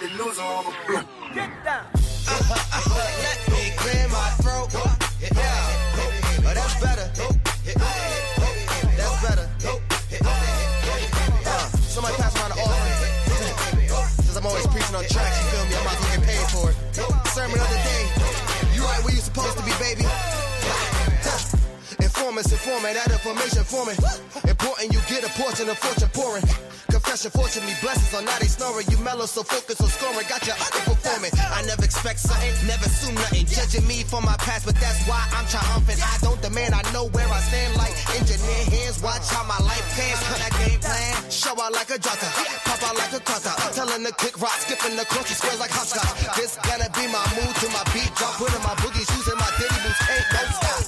Get down. Let me clear my throat. Yeah. Oh, that's better. That's better. Somebody pass around the offering. Cause I'm always preaching on tracks, you feel me? I'm out here getting paid for it. Sermon of the day. You right where you supposed to be, baby. Informant, that information forming. Important you get a portion of fortune pouring. Confession, fortunately, blessings on now they snoring. You mellow, so focus on scoring. Got you underperforming. I never expect something, never assume nothing. Judging me for my past, but that's why I'm triumphant. I don't demand, I know where I stand like engineer hands. Watch how my life pans. Cut that game plan. Show out like a jotter. Pop out like a cutter. Telling the kick rock, skipping the course, squares like hopscotch. This gonna be my mood to my beat drop. Putting my boogie shoes in my diddy boots. Ain't no stop.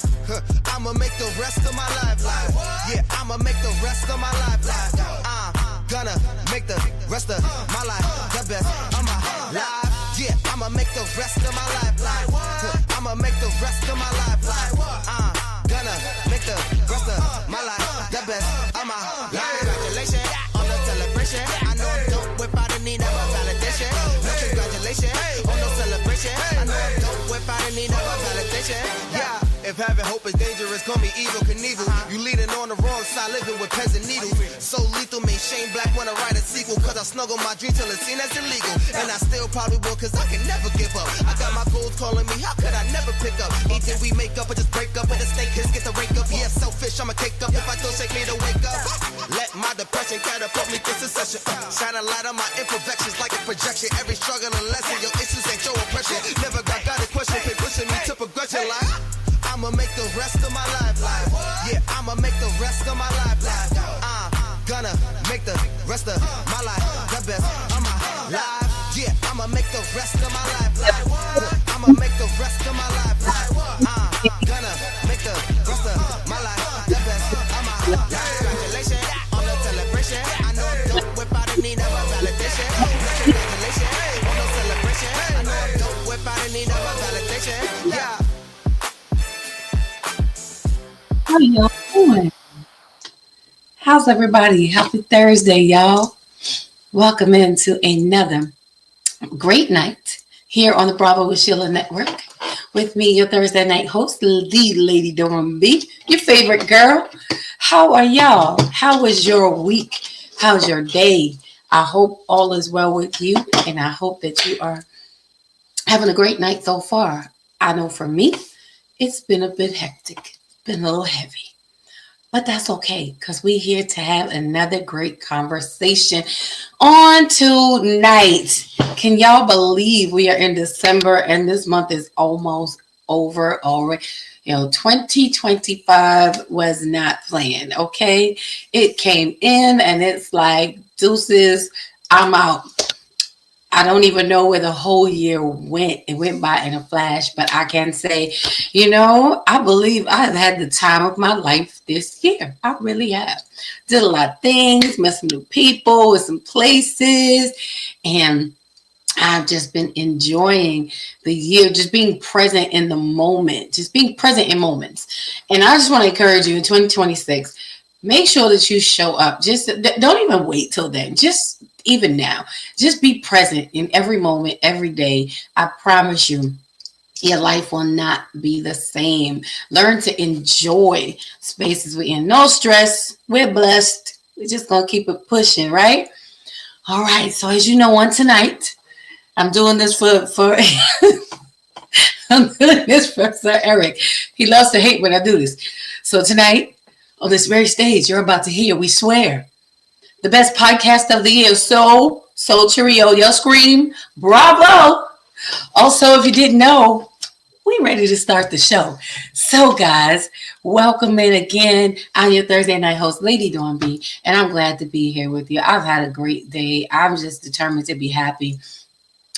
I'ma make the rest of my life live. Yeah, I'ma make the rest of my life live. Gonna make the rest of my life the best of my life. Yeah, I'ma make the rest of my life live. I'ma make the rest of my life live. Gonna make the rest of my life the best of my life. Congratulations on the celebration. I know I'm dope without a need of a validation. No congratulations on no celebration. I know I'm dope without a need of a validation. Yeah. If having hope is dangerous, call me evil Knievel. You leading on the wrong side, living with peasant needles. So lethal, made Shane Black wanna write a sequel. Cause I snuggle my dream till it's seen as illegal. And I still probably will, cause I can never give up. I got my goals calling me, how could I never pick up? Either we make up or just break up. And the snake hits get the rake up. Yeah, selfish, I'ma cake up. If I don't shake me to wake up. Let my depression catapult me to succession. Shine a light on my imperfections like a projection. Every struggle a lesson, your issues ain't your oppression. Never got a question, keep pushing me to progression like I'ma make the rest of my life live. Yeah, I'ma make the rest of my life live. Gonna make the rest of my life the best of my life. Yeah, I'ma make the rest of my life live. I'ma make the rest of my life live. Gonna make the rest of my life the best of my life. Congratulations on the celebration. I know I'm dope without a need of a validation. Congratulations on the celebration. I know I'm dope without a need of a validation. Yeah. How y'all doing? How's everybody? Happy Thursday, y'all. Welcome into another great night here on the Bravo with Sheila Network. With me, your Thursday night host, the Lady Dawn B, your favorite girl. How are y'all? How was your week? How's your day? I hope all is well with you, and I hope that you are having a great night so far. I know for me, it's been a bit hectic. Been a little heavy, but that's okay because we're here to have another great conversation on tonight. Can y'all believe we are in December and this month is almost over already? 2025 was not planned. Okay, it came in and it's like deuces, I'm out. I don't even know where the whole year went. It went by in a flash, but I can say, I believe I've had the time of my life this year. I really have. Did a lot of things, met some new people, with some places, and I've just been enjoying the year, just being present in the moment, just being present in moments. And I just want to encourage you in 2026, make sure that you show up. Just don't even wait till then. Just even now, just be present in every moment, every day. I promise you, your life will not be the same. Learn to enjoy spaces we're in. No stress. We're blessed. We're just going to keep it pushing, right? All right. So as you know, on tonight, I'm doing this for I'm doing this for Sir Eric. He loves to hate when I do this. So tonight, on this very stage, you're about to hear, we swear, the best podcast of the year. Soul Trio, your scream, bravo. Also, if you didn't know, we're ready to start the show. So, guys, welcome in again. I'm your Thursday night host, Lady Dawn B, and I'm glad to be here with you. I've had a great day. I'm just determined to be happy.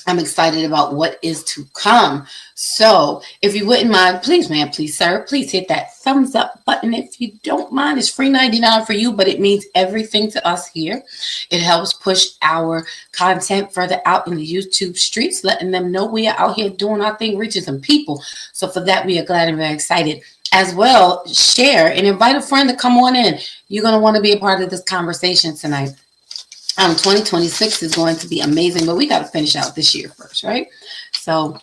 I'm excited about what is to come. So if you wouldn't mind, please, ma'am, please, sir, please hit that thumbs up button. If you don't mind, it's free $99 for you, but it means everything to us here. It helps push our content further out in the YouTube streets, letting them know we are out here doing our thing, reaching some people. So for that, we are glad and very excited. As well, share and invite a friend to come on in. You're going to want to be a part of this conversation tonight. 2026 is going to be amazing, but we got to finish out this year first, right? So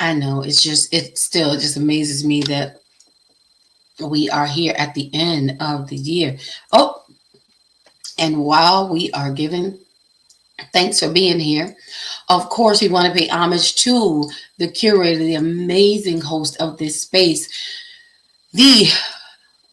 I know it still just amazes me that we are here at the end of the year. Oh, and while we are giving thanks for being here, of course, we want to pay homage to the curator, the amazing host of this space, the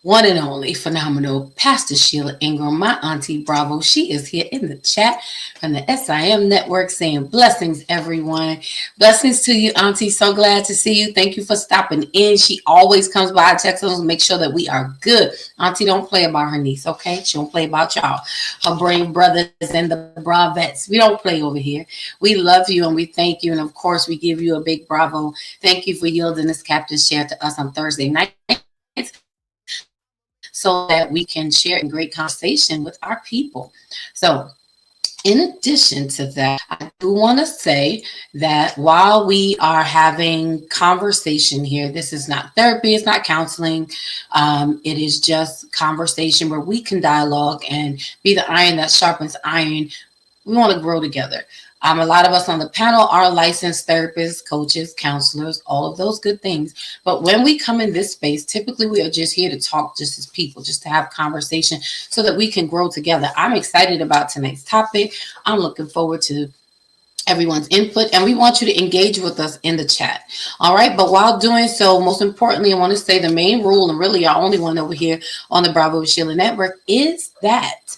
one and only phenomenal Pastor Sheila Ingram, my auntie Bravo. She is here in the chat from the SIM network saying blessings, everyone. Blessings to you, auntie. So glad to see you. Thank you for stopping in. She always comes by, checks on us, make sure that we are good. Auntie don't play about her niece, okay? She don't play about y'all. Her brave brothers and the bravettes. We don't play over here. We love you and we thank you. And of course, we give you a big bravo. Thank you for yielding this captain's chair to us on Thursday night, so that we can share in great conversation with our people. So in addition to that, I do want to say that while we are having conversation here, this is not therapy, it's not counseling. It is just conversation where we can dialogue and be the iron that sharpens iron. We want to grow together. A lot of us on the panel are licensed therapists, coaches, counselors, all of those good things. But when we come in this space, typically we are just here to talk just as people, just to have conversation so that we can grow together. I'm excited about tonight's topic. I'm looking forward to everyone's input, and we want you to engage with us in the chat. All right. But while doing so, most importantly, I want to say the main rule, and really our only one over here on the Bravo with Sheila Network, is that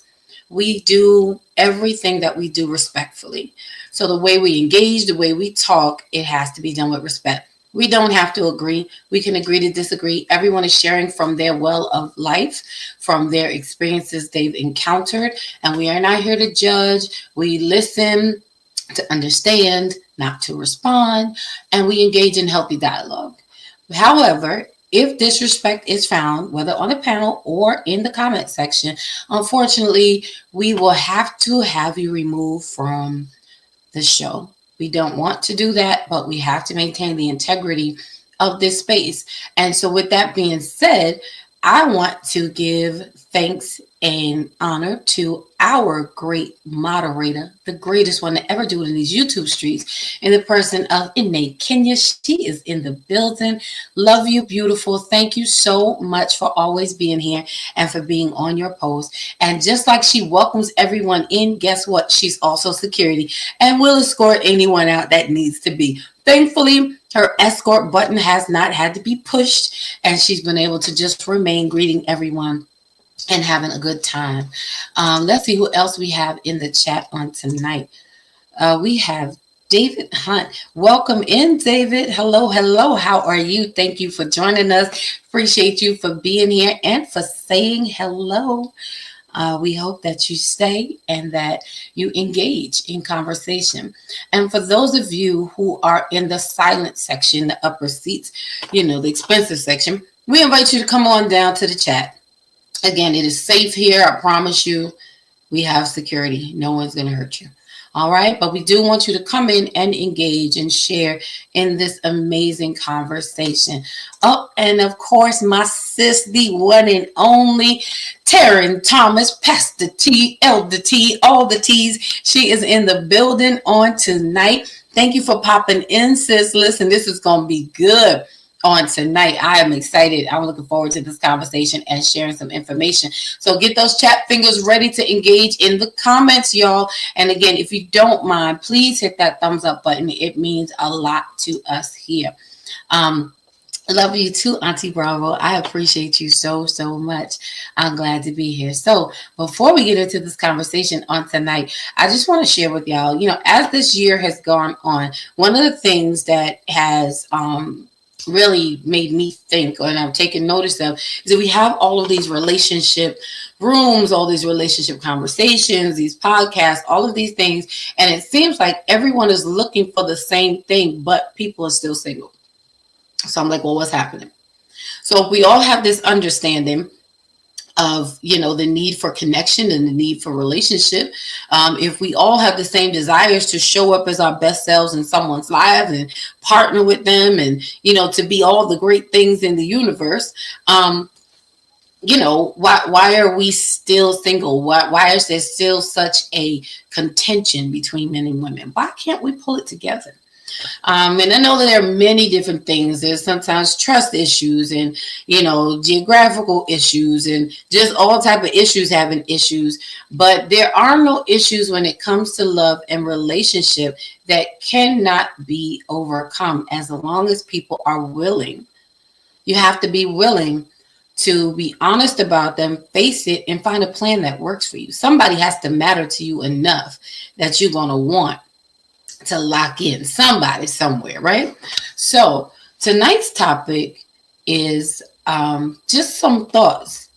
we do everything that we do respectfully. So the way we engage, the way we talk, it has to be done with respect. We don't have to agree. We can agree to disagree. Everyone is sharing from their well of life, from their experiences they've encountered. And we are not here to judge. We listen to understand, not to respond. And we engage in healthy dialogue. However, if disrespect is found, whether on the panel or in the comment section, unfortunately, we will have to have you removed from the show. We don't want to do that, but we have to maintain the integrity of this space. And so with that being said, I want to give thanks and honor to our great moderator, the greatest one to ever do it in these YouTube streets, in the person of Ine Kenya. She is in the building. Love you, beautiful. Thank you so much for always being here and for being on your post. And just like she welcomes everyone in, guess what? She's also security and will escort anyone out that needs to be. Thankfully, her escort button has not had to be pushed, and she's been able to just remain greeting everyone and having a good time. Let's see who else we have in the chat on tonight. We have David Hunt. Welcome in, David. Hello, hello. How are you? Thank you for joining us. Appreciate you for being here and for saying hello. We hope that you stay and that you engage in conversation. And for those of you who are in the silent section, the upper seats, the expensive section, we invite you to come on down to the chat. Again, it is safe here. I promise you, we have security. No one's going to hurt you. All right. But we do want you to come in and engage and share in this amazing conversation. Oh, and of course, my sis, the one and only Taryn Thomas, Pastor T, Elder T, all the T's. She is in the building on tonight. Thank you for popping in, sis. Listen, this is going to be good on tonight. I am excited. I'm looking forward to this conversation and sharing some information. So get those chat fingers ready to engage in the comments, y'all. And again, if you don't mind, please hit that thumbs up button. It means a lot to us here. Love you too, Auntie Bravo. I appreciate you so, so much. I'm glad to be here. So before we get into this conversation on tonight, I just want to share with y'all, as this year has gone on, one of the things that has really made me think, and I'm taking notice of, is that we have all of these relationship rooms, all these relationship conversations, these podcasts, all of these things. And it seems like everyone is looking for the same thing, but people are still single. So I'm like, well, what's happening? So if we all have this understanding of, the need for connection and the need for relationship, if we all have the same desires to show up as our best selves in someone's life and partner with them and, to be all the great things in the universe, why are we still single? Why is there still such a contention between men and women? Why can't we pull it together? And I know that there are many different things. There's sometimes trust issues and, geographical issues and just all type of issues having issues. But there are no issues when it comes to love and relationship that cannot be overcome as long as people are willing. You have to be willing to be honest about them, face it, and find a plan that works for you. Somebody has to matter to you enough that you're going to want to lock in somebody somewhere, right? So tonight's topic is just some thoughts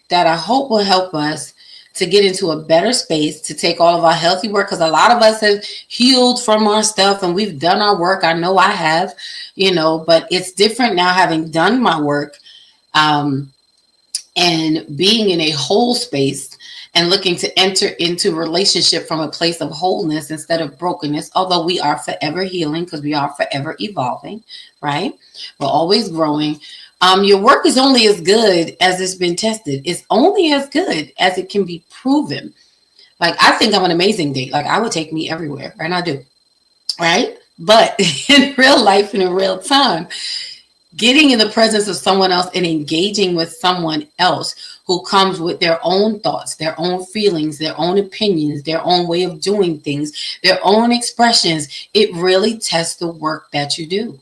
that I hope will help us to get into a better space, to take all of our healthy work, because a lot of us have healed from our stuff and we've done our work. I know I have, but it's different now having done my work and being in a whole space and looking to enter into relationship from a place of wholeness instead of brokenness, although we are forever healing because we are forever evolving, right? We're always growing. Your work is only as good as it's been tested. It's only as good as it can be proven. Like, I think I'm an amazing date. Like, I would take me everywhere, and I do, right? But in real life, in real time, getting in the presence of someone else and engaging with someone else who comes with their own thoughts, their own feelings, their own opinions, their own way of doing things, their own expressions, it really tests the work that you do.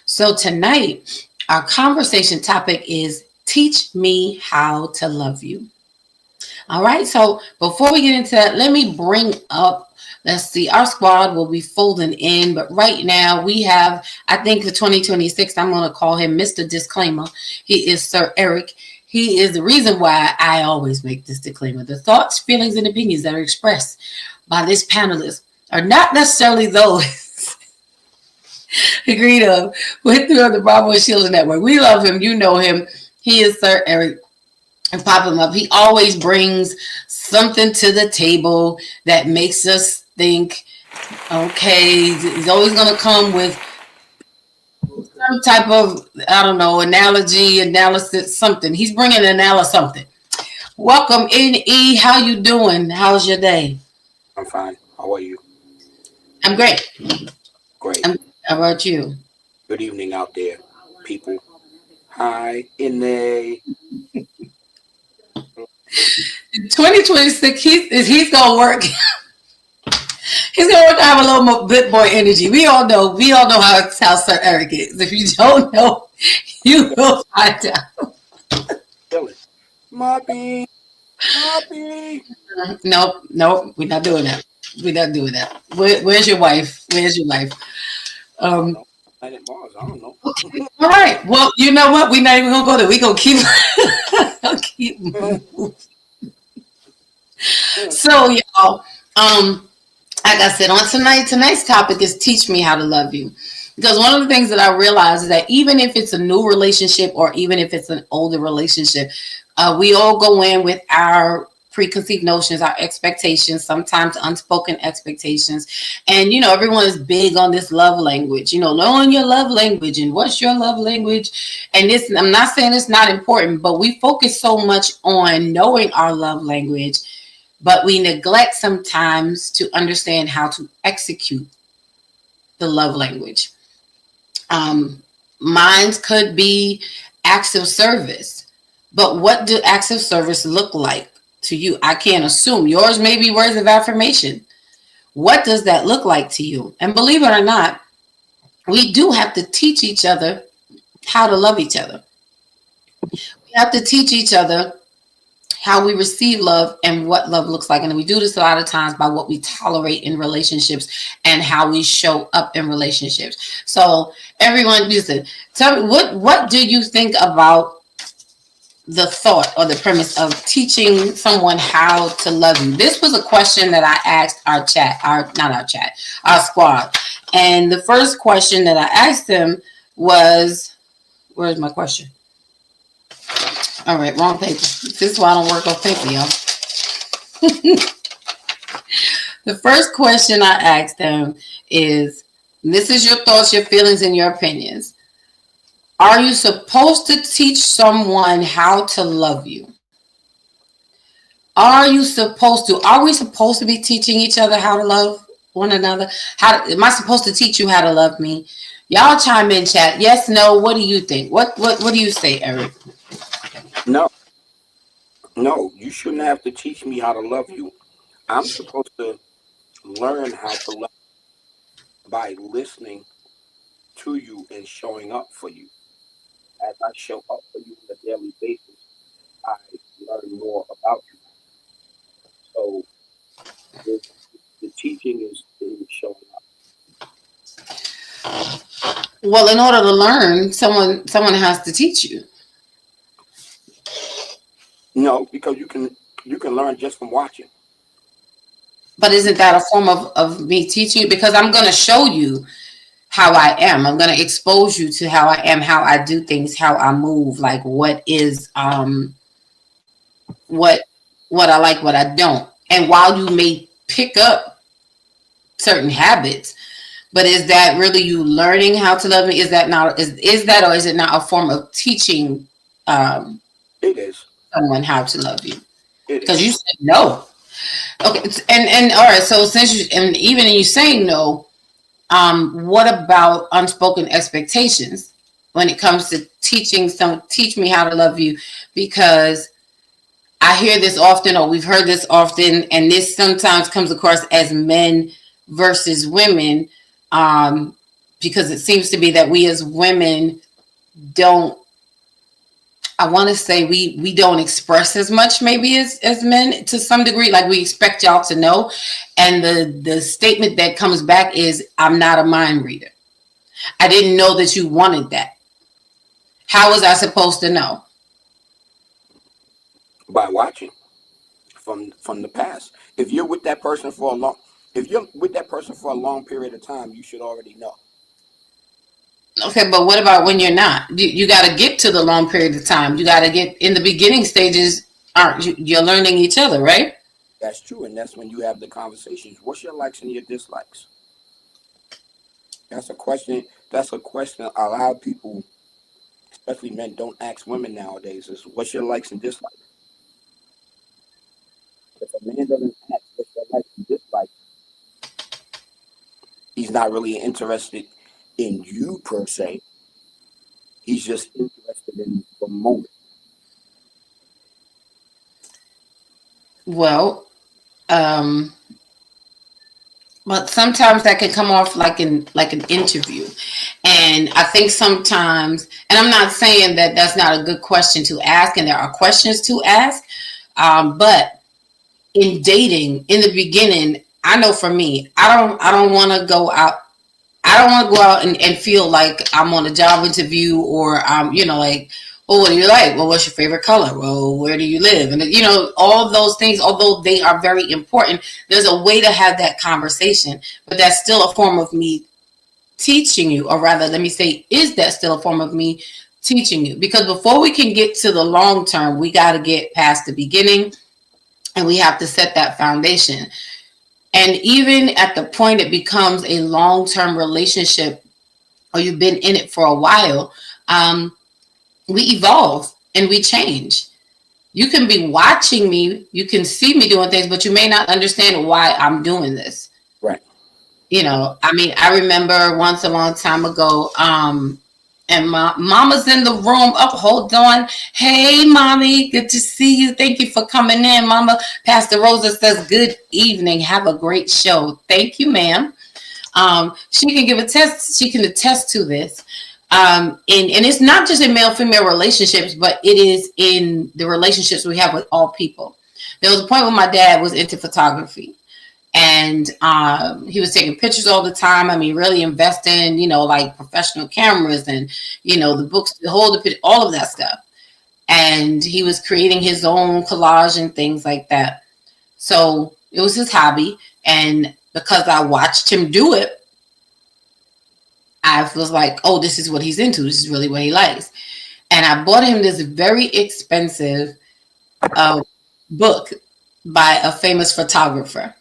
So tonight, our conversation topic is teach me how to love you. All right. So before we get into that, let me bring up, let's see, our squad will be folding in, but right now we have, I think for 2026, I'm going to call him Mr. Disclaimer. He is Sir Eric. He is the reason why I always make this disclaimer. The thoughts, feelings, and opinions that are expressed by this panelist are not necessarily those agreed of with through the Bravo and Sheila Network. We love him. You know him. He is Sir Eric. And pop him up. He always brings something to the table that makes us think, okay, he's always going to come with some type of, I don't know, analogy, analysis, something. He's bringing an analysis something. Welcome, N.E. How you doing? How's your day? I'm fine. How are you? I'm great. Great. How about you? Good evening out there, people. Hi, N.A. 2026, he's gonna work. He's gonna work to have a little more, bit more energy. We all know how Sir Eric is. If you don't know, you will find out. Moppy. Nope, we're not doing that. Where's your wife? I don't know. All right. Well, you know what? We're not even gonna go there. We're gonna keep moving. So, y'all, like I said, on tonight's topic is teach me how to love you. Because one of the things that I realize is that even if it's a new relationship or even if it's an older relationship, we all go in with our preconceived notions, our expectations, sometimes unspoken expectations. And, everyone is big on this love language, knowing your love language and what's your love language. And this, I'm not saying it's not important, but we focus so much on knowing our love language, but we neglect sometimes to understand how to execute the love language. Mine could be acts of service, but what do acts of service look like to you? I can't assume. Yours may be words of affirmation. What does that look like to you? And believe it or not, we do have to teach each other how to love each other. We have to teach each other how we receive love and what love looks like. And we do this a lot of times by what we tolerate in relationships and how we show up in relationships. So everyone, listen, tell me, what do you think about the thought or the premise of teaching someone how to love you? This was a question that I asked our squad. And the first question that I asked them was, where's my question? All right, wrong paper. This is why I don't work on paper, y'all. The first question I asked them is, this is your thoughts, your feelings, and your opinions. Are you supposed to teach someone how to love you? Are you supposed to? Are we supposed to be teaching each other how to love one another? How am I supposed to teach you how to love me? Y'all chime in chat. Yes, no. What do you think? What do you say, Eric? No, no, you shouldn't have to teach me how to love you. I'm supposed to learn how to love by listening to you and showing up for you. As I show up for you on a daily basis, I learn more about you. So the, the teaching is in showing up. Well, in order to learn, someone has to teach you. No, because you can learn just from watching. But isn't that a form of me teaching you? Because I'm going to show you how I am. I'm going to expose you to how I am, how I do things, how I move, like what is what I like, what I don't. And while you may pick up certain habits, but is that really you learning how to love me? Is that not is that or is it not a form of teaching It is. someone how to love you? It Because is. you said no. Okay, and all right. So since you and even in you saying no, what about unspoken expectations when it comes to teach me how to love you? Because I hear this often, or we've heard this often, and this sometimes comes across as men versus women, because it seems to be that we as women don't. I want to say we don't express as much maybe as men to some degree. Like we expect y'all to know, and the statement that comes back is, "I'm not a mind reader. I didn't know that you wanted that. How was I supposed to know?" By watching from the past. If you're with that person for a long if you're with that person for a long period of time, you should already know. Okay, but what about when you're not? You got to get to the long period of time. You got to get in the beginning stages. Aren't you? You're learning each other, right? That's true, and that's when you have the conversations. What's your likes and your dislikes? That's a question. That's a question a lot of people, especially men, don't ask women nowadays. Is what's your likes and dislikes? If a man doesn't ask what's your likes and dislikes, he's not really interested in you per se. He's just interested in the moment. Well, um, but sometimes that can come off like an interview, and I think sometimes, and I'm not saying that that's not a good question to ask, and there are questions to ask, but in dating in the beginning, I know for me, I don't want to go out. I don't want to go out and feel like I'm on a job interview or like, well, what do you like? Well, what's your favorite color? Well, where do you live? And all those things, although they are very important, there's a way to have that conversation, but that's still a form of me teaching you, or rather, let me say, is that still a form of me teaching you? Because before we can get to the long term, we got to get past the beginning, and we have to set that foundation. And even at the point it becomes a long-term relationship, or you've been in it for a while, we evolve and we change. You can be watching me, you can see me doing things, but you may not understand why I'm doing this. Right. I mean, I remember once a long time ago, and my mama's in the room. Oh, hold on. Hey, mommy. Good to see you. Thank you for coming in, mama. Pastor Rosa says, good evening. Have a great show. Thank you, ma'am. She can give a test. She can attest to this. And it's not just in male-female relationships, but it is in the relationships we have with all people. There was a point when my dad was into photography. And he was taking pictures all the time. I mean, really investing, like professional cameras and, the books, all of that stuff. And he was creating his own collage and things like that. So it was his hobby. And because I watched him do it, I was like, oh, this is what he's into. This is really what he likes. And I bought him this very expensive book by a famous photographer.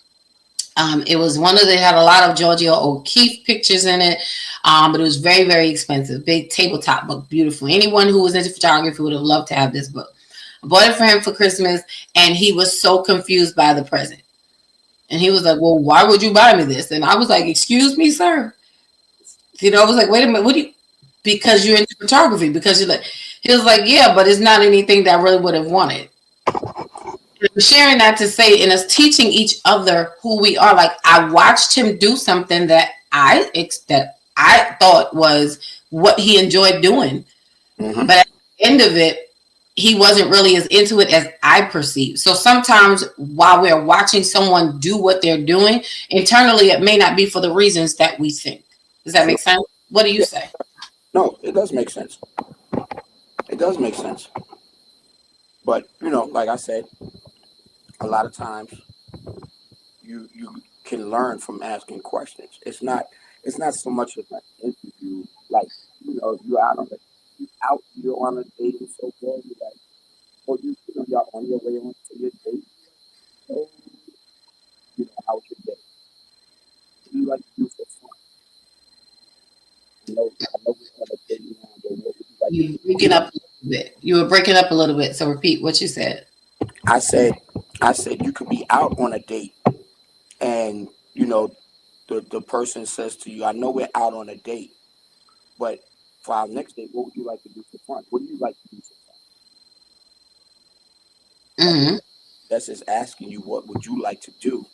It was one of they had a lot of Georgia O'Keeffe pictures in it, but it was very, very expensive. Big tabletop book, beautiful. Anyone who was into photography would have loved to have this book. I bought it for him for Christmas, and he was so confused by the present. And he was like, "Well, why would you buy me this?" And I was like, "Excuse me, sir." I was like, "Wait a minute, what do you?" Because you're into photography. Because you're like, he was like, "Yeah, but it's not anything that I really would have wanted." I'm sharing that to say, in us teaching each other who we are. Like, I watched him do something that I thought was what he enjoyed doing, Mm-hmm. but at the end of it, he wasn't really as into it as I perceived. So sometimes while we're watching someone do what they're doing, internally it may not be for the reasons that we think. Does that Sure. make sense? What do you Yeah. say? No, it does make sense. It does make sense. But like I said, a lot of times you can learn from asking questions. It's not so much of an interview. Like if you're on a date and so forth. You're like, or you're on your way on to your date. So how's your day? What do you like to do for fun? I know we're on a date now, but what would you like to You do for breaking fun? up a little bit. You were breaking up a little bit. So repeat what you said. I said, you could be out on a date, and the person says to you, "I know we're out on a date, but for our next date, what would you like to do for fun? What do you like to do for fun?" That's Hmm. that's just asking you, what would you like to do?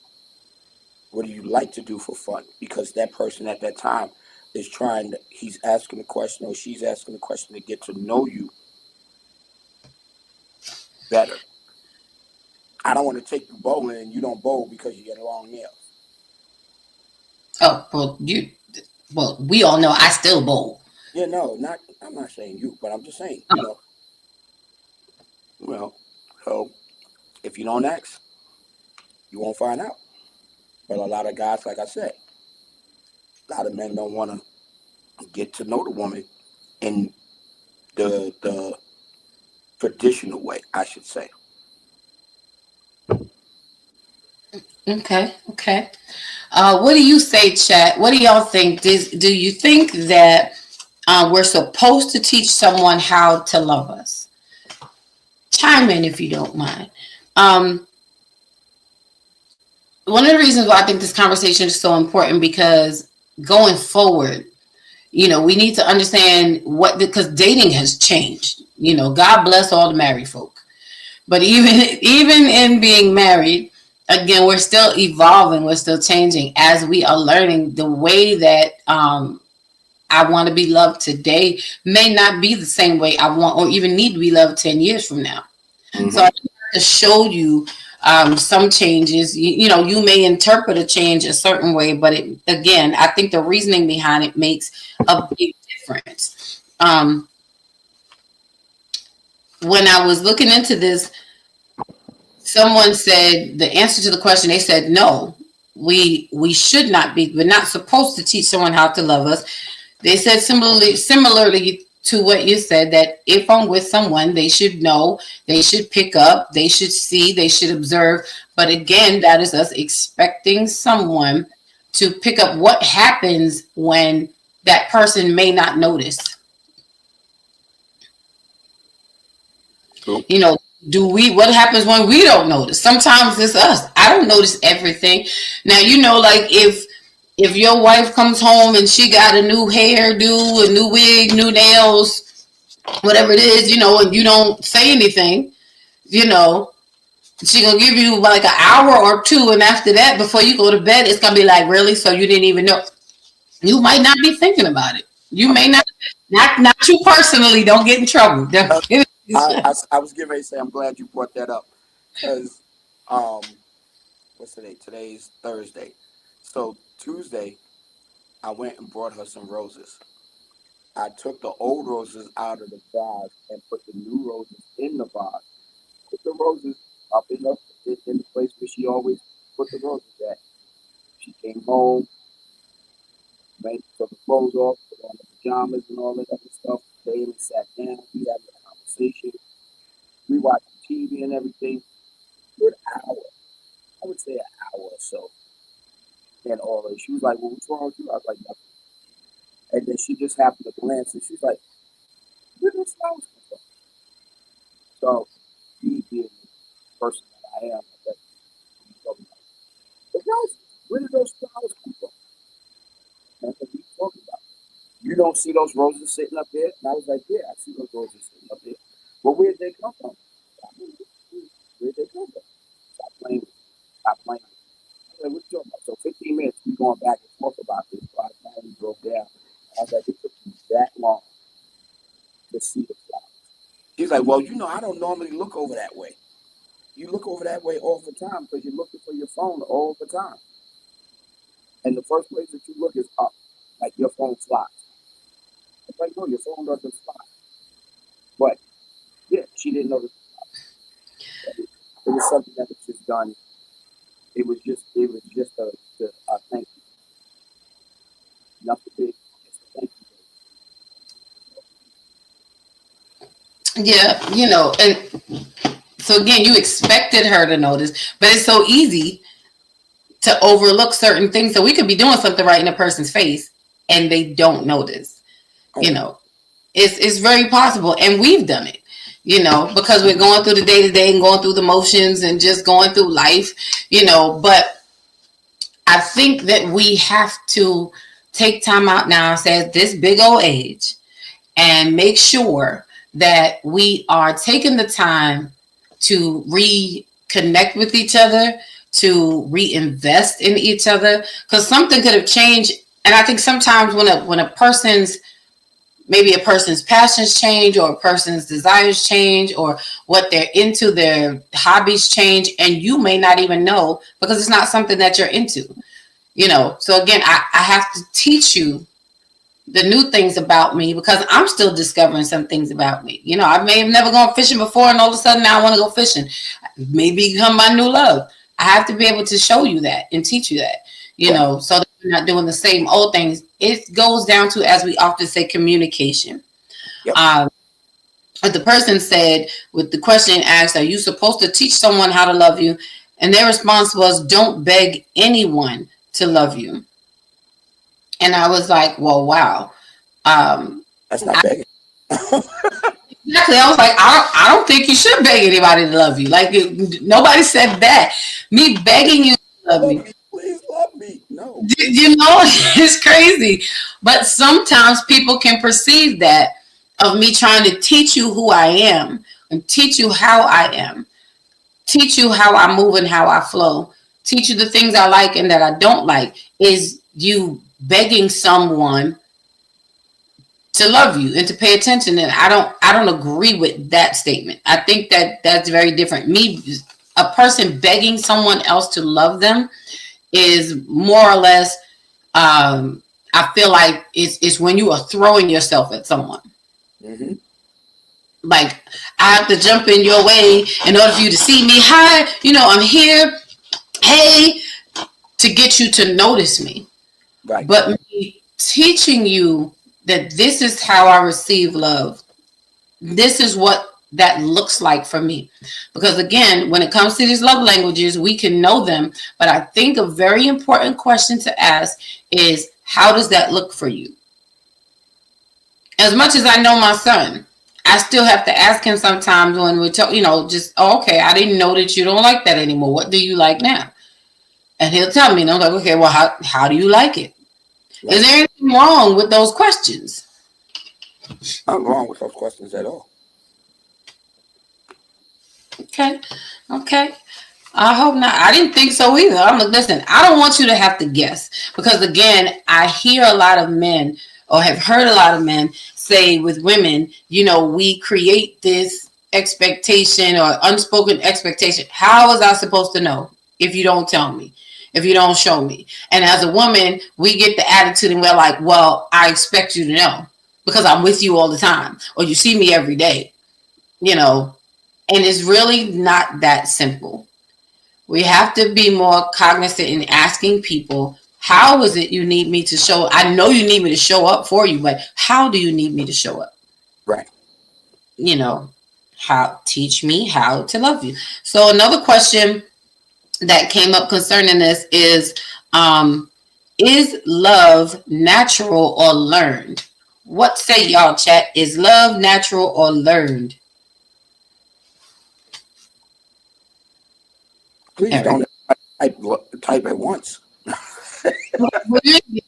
What do you like to do for fun? Because that person at that time is he's asking the question, or she's asking the question to get to know you better. I don't want to take you bowling and you don't bowl because you get long nails. Oh, well, we all know I still bowl. Yeah, no, I'm not saying you, but I'm just saying, Oh, well, so if you don't ask, you won't find out. But a lot of guys, like I said, a lot of men don't want to get to know the woman in the traditional way, I should say. okay, okay. What do you say, chat? What do y'all think? Do you think that we're supposed to teach someone how to love us? Chime in if you don't mind. Um, One of the reasons why I think this conversation is so important, because going forward, we need to understand because dating has changed. God bless all the married folk. But even in being married, again, we're still evolving, we're still changing as we are learning. The way that I want to be loved today may not be the same way I want or even need to be loved 10 years from now. So I Hmm. have to show you some changes. You may interpret a change a certain way, but again, I think the reasoning behind it makes a big difference. When I was looking into this, someone said the answer to the question. They said no. We should not be. We're not supposed to teach someone how to love us. They said similarly to what you said, that if I'm with someone, they should know, they should pick up, they should see, they should observe. But again, that is us expecting someone to pick up what happens when that person may not notice. True. You know, what happens when we don't notice? Sometimes it's us. I don't notice everything. Now, like if your wife comes home and she got a new hairdo, a new wig, new nails, whatever it is, and you don't say anything, you know, she gonna give you like an hour or two, and after that, before you go to bed, it's gonna be like, really? So you didn't even know? You might not be thinking about it. You I'm, may not you personally. Don't get in trouble. uh, I was getting ready to say, I'm glad you brought that up, because what's today? Today's Thursday. So Tuesday, I went and brought her some roses. I took the old roses out of the vase and put the new roses in the vase. Put the roses up in the place where she always put the roses at. She came home, took her clothes off, put on the pajamas and all that other stuff. Came and sat down. We had a conversation. We watched TV and everything. Good hour. I would say an hour or so. and all that. She was like, well, what's wrong with you? I was like, nothing. And then she just happened to glance, and she's like, where did those flowers come from? So, me being the person that I am, that you talking about, the roses, where did those flowers come from? That's what we talking about. You don't see those roses sitting up there? And I was like, yeah, I see those roses sitting up there. But where'd they come from? Where'd they come from? Stop playing with me. Stop playing with me. I was like, what you talking about? So 15 minutes, we going back and forth about this. So I finally broke down. I was like, it took me that long to see the flowers. He's like, well, I don't normally look over that way. You look over that way all the time because you're looking for your phone all the time. And the first place that you look is up, like your phone flies. It's like, no, your phone doesn't fly. But, yeah, she didn't know the flowers. It was something that was just done. It was just a thank you. Nothing big, just a thank you. Yeah, and so again, you expected her to notice, but it's so easy to overlook certain things. So we could be doing something right in a person's face and they don't notice. It's very possible, and we've done it. Because we're going through the day-to-day and going through the motions and just going through life, but I think that we have to take time out now, at this big old age, and make sure that we are taking the time to reconnect with each other, to reinvest in each other, because something could have changed. And I think sometimes when a person's passions change, or a person's desires change, or what they're into, their hobbies change, and you may not even know because it's not something that you're into. So again, I have to teach you the new things about me because I'm still discovering some things about me. I may have never gone fishing before, and all of a sudden now I want to go fishing. Maybe become my new love. I have to be able to show you that and teach you that, so that you're not doing the same old things. It goes down to, as we often say, communication. Yep. The person said, with the question asked, are you supposed to teach someone how to love you? And their response was, don't beg anyone to love you. And I was like, well, wow. That's not begging. Exactly. I was like, I don't think you should beg anybody to love you. Like, nobody said that. Me begging you to love me. Please love me. No. It's crazy. But sometimes people can perceive that of me trying to teach you who I am and teach you how I am, teach you how I move and how I flow, teach you the things I like and that I don't like, is you begging someone to love you and to pay attention. And I don't agree with that statement. I think that that's very different. A person begging someone else to love them is more or less, I feel like it's when you are throwing yourself at someone. Mm-hmm. Like, I have to jump in your way in order for you to see me. Hi, I'm here. Hey, to get you to notice me. Right. But me teaching you that this is how I receive love. This is what that looks like for me. Because again, when it comes to these love languages, we can know them. But I think a very important question to ask is, how does that look for you? As much as I know my son, I still have to ask him sometimes when we talk, okay, I didn't know that you don't like that anymore. What do you like now? And he'll tell me, and I'm like, okay, well, how do you like it? Right. Is there anything wrong with those questions? Not wrong with those questions at all. Okay. I hope not. I didn't think so either. I'm like, listen, I don't want you to have to guess, because again, I hear a lot of men, or have heard a lot of men say with women, we create this expectation or unspoken expectation. How was I supposed to know if you don't tell me, if you don't show me? And as a woman, we get the attitude and we're like, well, I expect you to know because I'm with you all the time, or you see me every day, and it's really not that simple. We have to be more cognizant in asking people, how is it you need me to show? I know you need me to show up for you, but how do you need me to show up? Right. Teach me how to love you. So another question that came up concerning this is, Is love natural or learned? What say y'all, chat? Is love natural or learned? Please Eric. don't type at once.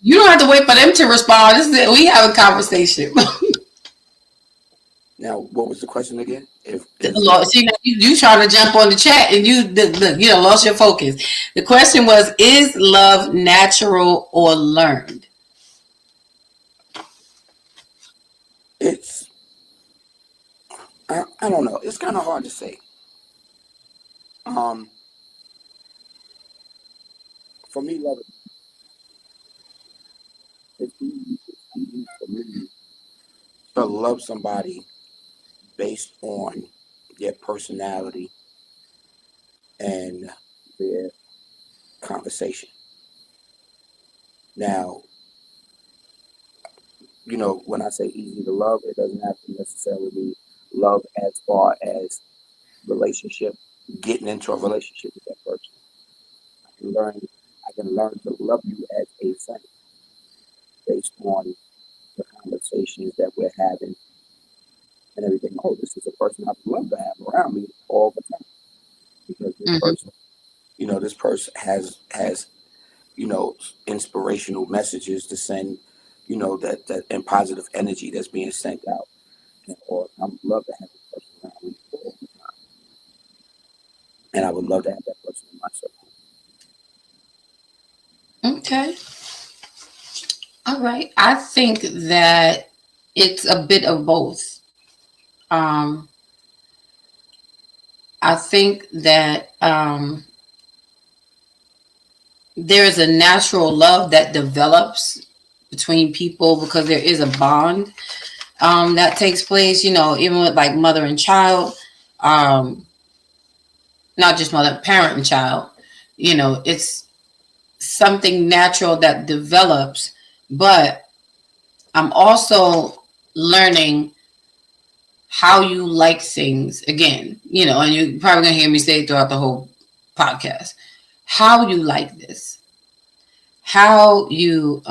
You don't have to wait for them to respond. We have a conversation. Now, what was the question again? See, you trying to jump on the chat and you lost your focus. The question was, is love natural or learned? It's, I don't know. It's kind of hard to say. For me, love it's easy for me to love somebody based on their personality and their conversation. Now, when I say easy to love, it doesn't have to necessarily be love as far as relationship, getting into a relationship with that person. I can learn to love you as a friend based on the conversations that we're having and everything. Oh, this is a person I'd love to have around me all the time because this person, this person has inspirational messages to send, that and positive energy that's being sent out. Or I would love to have this person around me all the time, and I would love to have that person in my circle. Okay. All right. I think that it's a bit of both. I think that there is a natural love that develops between people because there is a bond that takes place, even with like mother and child, not just mother, parent and child, it's something natural that develops. But I'm also learning how you like things again, and you're probably gonna hear me say it throughout the whole podcast, how you like this, how you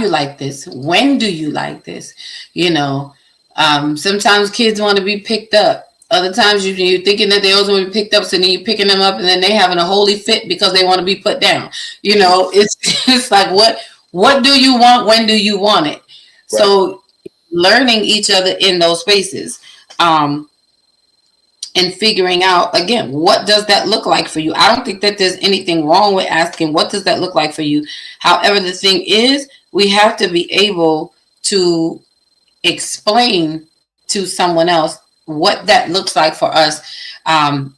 like this, when do you like this, sometimes kids want to be picked up. Other times you're thinking that they always want to be picked up, so then you're picking them up and then they having a holy fit because they want to be put down. It's like, what do you want? When do you want it? Right. So learning each other in those spaces and figuring out, again, what does that look like for you? I don't think that there's anything wrong with asking, what does that look like for you? However, the thing is, we have to be able to explain to someone else what that looks like for us. And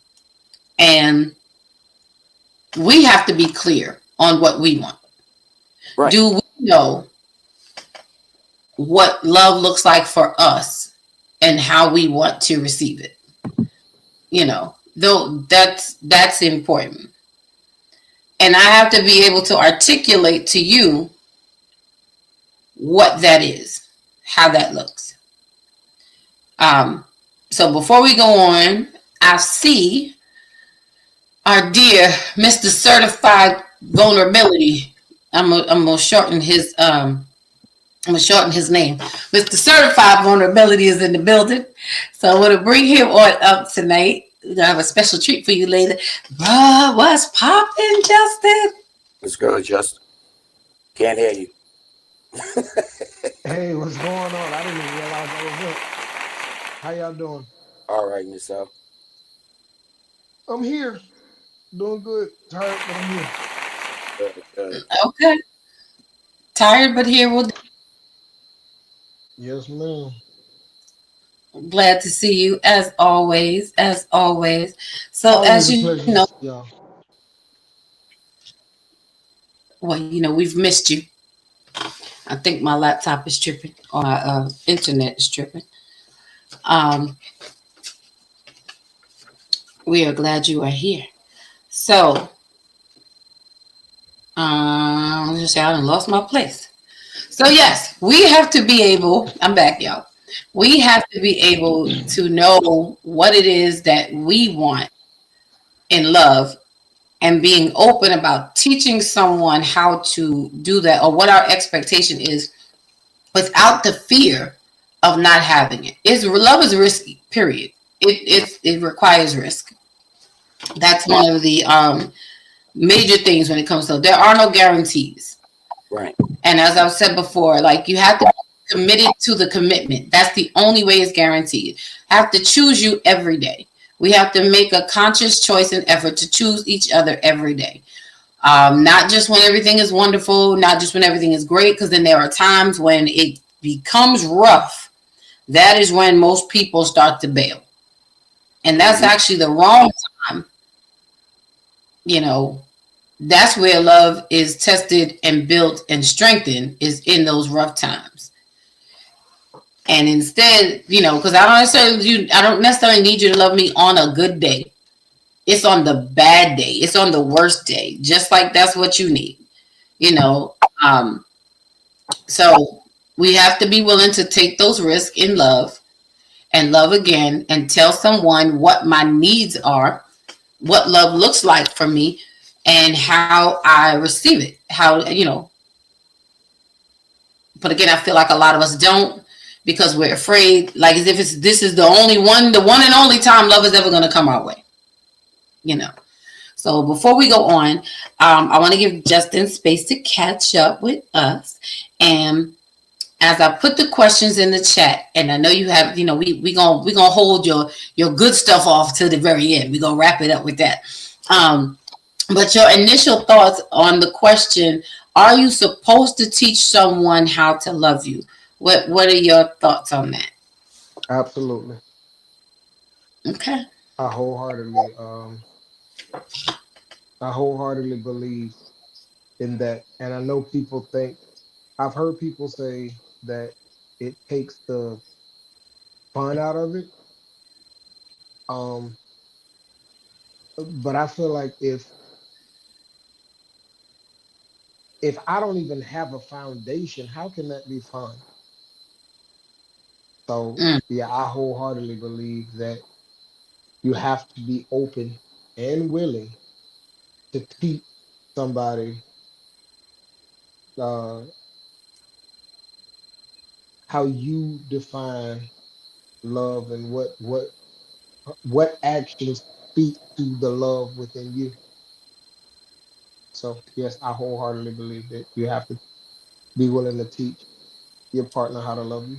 we have to be clear on what we want. Right. Do we know what love looks like for us and how we want to receive it? Though that's important. And I have to be able to articulate to you what that is, how that looks. So before we go on, I see our dear Mr. Certified Vulnerability. I'm gonna shorten his name. Mr. Certified Vulnerability is in the building. So I want to bring him on up tonight. We're gonna have a special treat for you later. Bruh, what's poppin', Justin? What's good, Justin? Can't hear you. Hey, what's going on? I didn't even realize I was up. How y'all doing? All right, yourself? I'm here. Doing good. Tired, but I'm here. Good. Okay. Tired, but here. Yes, ma'am. Glad to see you as always. So always as you know, yeah. Well, we've missed you. I think my laptop is tripping, or my internet is tripping. We are glad you are here. So, let's say I done lost my place. So yes, we have to be able, I'm back, y'all. We have to be able to know what it is that we want in love and being open about teaching someone how to do that or what our expectation is without the fear of not having it. It's love is risky, period. It requires risk. That's one of the major things when it comes to, there are no guarantees. Right. And as I've said before, like you have to be committed to the commitment. That's the only way it's guaranteed. I have to choose you every day. We have to make a conscious choice and effort to choose each other every day. Not just when everything is wonderful, not just when everything is great, because then there are times when it becomes rough. That is when most people start to bail. And that's actually the wrong time. You know, that's where love is tested and built and strengthened, is in those rough times. And instead, you know, because I don't necessarily need you to love me on a good day. It's on the bad day. It's on the worst day. Just like that's what you need. You know. So we have to be willing to take those risks in love and love again and tell someone what my needs are, what love looks like for me, and how I receive it. How, you know, but again, I feel like a lot of us don't, because we're afraid, like as if this is the one and only time love is ever going to come our way. You know. So before we go on, I want to give Justin space to catch up with us. And as I put the questions in the chat, and I know you have, you know, we gonna hold your good stuff off to the very end. We're gonna wrap it up with that. But your initial thoughts on the question, are you supposed to teach someone how to love you? What are your thoughts on that? Absolutely. Okay. I wholeheartedly I wholeheartedly believe in that. And I know people think, I've heard people say that it takes the fun out of it. Um, but I feel like if I don't even have a foundation, how can that be fun? So Mm. yeah, I wholeheartedly believe that you have to be open and willing to teach somebody uh, how you define love and what actions speak to the love within you. So yes, I wholeheartedly believe that you have to be willing to teach your partner how to love you.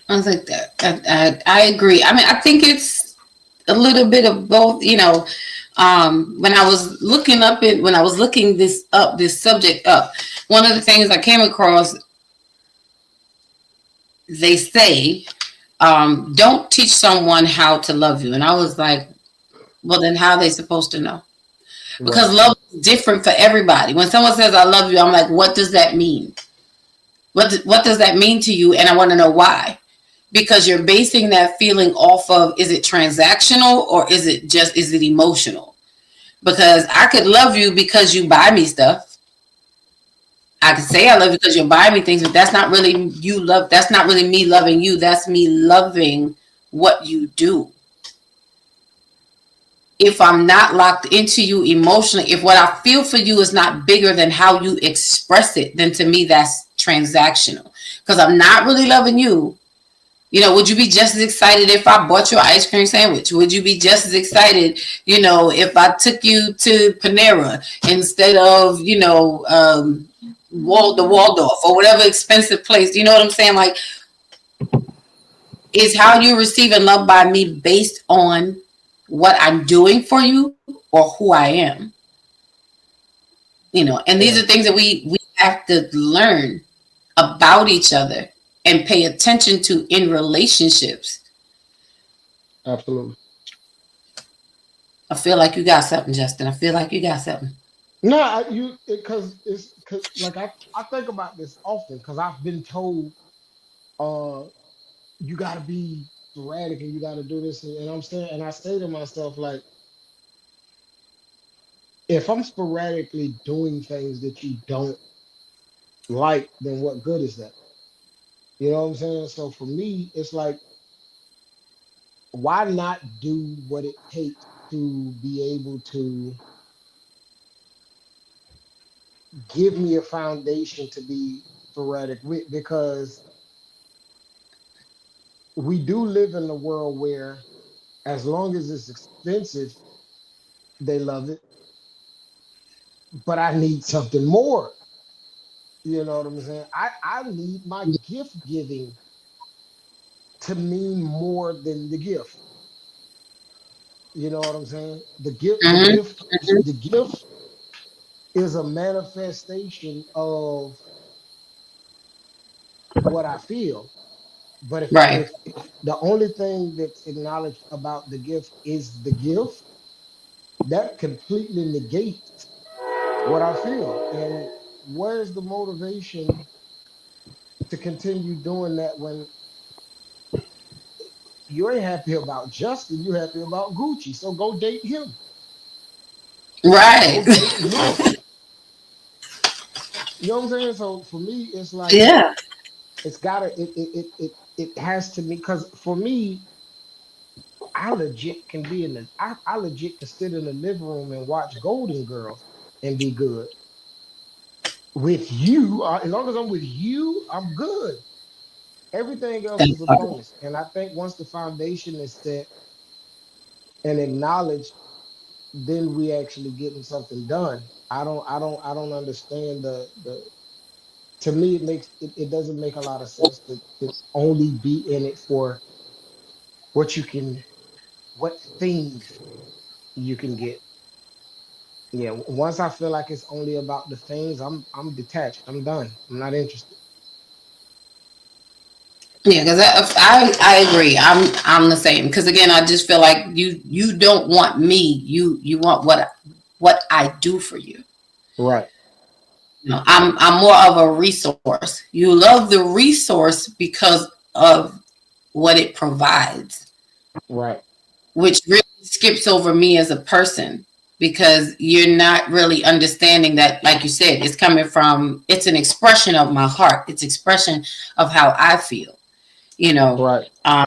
I was like that. I agree. I mean, I think it's a little bit of both. You know, when I was looking this subject up, one of the things I came across, they say, don't teach someone how to love you, and I was like, well, then how are they supposed to know? Because Right. love is different for everybody. When someone says I love you, I'm like, what does that mean? What does that mean to you? And I want to know why. Because you're basing that feeling off of, is it transactional or is it emotional? Because I could love you because you buy me stuff. I could say I love you because you buy me things, but that's not really that's not really me loving you. That's me loving what you do. If I'm not locked into you emotionally, if what I feel for you is not bigger than how you express it, then to me that's transactional. Because I'm not really loving you. You know, would you be just as excited if I bought you an ice cream sandwich? Would you be just as excited, you know, if I took you to Panera instead of, you know, the Waldorf or whatever expensive place? You know what I'm saying? Like, is how you receive and love by me based on what I'm doing for you or who I am? You know, and these are Yeah. things that we have to learn about each other and pay attention to in relationships. Absolutely. I feel like you got something, Justin. I feel like you got something. No, you because it's cause, like I think about this often because I've been told uh you got to be sporadic and you got to do this and I'm saying and I say to myself like if I'm sporadically doing things that you don't like, then what good is that? You know what I'm saying? So for me, it's like why not do what it takes to be able to give me a foundation to be sporadic with? Because we do live in a world where, as long as it's expensive, they love it. But I need something more. You know what I'm saying? I need my gift giving to mean more than the gift. You know what I'm saying? Hmm. The gift is a manifestation of what I feel. But Right. if the only thing that's acknowledged about the gift is the gift, that completely negates what I feel. And where's the motivation to continue doing that when you ain't happy about Justin, you happy about Gucci? So go date him. Right. Go date him. You know what I'm saying? So for me, it's like Yeah. it's gotta it has to be, because for me, I legit can be in the I legit can sit in the living room and watch Golden Girls and be good. With you, as long as I'm with you, I'm good. Everything else That is a part. bonus. And I think once the foundation is set and acknowledged, then we actually getting something done. I don't understand the to me it doesn't make a lot of sense to only be in it for what you can what things you can get. Yeah, once I feel like it's only about the things, I'm detached. I'm done. I'm not interested. Yeah, because I agree. I'm the same. Because again, I just feel like you don't want me. You want what I do for you. Right, You know, I'm more of a resource. You love the resource because of what it provides, right, which really skips over me as a person because you're not really understanding that, like you said, it's coming from, it's an expression of my heart. It's expression of how I feel, you know. right, Um,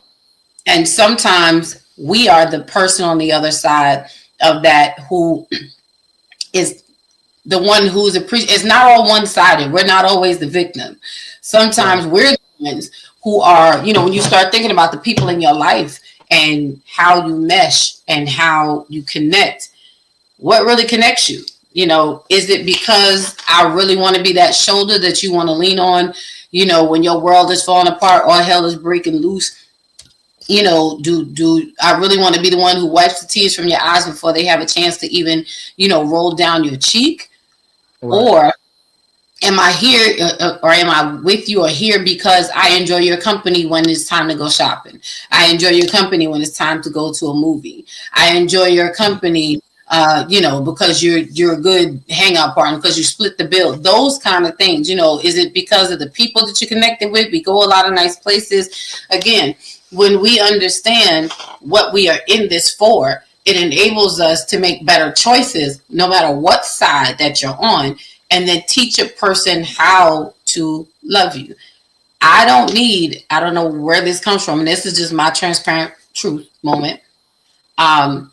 and sometimes we are the person on the other side of that who is the one who's it's not all one-sided. We're not always the victim. right, Sometimes we're the ones who are, you know, when you start thinking about the people in your life and how you mesh and how you connect, what really connects you? You know, is it because I really want to be that shoulder that you want to lean on, you know, when your world is falling apart, all hell is breaking loose? You know, do I really want to be the one who wipes the tears from your eyes before they have a chance to even, you know, roll down your cheek? right, Or am I here, or am I with you or here because I enjoy your company when it's time to go shopping? I enjoy your company when it's time to go to a movie. I enjoy your company, you know, because you're a good hangout partner because you split the bill. Those kind of things, you know. Is it because of the people that you're connected with? We go a lot of nice places. Again, when we understand what we are in this for, it enables us to make better choices no matter what side that you're on, and then teach a person how to love you. I don't know where this comes from, and this is just my transparent truth moment. Um,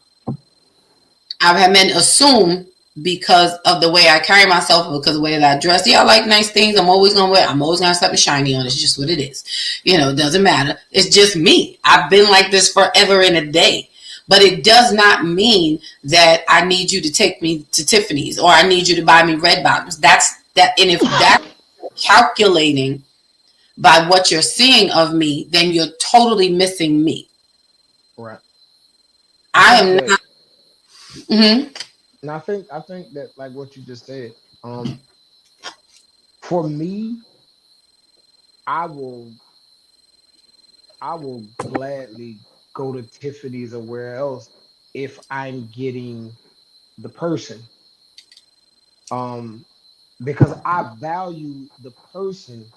I've had men assume because of the way I carry myself, because of the way that I dress. Yeah, I like nice things. I'm always gonna have something shiny on. It's just what it is. You know, it doesn't matter. It's just me. I've been like this forever and a day. But it does not mean that I need you to take me to Tiffany's or I need you to buy me red bottoms. That's that. And if that's calculating by what you're seeing of me, then you're totally missing me. right. I I think am that not. Mhm. and I think that, like what you just said, for me, I will I will gladly go to Tiffany's or where else if I'm getting the person. Um, because I value the person.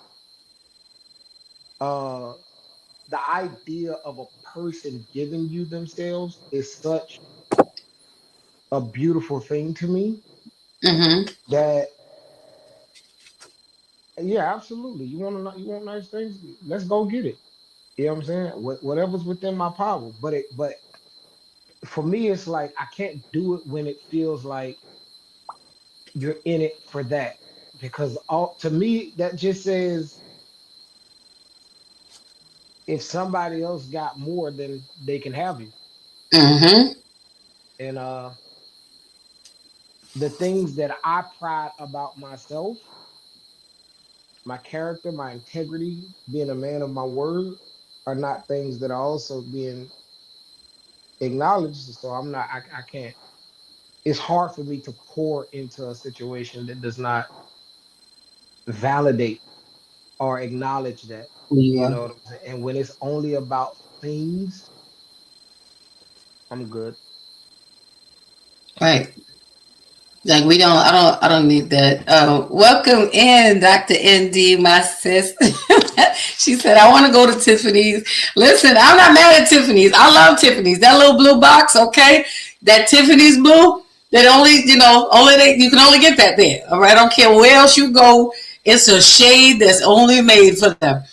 Uh, the idea of a person giving you themselves is such a beautiful thing to me Mhm. that yeah, absolutely. You want nice things? Let's go get it. You know what I'm saying? Whatever's within my power. But for me, it's like I can't do it when it feels like you're in it for that. Because all to me, that just says if somebody else got more, then they can have you. Mm-hmm. And the things that I pride about myself, my character, my integrity, being a man of my word, are not things that are also being acknowledged. So I can't, it's hard for me to pour into a situation that does not validate or acknowledge that. You Yeah. know what I'm saying? And when it's only about things, I'm good. Right. Like we don't, I don't need that. Welcome in, Dr. ND, my sis. She said, I want to go to Tiffany's. Listen, I'm not mad at Tiffany's. I love Tiffany's. That little blue box, okay? That Tiffany's blue, that only, you can only get that there. All right. I don't care where else you go. It's a shade that's only made for them.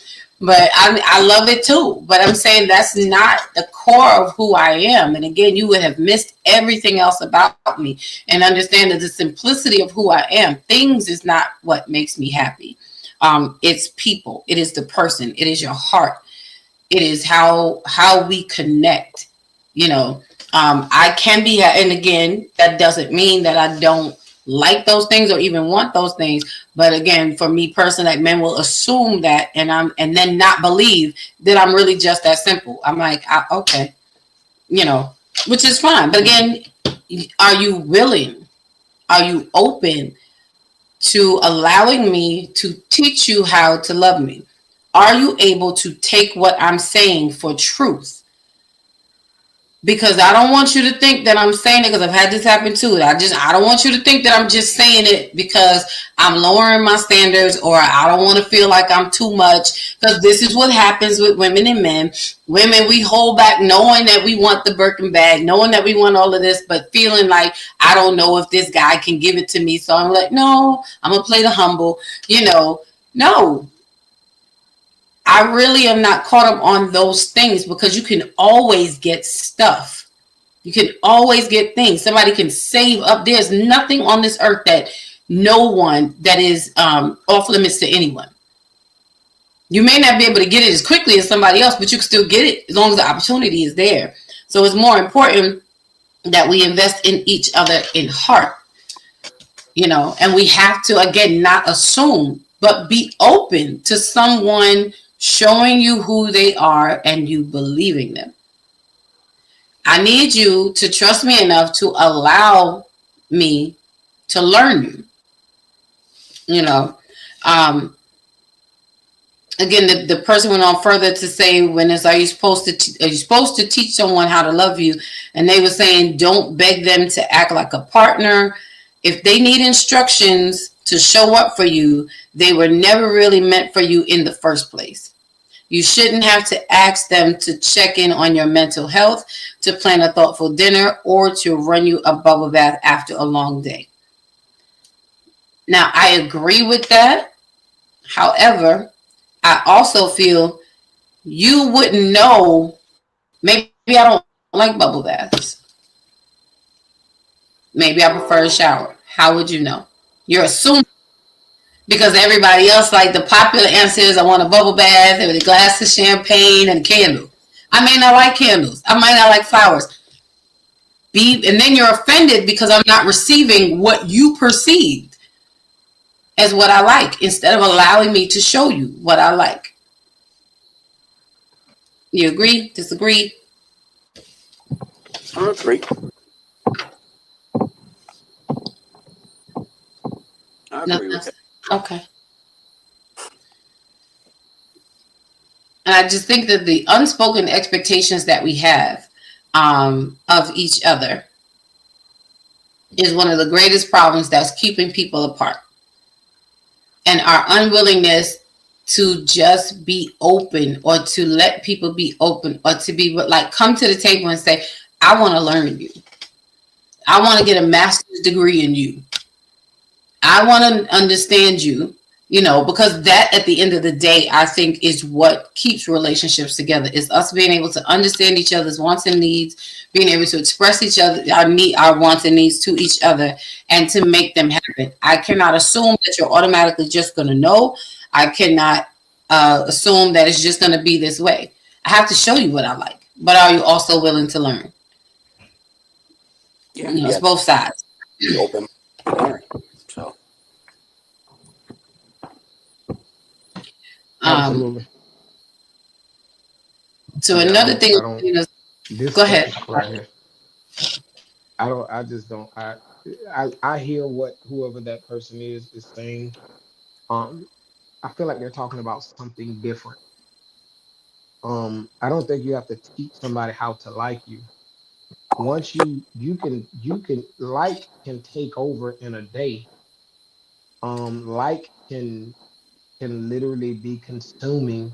But I love it too. But I'm saying that's not the core of who I am. And again, you would have missed everything else about me and understand that the simplicity of who I am. Things is not what makes me happy. It's people. It is the person. It is your heart. It is how we connect. I can be, and again, that doesn't mean that I don't like those things or even want those things. But again, for me personally, like men will assume that, and then not believe that I'm really just that simple. I'm like, okay, which is fine. But again, are you willing? Are you open to allowing me to teach you how to love me? Are you able to take what I'm saying for truth? Because I don't want you to think that I'm saying it because I've had this happen too. I don't want you to think that I'm just saying it because I'm lowering my standards or I don't want to feel like I'm too much, because this is what happens with women and men. Women, we hold back knowing that we want the Birkin bag, knowing that we want all of this, but feeling like I don't know if this guy can give it to me. So I'm like, no, I'm going to play the humble, no. I really am not caught up on those things because you can always get stuff. You can always get things. Somebody can save up. There's nothing on this earth that no one that is off limits to anyone. You may not be able to get it as quickly as somebody else, but you can still get it as long as the opportunity is there. So it's more important that we invest in each other in heart, and we have to, again, not assume, but be open to someone showing you who they are and you believing them. I need you to trust me enough to allow me to learn you. Again, the person went on further to say, are you supposed to teach someone how to love you? And they were saying, don't beg them to act like a partner. If they need instructions to show up for you, they were never really meant for you in the first place. You shouldn't have to ask them to check in on your mental health, to plan a thoughtful dinner, or to run you a bubble bath after a long day. Now, I agree with that. However, I also feel you wouldn't know. Maybe I don't like bubble baths. Maybe I prefer a shower. How would you know? You're assuming. Because everybody else, like the popular answer is, I want a bubble bath with a glass of champagne and a candle. I may not like candles. I might not like flowers. And then you're offended because I'm not receiving what you perceived as what I like, instead of allowing me to show you what I like. You agree? Disagree? I agree. I agree with that. Okay. And I just think that the unspoken expectations that we have of each other is one of the greatest problems that's keeping people apart. And our unwillingness to just be open, or to let people be open, or to be like, come to the table and say, I want to learn you. I want to get a master's degree in you. I want to understand you. Because that at the end of the day, I think is what keeps relationships together, is us being able to understand each other's wants and needs, being able to express each other, our wants and needs to each other, and to make them happen. I cannot assume that you're automatically just going to know. I cannot assume that it's just going to be this way. I have to show you what I like, but are you also willing to learn? Yeah, It's both sides. be open to learn. So Absolutely. So Yeah, another thing, I don't. This go ahead. right here. I don't. I just don't. I hear what whoever that person is saying. Um, I feel like they're talking about something different. I don't think you have to teach somebody how to like you. Once you can like can take over in a day. Like can literally be consuming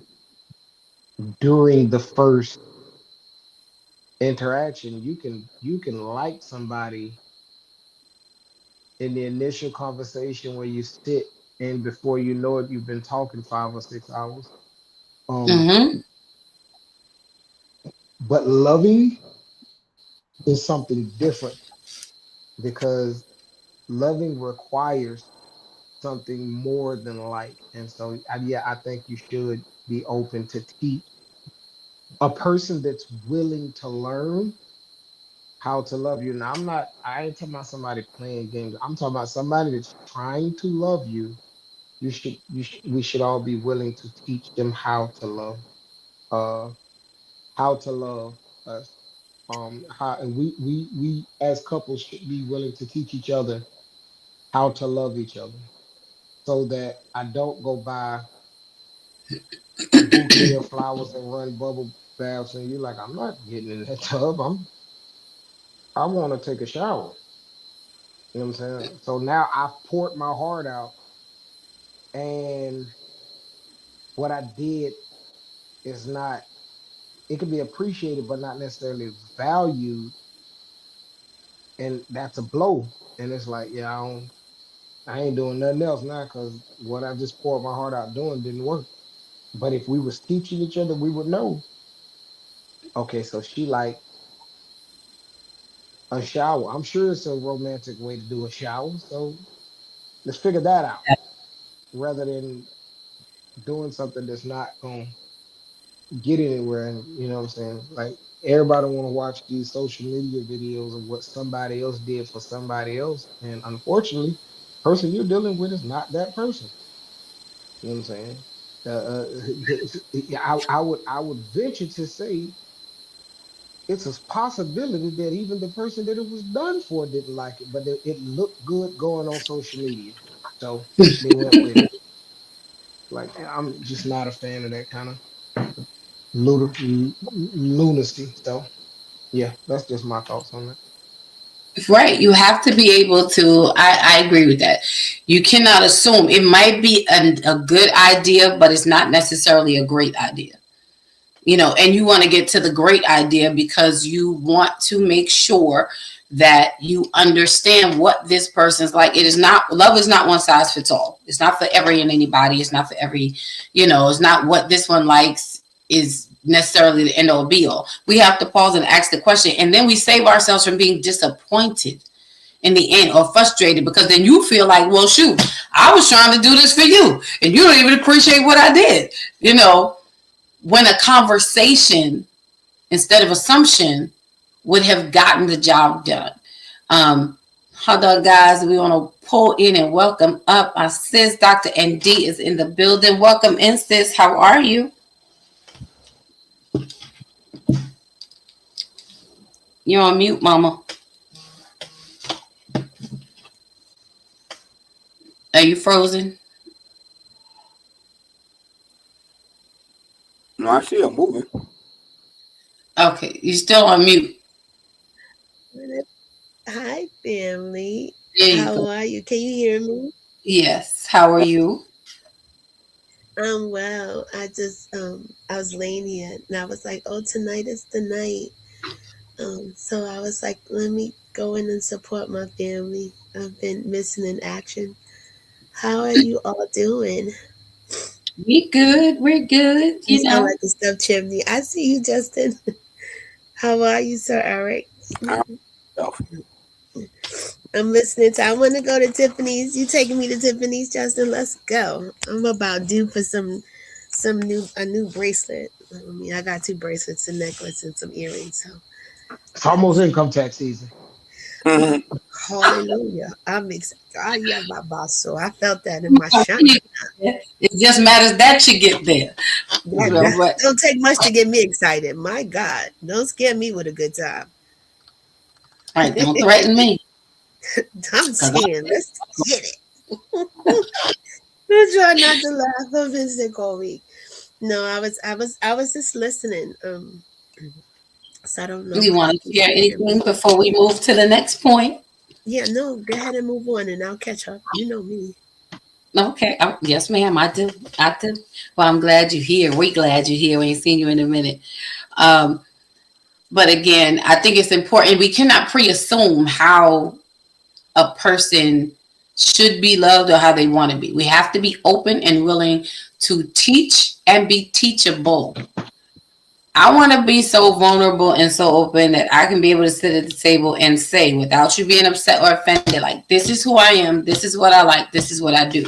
during the first interaction. You can like somebody in the initial conversation where you sit, and before you know it, you've been talking 5 or 6 hours. Um, Mm-hmm. but loving is something different because loving requires something more than like. And so, yeah, I think you should be open to teach a person that's willing to learn how to love you. Now, I ain't talking about somebody playing games. I'm talking about somebody that's trying to love you. We should all be willing to teach them uh, how to love us. How and we as couples should be willing to teach each other how to love each other, so that I don't go buy a bouquet of flowers and run bubble baths, and you're like, I'm not getting in that tub. I want to take a shower. You know what I'm saying? So now I've poured my heart out, and what I did is not. It can be appreciated, but not necessarily valued, and that's a blow. And it's like, yeah, I ain't doing nothing else now because what I just poured my heart out doing didn't work. But if we was teaching each other, we would know. Okay, so she like a shower. I'm sure it's a romantic way to do a shower. So let's figure that out rather than doing something that's not going to get anywhere. And you know what I'm saying? Like everybody want to watch these social media videos of what somebody else did for somebody else. And unfortunately, person you're dealing with is not that person. You know what I'm saying? I would venture to say it's a possibility that even the person that it was done for didn't like it, but it looked good going on social media, so they went with it. Like I'm just not a fan of that kind of lunacy. So yeah, that's just my thoughts on that. Right. You have to be able to, I agree with that. You cannot assume. It might be a good idea, but it's not necessarily a great idea. And you want to get to the great idea because you want to make sure that you understand what this person's like. Love is not one size fits all. It's not for every and anybody. It's not for every, it's not what this one likes is necessarily the end all be all. We have to pause and ask the question, and then we save ourselves from being disappointed in the end or frustrated, because then you feel like, well, shoot, I was trying to do this for you and you don't even appreciate what I did. When a conversation instead of assumption would have gotten the job done. Hold on, guys. We want to pull in and welcome up our sis. Dr. ND is in the building. Welcome in, sis. How are you? You're on mute, mama. Are you frozen? no, I see her moving. Okay, you're still on mute. Hi, family. There you How go. are you? Can you hear me? Yes. How are you? I'm well. I was laying here and I was like, oh, tonight is the night. So I was like, let me go in and support my family. I've been missing in action. How are you all doing? We good. We're good. You You sound know, like a stuffed chimney. I see you, Justin. How are you, Sir Eric? I myself. I'm listening to. I want to go to Tiffany's. You taking me to Tiffany's, Justin? Let's go. I'm about due for some new bracelet. I mean, I got two bracelets, a necklace, and some earrings. So It's almost income tax season. Mhm. hallelujah! I'm excited. Ah, yeah, my boss. So I felt that in my shine. it just matters that you get there. You know, That but don't take much to get me excited. My God, don't scare me with a good time. all right, don't threaten me. I'm 'Cause I, saying, let's get it. I try not to laugh. I'm Vincent Colby. No, I was just listening. So I don't know you how want to you share can hear anything me. before we move to the next point? Yeah, no, go ahead and move on, and I'll catch up. You know me. Okay. Yes, ma'am. I do. I do. Well, I'm glad you're here. We glad you're here. We ain't seen you in a minute. Um, but again, I think it's important. We cannot pre-assume how a person should be loved or how they want to be. We have to be open and willing to teach and be teachable. I want to be so vulnerable and so open that I can be able to sit at the table and say, without you being upset or offended, like, this is who I am, this is what I like, this is what I do.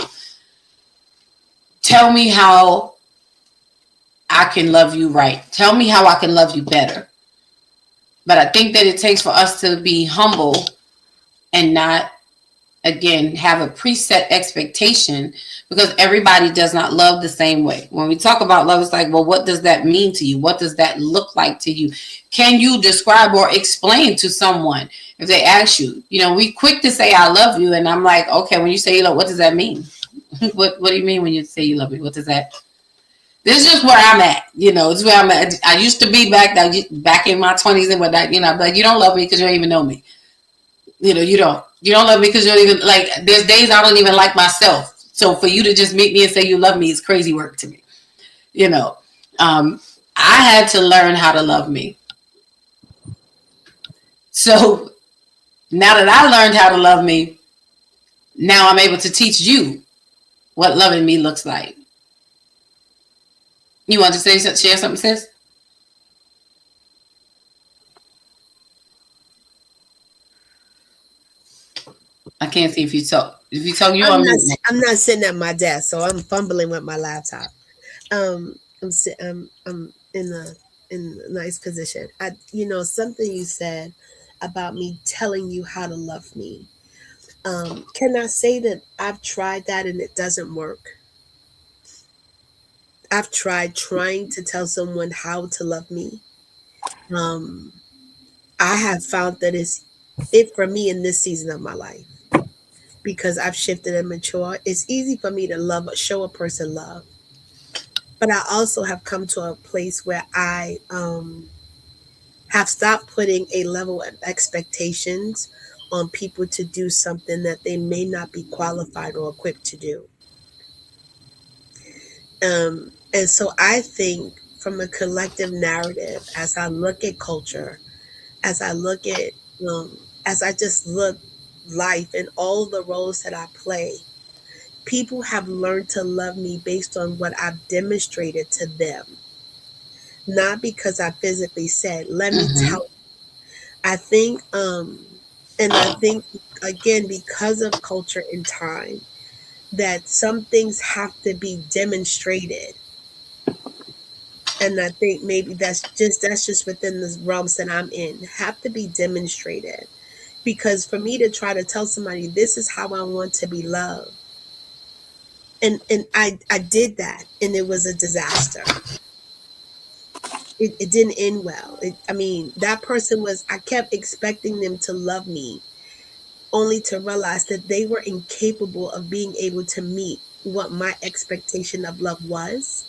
Tell me how I can love you right. Tell me how I can love you better. But I think that it takes for us to be humble and not, again, have a preset expectation, because everybody does not love the same way. When we talk about love, it's like, well, what does that mean to you? What does that look like to you? Can you describe or explain to someone if they ask you? You know, we quick to say I love you, and I'm like, okay, when you say you love, what does that mean? What do you mean when you say you love me? What does that? This is just where I'm at. You know, this is where I'm at. I used to be back in my 20s and whatnot. You know, like, you don't love me because you don't even know me. You know, you don't love me because you don't even, like, there's days I don't even like myself. So for you to just meet me and say you love me is crazy work to me. You know, I had to learn how to love me. So now that I learned how to love me, now I'm able to teach you what loving me looks like. You want to share something, sis? I can't see if you talk. If you talk, you I'm on not. mute now. I'm not sitting at my desk, so I'm fumbling with my laptop. I'm in a nice position. Something you said about me telling you how to love me. Can I say that I've tried that and it doesn't work? I've tried trying to tell someone how to love me. Um, I have found that it's it for me in this season of my life because I've shifted and matured. It's easy for me to show a person love, but I also have come to a place where I have stopped putting a level of expectations on people to do something that they may not be qualified or equipped to do. And so I think from a collective narrative, as I look at culture, as I look at, as I just look life and all the roles that I play, people have learned to love me based on what I've demonstrated to them, not because I physically said, let me Mm-hmm. tell you. I think again, because of culture and time, that some things have to be demonstrated. And I think maybe that's just within the realms that I'm in, have to be demonstrated. Because for me to try to tell somebody this is how I want to be loved, and I did that, and it was a disaster. It didn't end well. I mean, that person was, I kept expecting them to love me, only to realize that they were incapable of being able to meet what my expectation of love was.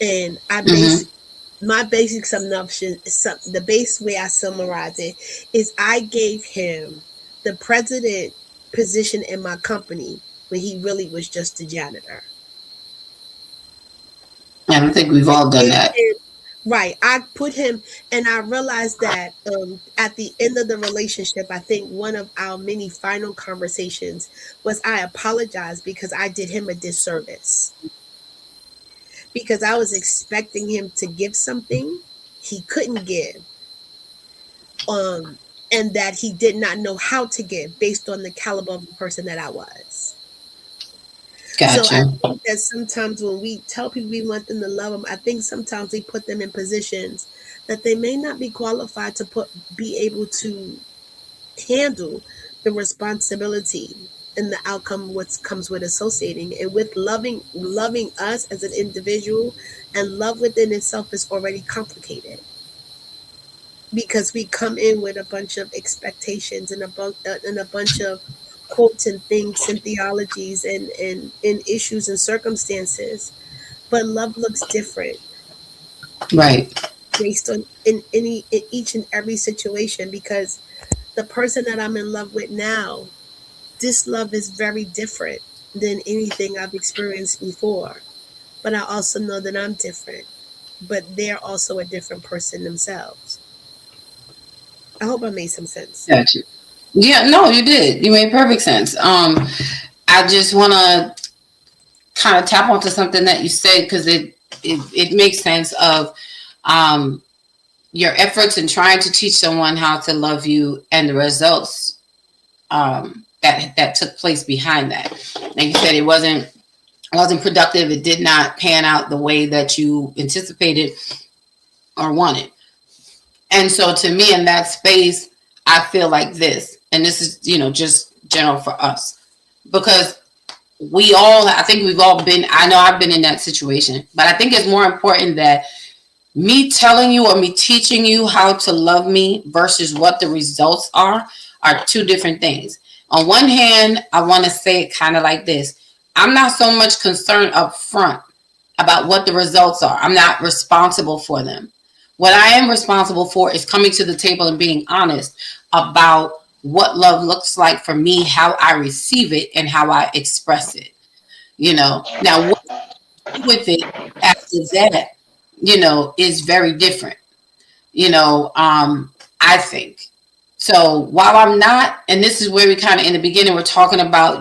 And Mm-hmm. my basic assumption, the base way I summarize it is I gave him the president position in my company when he really was just a janitor. I don't think we've I all done gave that. him Right. I put him, and I realized that at the end of the relationship, I think one of our many final conversations was I apologized because I did him a disservice. Because I was expecting him to give something he couldn't give, um, and that he did not know how to give based on the caliber of the person that I was. So I Gotcha. think that sometimes when we tell people we want them to love them, I think sometimes we put them in positions that they may not be qualified to be able to handle the responsibility and the outcome what comes with associating and with loving us as an individual, and love within itself is already complicated because we come in with a bunch of expectations and a bunch of quotes and things and theologies and issues and circumstances. But love looks different Right. based on in each and every situation, because the person that I'm in love with now, this love is very different than anything I've experienced before. But I also know that I'm different, but they're also a different person themselves. I hope I made some sense. Gotcha. Yeah, no, you did. You made perfect sense. I just want to kind of tap onto something that you said because it makes sense of um, your efforts in trying to teach someone how to love you and the results that took place behind that. Like you said, it wasn't productive. It did not pan out the way that you anticipated or wanted. And so to me in that space, I feel like this, and this is, just general for us, because I think we've all been, I know I've been in that situation, but I think it's more important that me telling you or me teaching you how to love me versus what the results are two different things. On one hand, I want to say it kind of like this. I'm not so much concerned up front about what the results are. I'm not responsible for them. What I am responsible for is coming to the table and being honest about what love looks like for me, how I receive it, and how I express it. Now what I do with it after that, is very different. I think. So while I'm not, and this is where we kind of in the beginning, we're talking about,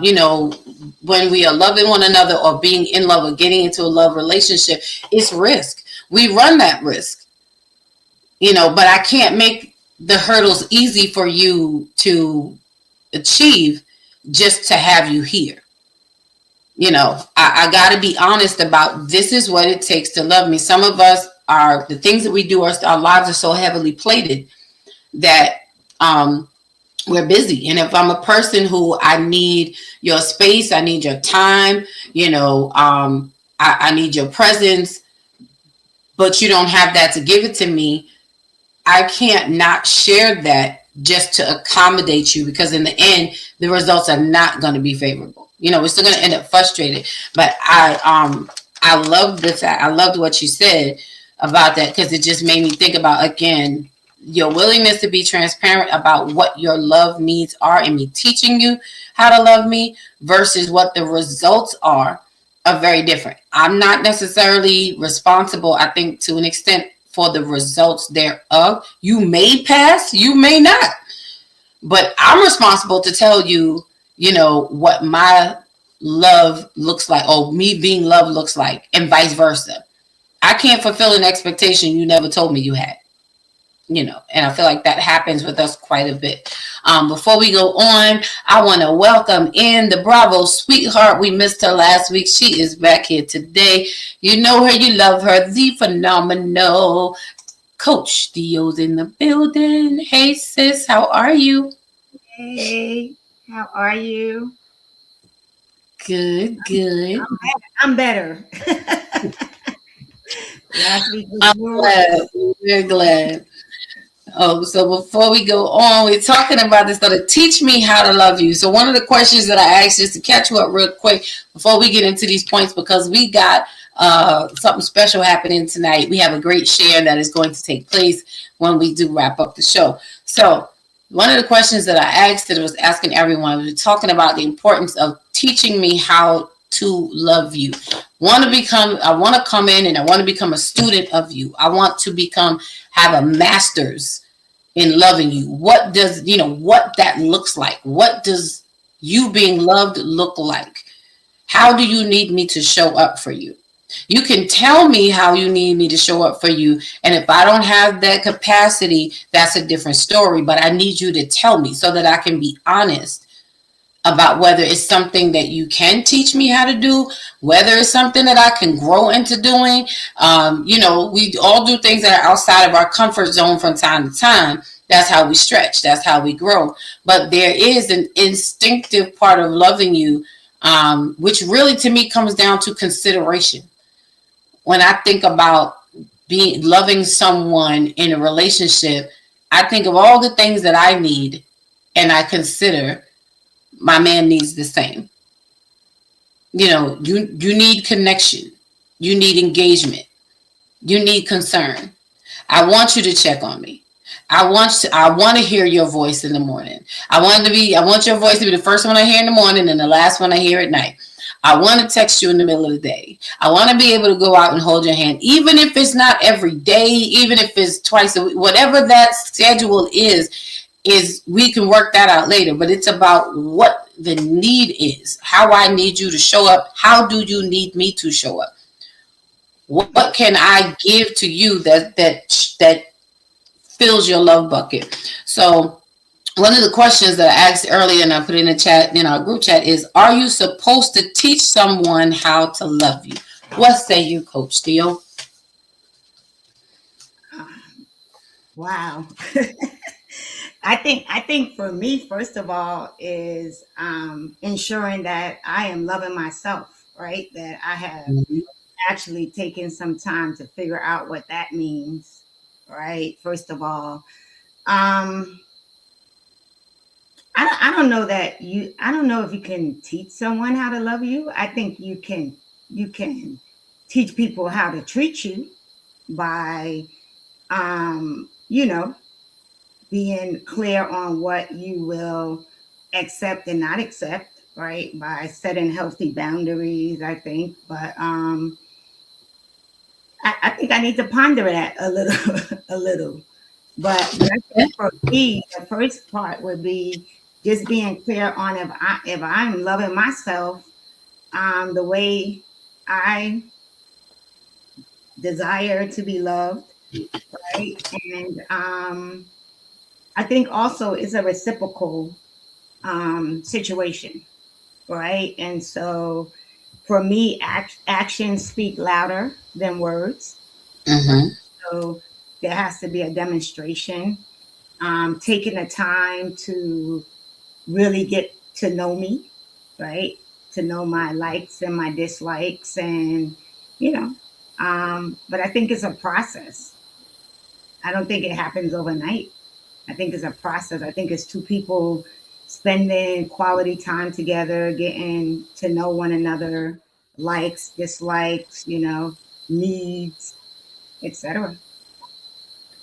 when we are loving one another or being in love or getting into a love relationship, it's risk. We run that risk. But I can't make the hurdles easy for you to achieve just to have you here. I got to be honest about this is what it takes to love me. Some of us the things that we do, our lives are so heavily plated that we're busy. And if I'm a person who I need your space, I need your time, I need your presence, but you don't have that to give it to me, I can't not share that just to accommodate you, because in the end, the results are not going to be favorable. We're still going to end up frustrated. But I love the fact, I loved what you said about that, because it just made me think about, again, your willingness to be transparent about what your love needs are and me teaching you how to love me versus what the results are very different. I'm not necessarily responsible, I think, to an extent, for the results thereof. You may pass, you may not, but I'm responsible to tell you, what my love looks like, or me being loved looks like, and vice versa. I can't fulfill an expectation you never told me you had, and I feel like that happens with us quite a bit. Before we go on, I want to welcome in the Bravo sweetheart. We missed her last week. She is back here today. You know her, you love her, the phenomenal Coach Theo's in the building. Hey sis, how are you? Hey, how are you? Good. I'm better. Last week was I'm glad. We're glad. So before we go on, we're talking about this, to teach me how to love you. So one of the questions that I asked, just to catch you up real quick before we get into these points, because we got something special happening tonight. We have a great share that is going to take place when we do wrap up the show. So one of the questions that I asked, that I was asking everyone, we were talking about the importance of teaching me how to love you. I want to come in and I want to become a student of you. I want to have a master's in loving you. What does, what that looks like? What does you being loved look like? How do you need me to show up for you? You can tell me how you need me to show up for you. And if I don't have that capacity, that's a different story. But I need you to tell me so that I can be honest about whether it's something that you can teach me how to do, whether it's something that I can grow into doing. We all do things that are outside of our comfort zone from time to time. That's how we stretch. That's how we grow. But there is an instinctive part of loving you, which really to me comes down to consideration. When I think about loving someone in a relationship, I think of all the things that I need, and I consider my man needs the same. You need connection. You need engagement. You need concern. I want you to check on me. I want to hear your voice in the morning. I want your voice to be the first one I hear in the morning and the last one I hear at night. I want to text you in the middle of the day. I want to be able to go out and hold your hand, even if it's not every day, even if it's twice a week, whatever that schedule is we can work that out later. But it's about what the need is, how I need you to show up. How do you need me to show up? What can I give to you that fills your love bucket? So one of the questions that I asked earlier and I put in the chat, in our group chat, is, are you supposed to teach someone how to love you? What say you, Coach Theo? Wow. I think for me, first of all, is ensuring that I am loving myself, right? That I have actually taken some time to figure out what that means, right? First of all, I don't know if you can teach someone how to love you. I think you can teach people how to treat you by, being clear on what you will accept and not accept, right? By setting healthy boundaries, I think. But I think I need to ponder that a little. But for me, the first part would be just being clear on if I'm loving myself the way I desire to be loved, right? And I think also it's a reciprocal situation, right? And so for me, actions speak louder than words. Mm-hmm. So there has to be a demonstration, taking the time to really get to know me, right? To know my likes and my dislikes, and but I think it's a process. I don't think it happens overnight. I think it's a process. I think it's two people spending quality time together, getting to know one another, likes, dislikes, needs, etc.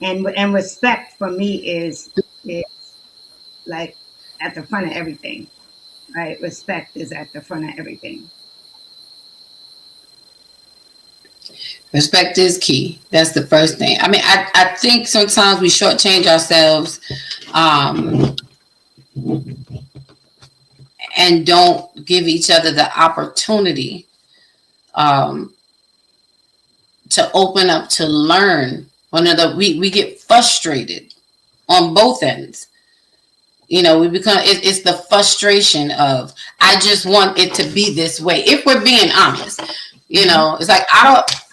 And respect for me is like at the front of everything, right? Respect is at the front of everything. Respect is key. That's the first thing. I mean, I think sometimes we shortchange ourselves and don't give each other the opportunity to open up, to learn. We get frustrated on both ends. It's the frustration of, I just want it to be this way. If we're being honest, it's like,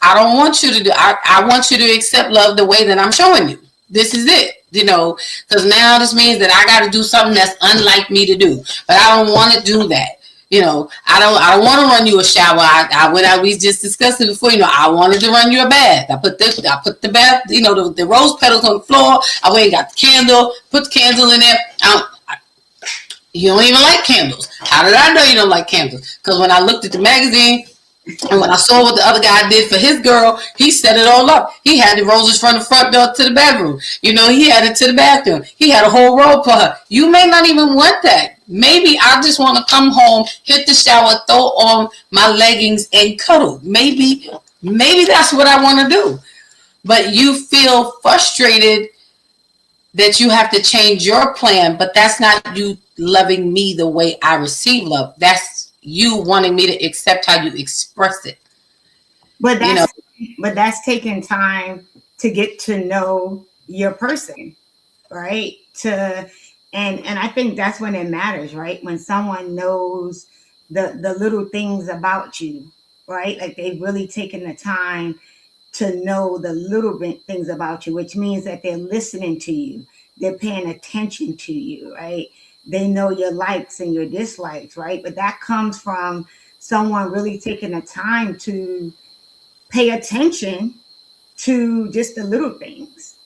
I don't want you to do, I want you to accept love the way that I'm showing you. This is it, because now this means that I got to do something that's unlike me to do, but I don't want to do that. I don't want to run you a shower. We just discussed it before. I wanted to run you a bath. I put the bath, the rose petals on the floor. I went and got the candle, put the candle in there. You don't even like candles. How did I know you don't like candles? Because when I looked at the magazine, And when I saw what the other guy did for his girl, he set it all up. He had the roses from the front door to the bedroom. You know, he had it to the bathroom. He had a whole robe for her. You may not even want that. Maybe I just want to come home, hit the shower, throw on my leggings, and cuddle. Maybe that's what I want to do. But you feel frustrated that you have to change your plan, but that's not you loving me the way I receive love. That's you wanting me to accept how you express it. But You know, that's taking time to get to know your person, right? And I think that's when it matters, right? When someone knows the little things about you, right? Like they've really taken the time to know the little bit things about you, which means that they're listening to you, they're paying attention to you, right? They know your likes and your dislikes, right? But that comes from someone really taking the time to pay attention to just the little things,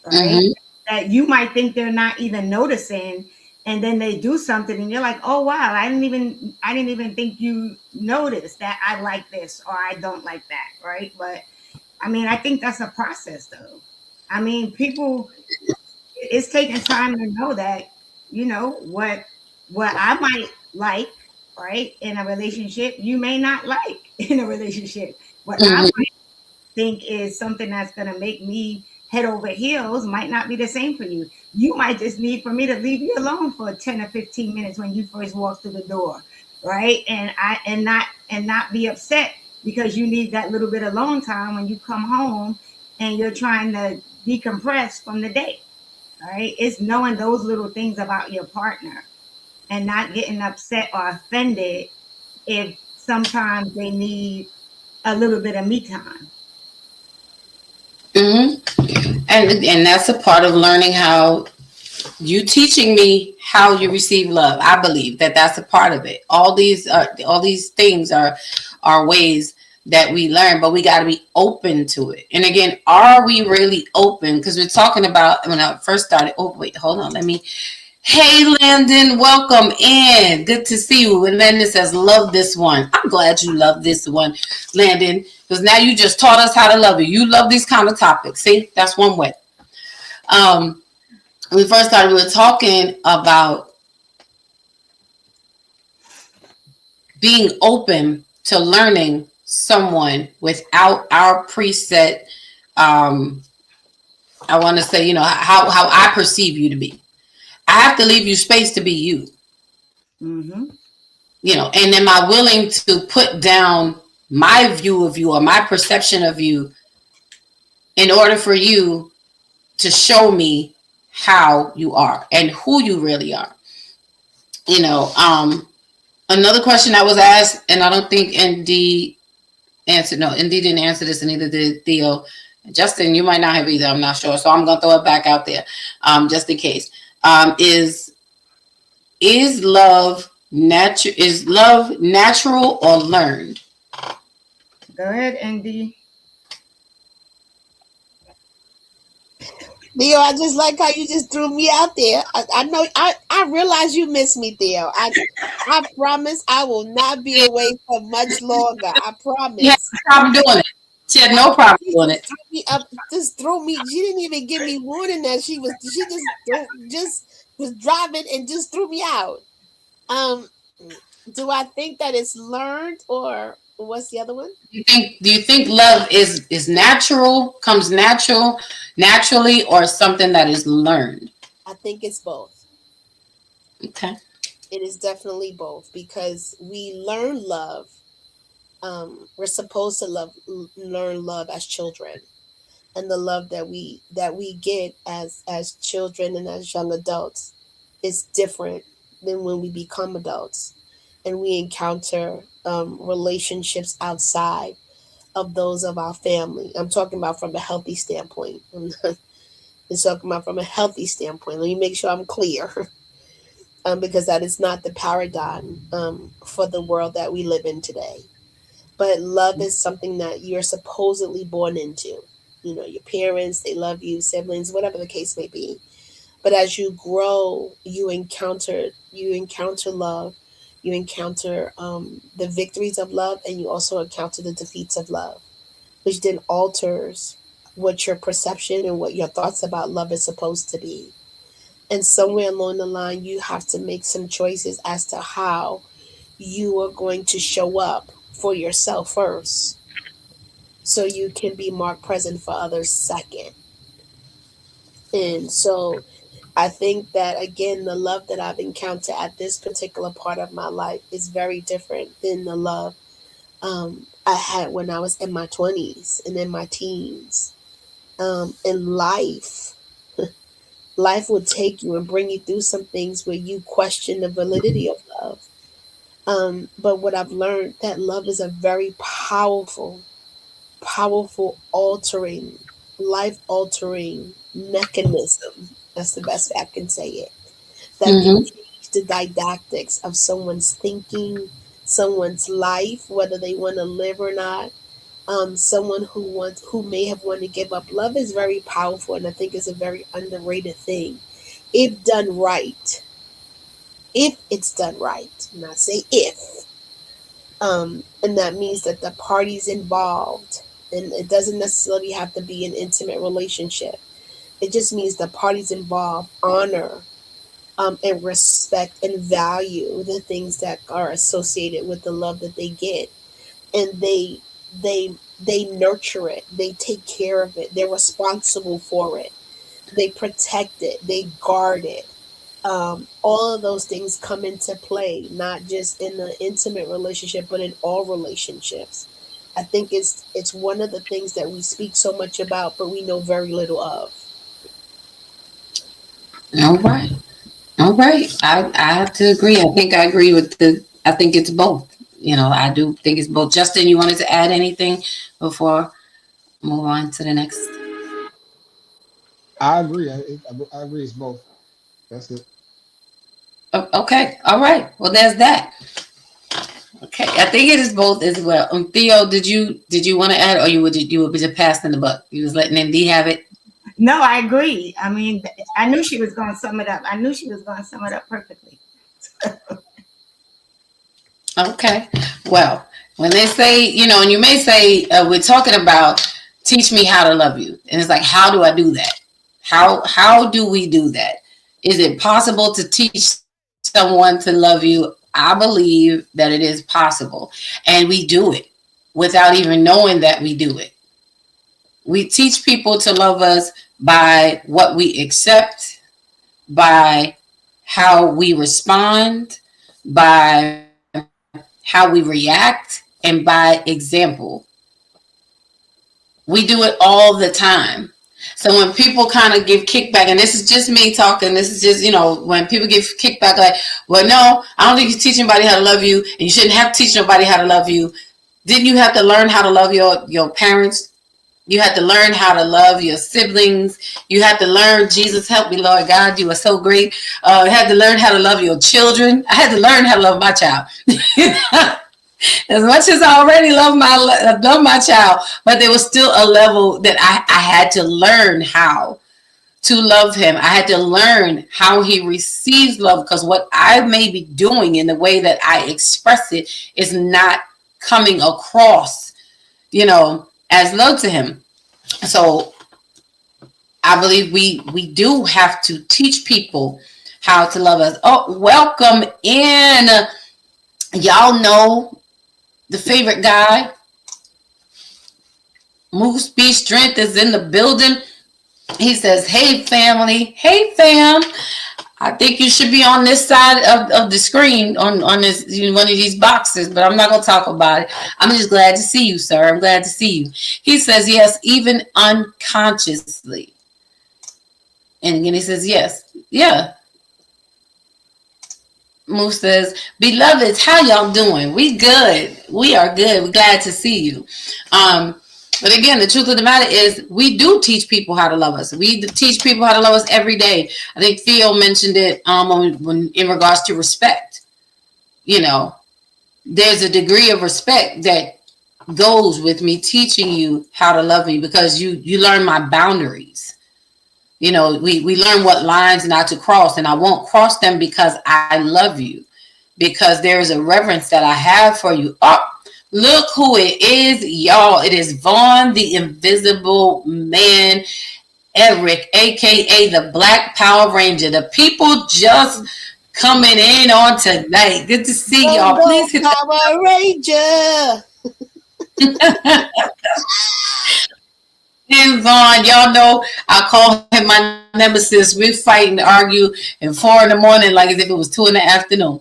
right? mm-hmm, That you might think they're not even noticing, and then they do something and you're like, oh wow, I didn't even think you noticed that I like this or I don't like that, right? But I mean, I think that's a process though. I mean, people, it's taking time to know that, you know, what I might like, right, in a relationship, you may not like in a relationship. What I mm-hmm, think is something that's going to make me head over heels might not be the same for you. You might just need for me to leave you alone for 10 or 15 minutes when you first walk through the door, right? And not be upset because you need that little bit of alone time when you come home and you're trying to decompress from the day, right? It's knowing those little things about your partner and not getting upset or offended if sometimes they need a little bit of me time. mm-hmm. And that's a part of learning how you teaching me how you receive love. I believe that that's a part of it. All these things are ways that we learn, but we got to be open to it. And again, are we really open? Because we're talking about when I first started. Oh wait, hold on. Let me. Hey, Landon, welcome in. Good to see you. And Landon says, love this one. I'm glad you love this one, Landon, because now you just taught us how to love you. You love these kind of topics. See, that's one way. When we first started, we were talking about being open to learning someone without our preset. I want to say, you know, how I perceive you to be. I have to leave you space to be you. Mm-hmm. You know, and am I willing to put down my view of you or my perception of you in order for you to show me how you are and who you really are? You know, another question that was asked, and I don't think ND answered. No, ND didn't answer this, and neither did Theo. Justin, you might not have either. I'm not sure, so I'm gonna throw it back out there, just in case. Is love natural? Is love natural or learned? Go ahead, Andy. Theo, I just like how you just threw me out there. I know I realize you miss me, Theo. I promise I will not be away for much longer. I promise. She had no problem doing it. She had no problem doing it. Threw me up, just throw me. She didn't even give me warning that she just was driving and just threw me out. Do I think that it's learned or what's the other one? Do you think love is natural, comes naturally, or something that is learned? I think it's both. Okay. It is definitely both because we learn love. We're supposed to learn love as children, and the love that we get as children and as young adults is different than when we become adults and we encounter relationships outside of those of our family. I'm talking about from a healthy standpoint. I'm talking about from a healthy standpoint. Let me make sure I'm clear. Because that is not the paradigm for the world that we live in today. But love is something that you're supposedly born into. You know, your parents, they love you, siblings, whatever the case may be. But as you grow, you encounter love, You encounter the victories of love, and you also encounter the defeats of love, which then alters what your perception and what your thoughts about love is supposed to be. And somewhere along the line, you have to make some choices as to how you are going to show up for yourself first, so you can be more present for others second. And so I think that, again, the love that I've encountered at this particular part of my life is very different than the love I had when I was in my 20s and in my teens. In life, life will take you and bring you through some things where you question the validity of love. But what I've learned, that love is a very powerful, powerful, altering, life altering mechanism. That's the best way I can say it. That can Mm-hmm. change the didactics of someone's thinking, someone's life, whether they want to live or not. Someone who may have wanted to give up. Love is very powerful, and I think it's a very underrated thing. If done right, if it's done right, and I say if, and that means that the parties involved, and it doesn't necessarily have to be an intimate relationship. It just means the parties involved honor and respect and value the things that are associated with the love that they get, and they nurture it, they take care of it, they're responsible for it, they protect it, they guard it. All of those things come into play, not just in the intimate relationship, but in all relationships. I think it's one of the things that we speak so much about, but we know very little of. All right. All right. I have to agree. I think I agree with I think it's both. I do think it's both. Justin, you wanted to add anything before I move on to the next? I agree. I agree. It's both. That's it. Oh, okay. All right. Well, there's that. Okay. I think it is both as well. Theo, did you want to add, or you would just passing the buck? You was letting MD have it? No, I agree. I mean, I knew she was going to sum it up. I knew she was going to sum it up perfectly. Okay. Well, when they say, and you may say, we're talking about teach me how to love you. And it's like, how do I do that? How do we do that? Is it possible to teach someone to love you? I believe that it is possible. And we do it without even knowing that we do it. We teach people to love us by what we accept, by how we respond, by how we react, and by example. We do it all the time. So when people kind of give kickback, and this is just me talking, this is just, when people give kickback like, well, no, I don't think you teach anybody how to love you, and you shouldn't have to teach nobody how to love you. Didn't you have to learn how to love your parents? You had to learn how to love your siblings. You had to learn, Jesus help me, Lord God, you are so great. You had to learn how to love your children. I had to learn how to love my child. As much as I already love my child, but there was still a level that I had to learn how to love him. I had to learn how he receives love, because what I may be doing in the way that I express it is not coming across, as love to him. So I believe we do have to teach people how to love us. Oh, welcome in. Y'all know the favorite guy, Moose B Strength, is in the building. He says, hey family, hey fam. I think you should be on this side of the screen on this one of these boxes, but I'm not going to talk about it. I'm just glad to see you, sir. I'm glad to see you. He says, yes, even unconsciously. And again, he says, yes. Yeah. Moose says, beloveds, how y'all doing? We good. We are good. We're glad to see you. But again, the truth of the matter is we do teach people how to love us. We teach people how to love us every day. I think Theo mentioned it when in regards to respect. There's a degree of respect that goes with me teaching you how to love me, because you learn my boundaries. We learn what lines not to cross, and I won't cross them because I love you. because there is a reverence that I have for you. Oh, look who it is, y'all. It is Vaughn, the Invisible Man, Eric, aka the Black Power Ranger. The people just coming in on tonight. Good to see Go, y'all. go, Please hit Power Ranger. in Vaughn. Y'all know I call him my nemesis. We fight and argue at 4 in the morning like as if it was 2 in the afternoon.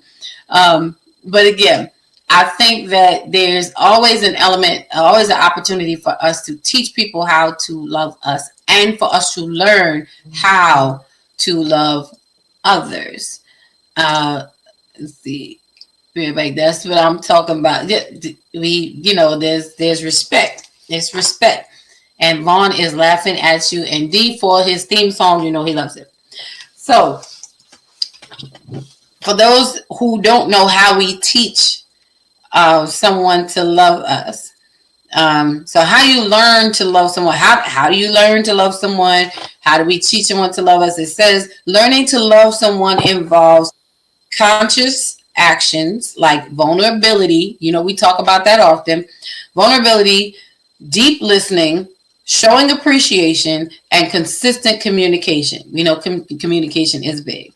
But again, I think that there's always an element, always an opportunity for us to teach people how to love us and for us to learn how to love others. Let's see. Like that's what I'm talking about. There's respect. There's respect. And Vaughn is laughing at you. And D for his theme song, he loves it. So, for those who don't know how we teach someone to love us, so how you learn to love someone? How do you learn to love someone? How do we teach someone to love us? It says learning to love someone involves conscious actions like vulnerability. We talk about that often. Vulnerability, deep listening, showing appreciation, and consistent communication. Communication is big.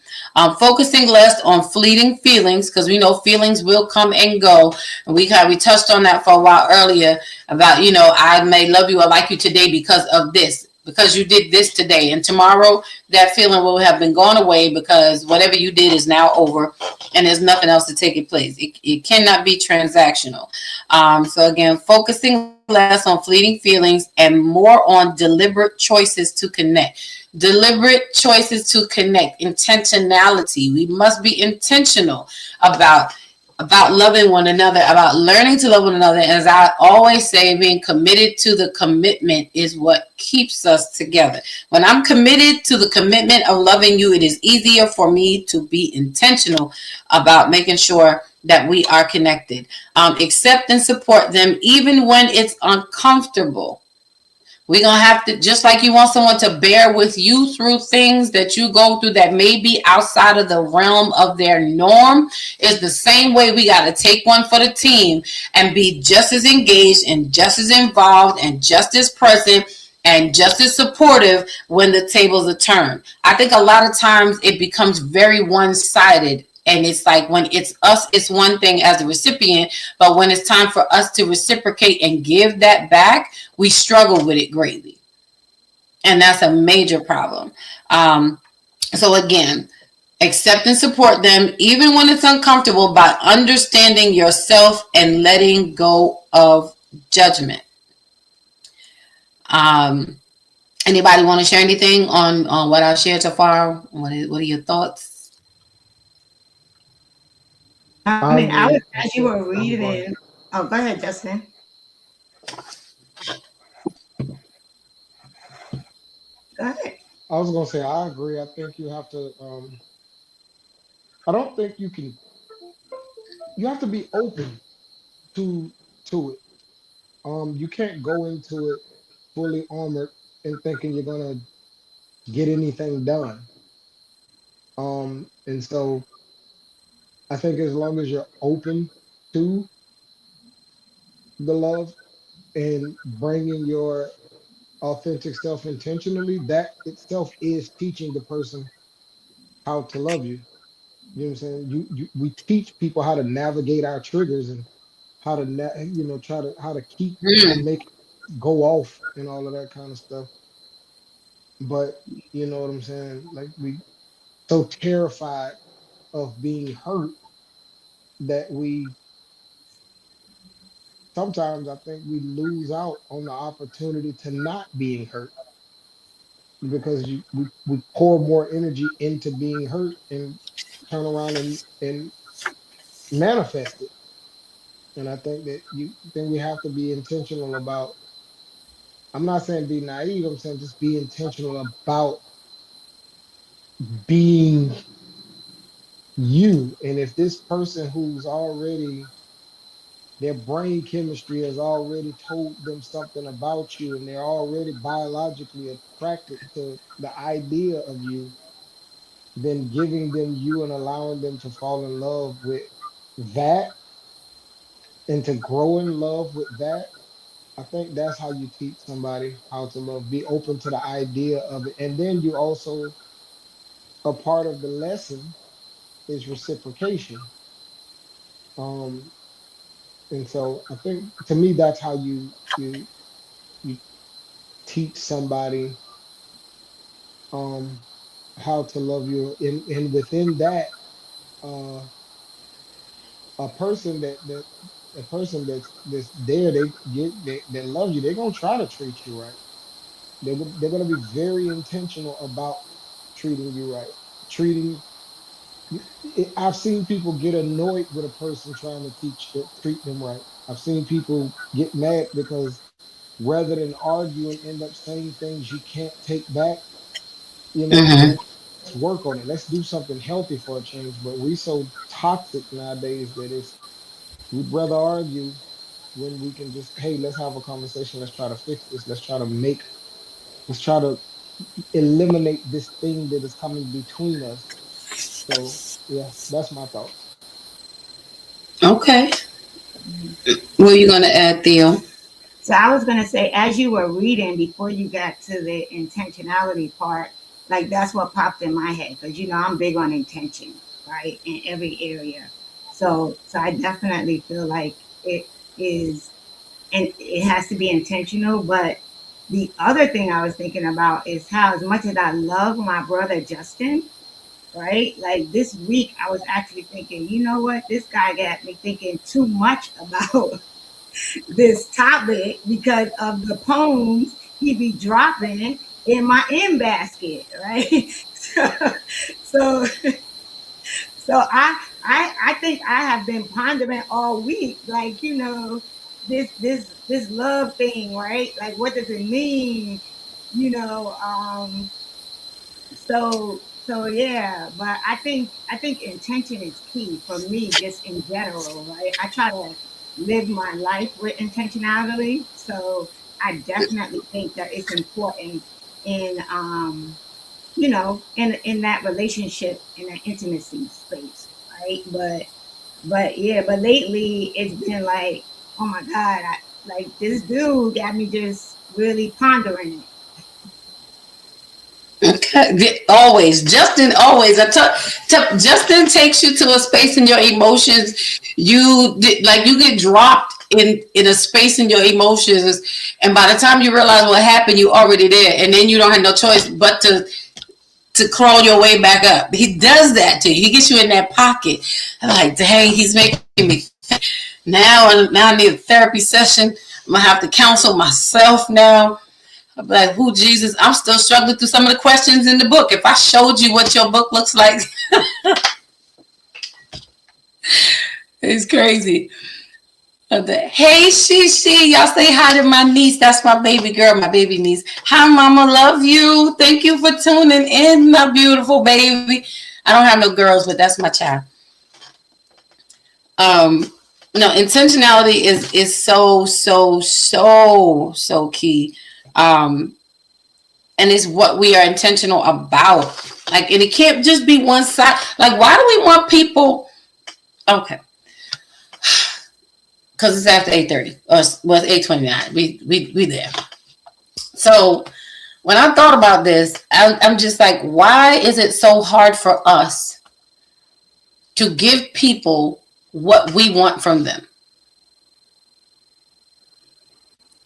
Focusing less on fleeting feelings, because we know feelings will come and go. And we touched on that for a while earlier about, I may love you or like you today because of this, because you did this today. And tomorrow that feeling will have been gone away because whatever you did is now over and there's nothing else to take its place. It cannot be transactional. So again, focusing less on fleeting feelings and more on deliberate choices to connect. Deliberate choices to connect. Intentionality. We must be intentional about loving one another, about learning to love one another. As I always say, being committed to the commitment is what keeps us together. When I'm committed to the commitment of loving you, it is easier for me to be intentional about making sure that we are connected. Accept and support them even when it's uncomfortable. We're going to have to, just like you want someone to bear with you through things that you go through that may be outside of the realm of their norm, is the same way we got to take one for the team and be just as engaged and just as involved and just as present and just as supportive when the tables are turned. I think a lot of times it becomes very one-sided. And it's like when it's us, it's one thing as a recipient, but when it's time for us to reciprocate and give that back, we struggle with it greatly. And that's a major problem. So again, accept and support them, even when it's uncomfortable, by understanding yourself and letting go of judgment. Anybody want to share anything on what I've shared so far? What are your thoughts? I was, as you were reading. Oh, go ahead, Justin. Go ahead. I was gonna say I agree. I think you have to. I don't think you can. You have to be open to it. You can't go into it fully armored and thinking you're gonna get anything done. And so I think as long as you're open to the love and bringing your authentic self intentionally, that itself is teaching the person how to love you. You know what I'm saying? We teach people how to navigate our triggers and how to try to how to keep Mm, from making go off and all of that kind of stuff. But you know what I'm saying? Like we so terrified of being hurt that we sometimes I think we lose out on the opportunity to not being hurt because we pour more energy into being hurt and turn around and manifest it. And I think that you think we have to be intentional about, I'm not saying be naive, I'm saying just be intentional about being you. And if this person who's already their brain chemistry has already told them something about you and they're already biologically attracted to the idea of you, then giving them you and allowing them to fall in love with that and to grow in love with that, I think that's how you teach somebody how to love. Be open to the idea of it. And then you also, a part of the lesson is reciprocation. Um, and so I think to me that's how you teach somebody um how to love you. And within that, uh a person that a person that's there, they love you, they're gonna try to treat you right. They're gonna be very intentional about treating you right. Treating I've seen people get annoyed with a person trying to treat them right. I've seen people get mad because rather than arguing, end up saying things you can't take back. You know, Hmm. let's work on it. Let's do something healthy for a change. But we so toxic nowadays that we'd rather argue when we can just, hey, let's have a conversation. Let's try to fix this. Let's try to eliminate this thing that is coming between us. So yeah, that's my thoughts. Okay. What are you gonna add, Theo? So I was gonna say, as you were reading before you got to the intentionality part, like that's what popped in my head because I'm big on intention, right, in every area. So I definitely feel like it is, and it has to be intentional. But the other thing I was thinking about is how, as much as I love my brother Justin, right, like this week I was actually thinking, you know what, this guy got me thinking too much about this topic because of the poems he be dropping in my in basket, right? so, so I think I have been pondering all week, like this love thing, right? Like, what does it mean? You know, so yeah, but I think intention is key for me, just in general, right? I try to live my life with intentionality, so I definitely think that it's important in in that relationship, in that intimacy space, right? But yeah, but lately it's been like, oh my god, like this dude got me just really pondering it. Okay. Always, Justin. Always, Justin takes you to a space in your emotions. Like you get dropped in a space in your emotions, and by the time you realize what happened, you already there, and then you don't have no choice but to crawl your way back up. He does that to you. He gets you in that pocket. I'm like, dang, he's making me. Now I need a therapy session. I'm gonna have to counsel myself now. I'm like, who Jesus? I'm still struggling through some of the questions in the book. If I showed you what your book looks like, it's crazy. Hey, Shishi, y'all say hi to my niece. That's my baby girl, my baby niece. Hi, Mama, love you. Thank you for tuning in, my beautiful baby. I don't have no girls, but that's my child. Um, no, intentionality is so key. Um, and it's what we are intentional about. Like, and it can't just be one side. Like, why do we want people? Okay, because it's after 8:30, or well, it's 8:29. We there. So when I thought about this, I'm just like, why is it so hard for us to give people what we want from them?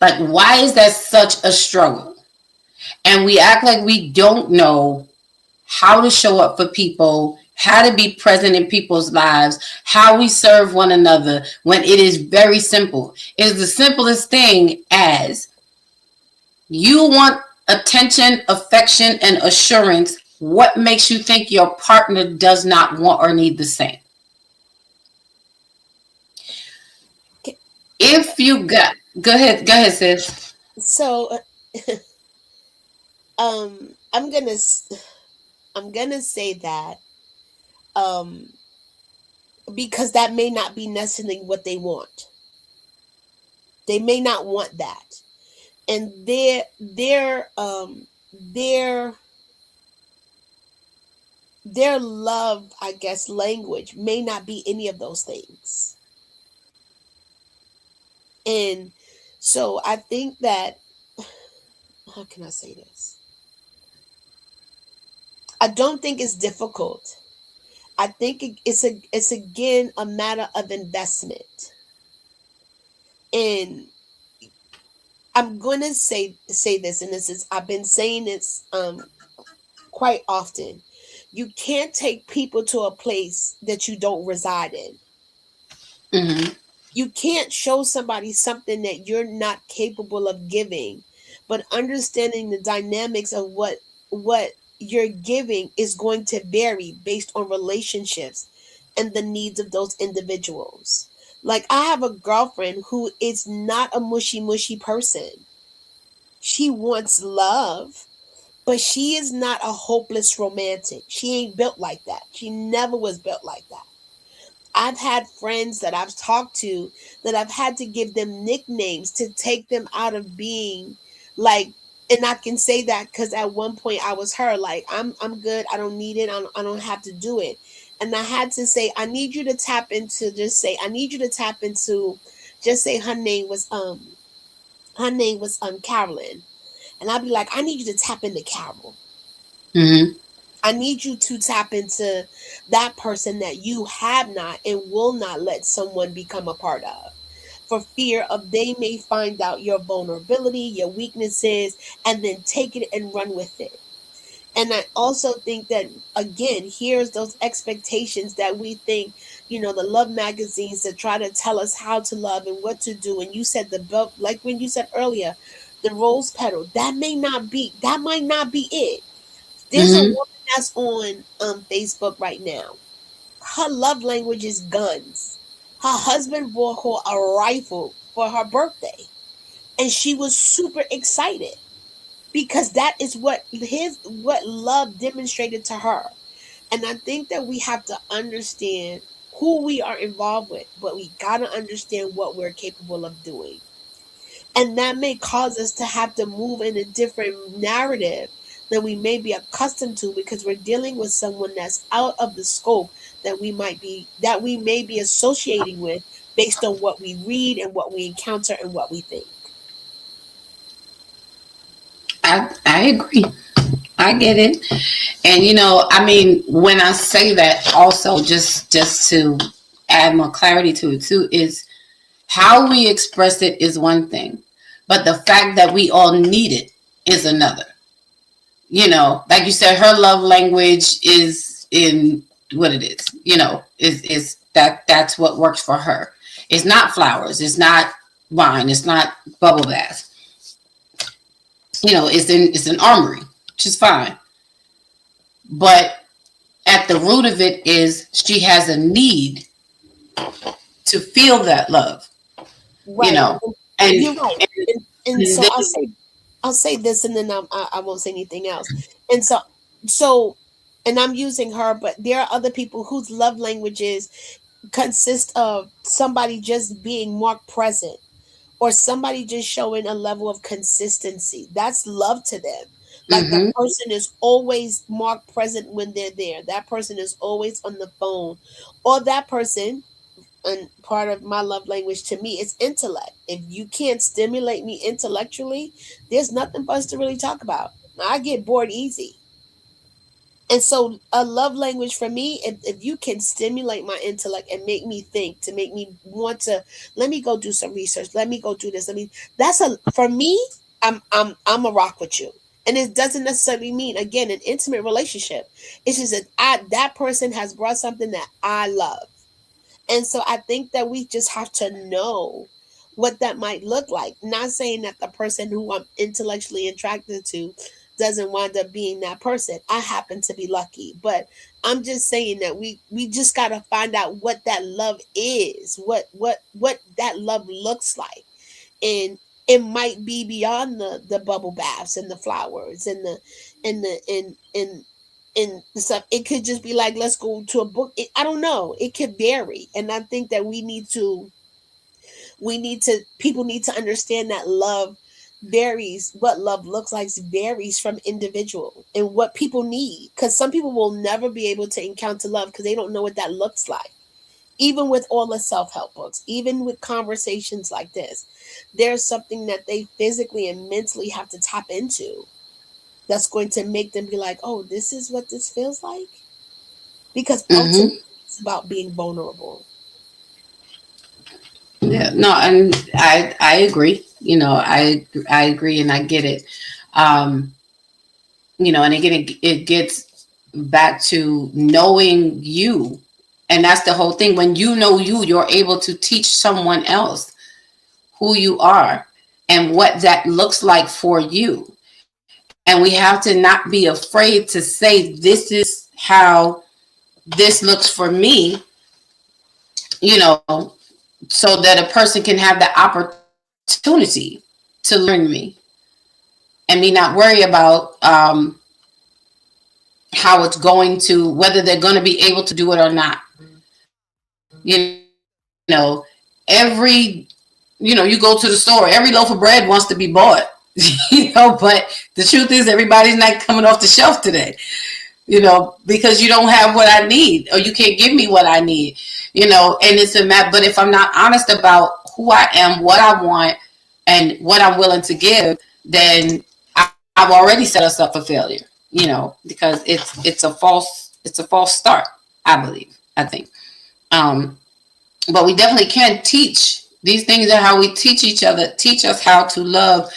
Like, why is that such a struggle? And we act like we don't know how to show up for people, how to be present in people's lives, how we serve one another, when it is very simple. It is the simplest thing as you want attention, affection, and assurance. What makes you think your partner does not want or need the same? If you go ahead, sis. So, I'm gonna say that because that may not be necessarily what they want. They may not want that, and their their love, I guess, language may not be any of those things. And so I think that, how can I say this? I don't think it's difficult. I think it's again a matter of investment. And I'm gonna say this, and this is I've been saying this quite often. You can't take people to a place that you don't reside in. Hmm. You can't show somebody something that you're not capable of giving, but understanding the dynamics of what you're giving is going to vary based on relationships and the needs of those individuals. Like I have a girlfriend who is not a mushy person. She wants love, but she is not a hopeless romantic. She ain't built like that. She never was built like that. I've had friends that I've talked to that I've had to give them nicknames to take them out of being like, and I can say that because at one point I was her, like I'm good, I don't need it, I don't have to do it. And I had to say, I need you to tap into, just say, I need you to tap into, just say her name was Carolyn. And I'd be like, I need you to tap into Carol. Hmm. I need you to tap into that person that you have not and will not let someone become a part of. For fear of they may find out your vulnerability, your weaknesses, and then take it and run with it. And I also think that again, here's those expectations that we think, the love magazines that try to tell us how to love and what to do. And you said like when you said earlier, the rose petal, that might not be it. There's a Hmm. woman that's on Facebook right now. Her love language is guns. Her husband bought her a rifle for her birthday, and she was super excited because that is what love demonstrated to her. And I think that we have to understand who we are involved with, but we got to understand what we're capable of doing. And that may cause us to have to move in a different narrative than we may be accustomed to because we're dealing with someone that's out of the scope that we may be associating with based on what we read and what we encounter and what we think. I agree. I get it. And I mean, when I say that, also just to add more clarity to it too, is how we express it is one thing, but the fact that we all need it is another. Like you said, her love language is in what it is. Is that's what works for her. It's not flowers. It's not wine. It's not bubble bath. It's an armory, which is fine. But at the root of it is she has a need to feel that love. You Right. know, and, You're right. And and so then, I'll say this and then I won't say anything else. And so and I'm using her, but there are other people whose love languages consist of somebody just being more present or somebody just showing a level of consistency. That's love to them. Like the mhm, person is always more present when they're there. That person is always on the phone. Or that person, and part of my love language to me is intellect. If you can't stimulate me intellectually, there's nothing for us to really talk about. I get bored easy. And so a love language for me, if you can stimulate my intellect and make me think, to make me want to, let me go do some research, let me go do this. I mean, that's a for me, I'm a rock with you. And it doesn't necessarily mean again an intimate relationship. It's just that that person has brought something that I love. And so I think that we just have to know what that might look like. Not saying that the person who I'm intellectually attracted to doesn't wind up being that person. I happen to be lucky, but I'm just saying that we just got to find out what that love is, what that love looks like. And it might be beyond the bubble baths and the flowers and the stuff. It could just be like, let's go to a book. I don't know. It could vary. And I think that people need to understand that love varies. What love looks like varies from individual and what people need. Because some people will never be able to encounter love because they don't know what that looks like. Even with all the self-help books, even with conversations like this, there's something that they physically and mentally have to tap into that's going to make them be like, oh, this is what this feels like. Because Hmm. ultimately it's about being vulnerable. Yeah, no, and I agree. I agree, and I get it. Um, and again, it gets back to knowing you, and that's the whole thing. When you know you, you're able to teach someone else who you are and what that looks like for you. And we have to not be afraid to say, this is how this looks for me, you know, so that a person can have the opportunity to learn me and me not worry about how it's going to, whether they're going to be able to do it or not. Every, you go to the store, every loaf of bread wants to be bought, but the truth is everybody's not coming off the shelf today, because you don't have what I need, or you can't give me what I need, and it's a matter. But if I'm not honest about who I am, what I want, and what I'm willing to give, then I've already set us up for failure, because it's a false start, I think. But we definitely can teach. These things are how we teach each other, teach us how to love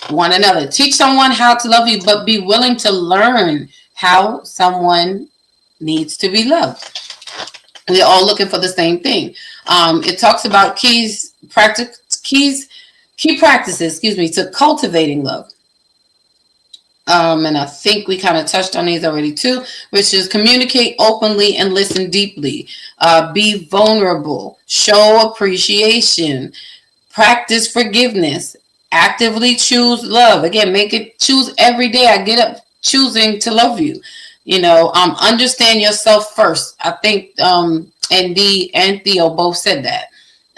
one another. Teach someone how to love you, but be willing to learn how someone needs to be loved. We're all looking for the same thing. It talks about key practices, to cultivating love. And I think we kind of touched on these already too, which is communicate openly and listen deeply. Be vulnerable, show appreciation, practice forgiveness, actively choose love. Again, choose every day. I get up choosing to love you. Understand yourself first. I think and Dee and Theo both said that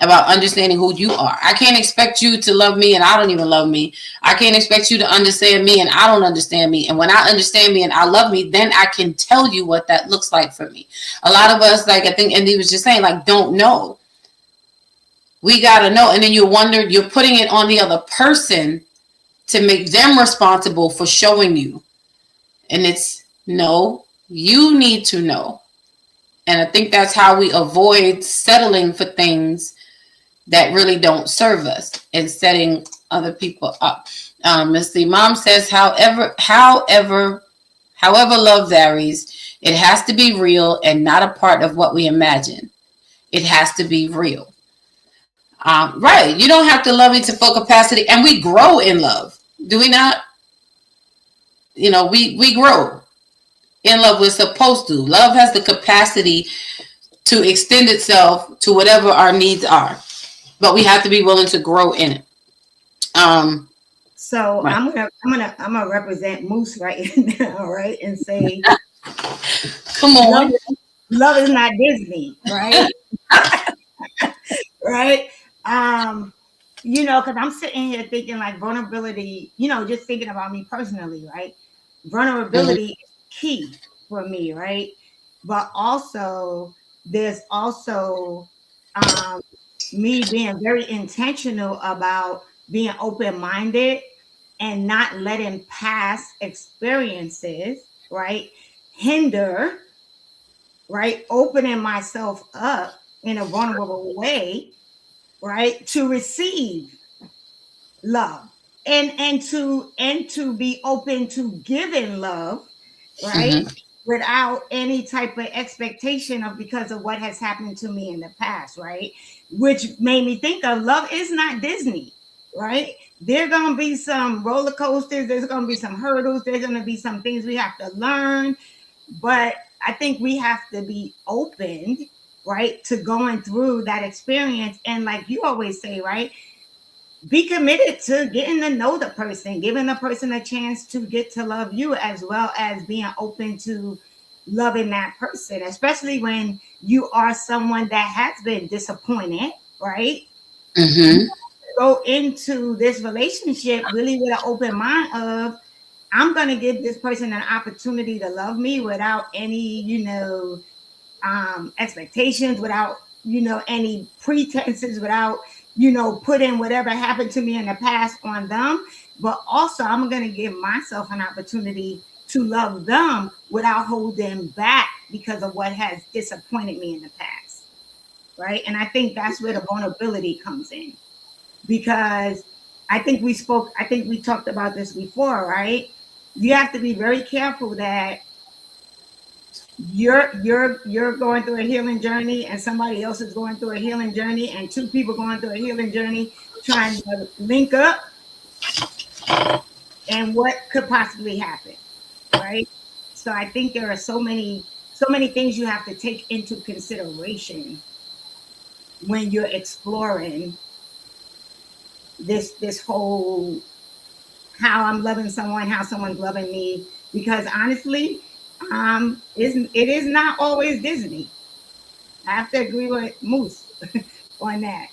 about understanding who you are. I can't expect you to love me and I don't even love me. I can't expect you to understand me and I don't understand me. And when I understand me and I love me, then I can tell you what that looks like for me. A lot of us, like I think Andy was just saying, like, don't know. We got to know. And then you wonder, you're putting it on the other person to make them responsible for showing you. And it's, no, you need to know. And I think that's how we avoid settling for things that really don't serve us and setting other people up. Miss Lee Mom says, however love varies, it has to be real and not a part of what we imagine. It has to be real. Right. You don't have to love me to full capacity. And we grow in love. Do we not? We grow in love. We're supposed to. Love has the capacity to extend itself to whatever our needs are. But we have to be willing to grow in it. So right. I'm gonna represent Moose right now, right, and say, come on, love is not Disney, right? Right? Because I'm sitting here thinking like vulnerability. Just thinking about me personally, right? Vulnerability is key for me, right? But also, there's also me being very intentional about being open-minded and not letting past experiences, right, hinder, right, opening myself up in a vulnerable way, right, to receive love and to be open to giving love, right, without any type of expectation of because of what has happened to me in the past, right? Which made me think of love is not Disney, right? There are going to be some roller coasters. There's going to be some hurdles. There's going to be some things we have to learn. But I think we have to be open, right, to going through that experience. And like you always say, right, be committed to getting to know the person, giving the person a chance to get to love you, as well as being open to loving that person, especially when you are someone that has been disappointed, right? go into this relationship really with an open mind of, I'm going to give this person an opportunity to love me without any, expectations, without, any pretenses, without, putting whatever happened to me in the past on them. But also, I'm going to give myself an opportunity to love them without holding back because of what has disappointed me in the past. Right. And I think that's where the vulnerability comes in, because I think we talked about this before, right? You have to be very careful that you're going through a healing journey and somebody else is going through a healing journey, and two people going through a healing journey trying to link up, and what could possibly happen, right? So I think there are so many things you have to take into consideration when you're exploring this whole how I'm loving someone, how someone's loving me, because honestly, it is not always Disney. I have to agree with Moose on that.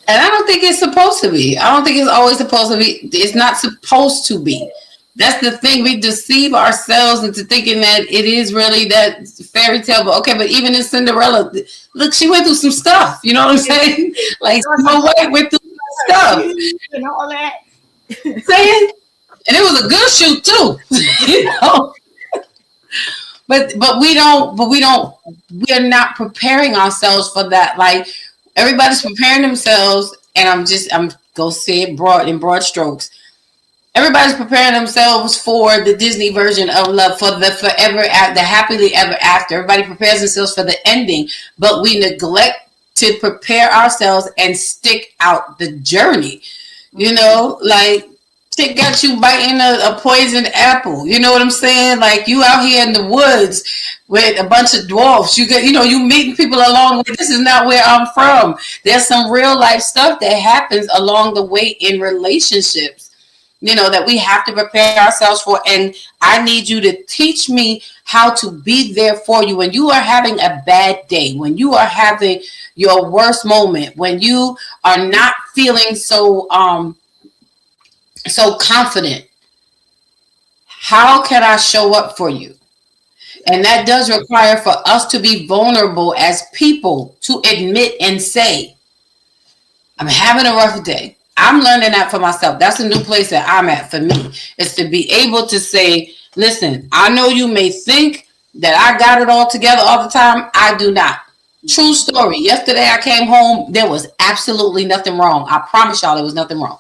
And I don't think it's supposed to be. I don't think it's always supposed to be. It's not supposed to be. That's the thing. We deceive ourselves into thinking that it is really that fairy tale. But okay, but even in Cinderella, look, she went through some stuff. You know what I'm saying? Like Snow White went through some stuff. And all that. Saying, and it was a good shoot too. You know. But we're not preparing ourselves for that. Like everybody's preparing themselves, and I'm gonna say it in broad strokes. Everybody's preparing themselves for the Disney version of love, for the happily ever after. Everybody prepares themselves for the ending, but we neglect to prepare ourselves and stick out the journey. You know, like it got you biting a poisoned apple. You know what I'm saying? Like you out here in the woods with a bunch of dwarfs. You meeting people along the way. This is not where I'm from. There's some real life stuff that happens along the way in relationships, that we have to prepare ourselves for. And I need you to teach me how to be there for you when you are having a bad day, when you are having your worst moment, when you are not feeling so confident. How can I show up for you? And that does require for us to be vulnerable as people, to admit and say, I'm having a rough day. I'm learning that for myself. That's a new place that I'm at for me. Is to be able to say, listen, I know you may think that I got it all together all the time. I do not. True story. Yesterday I came home. There was absolutely nothing wrong. I promise y'all there was nothing wrong.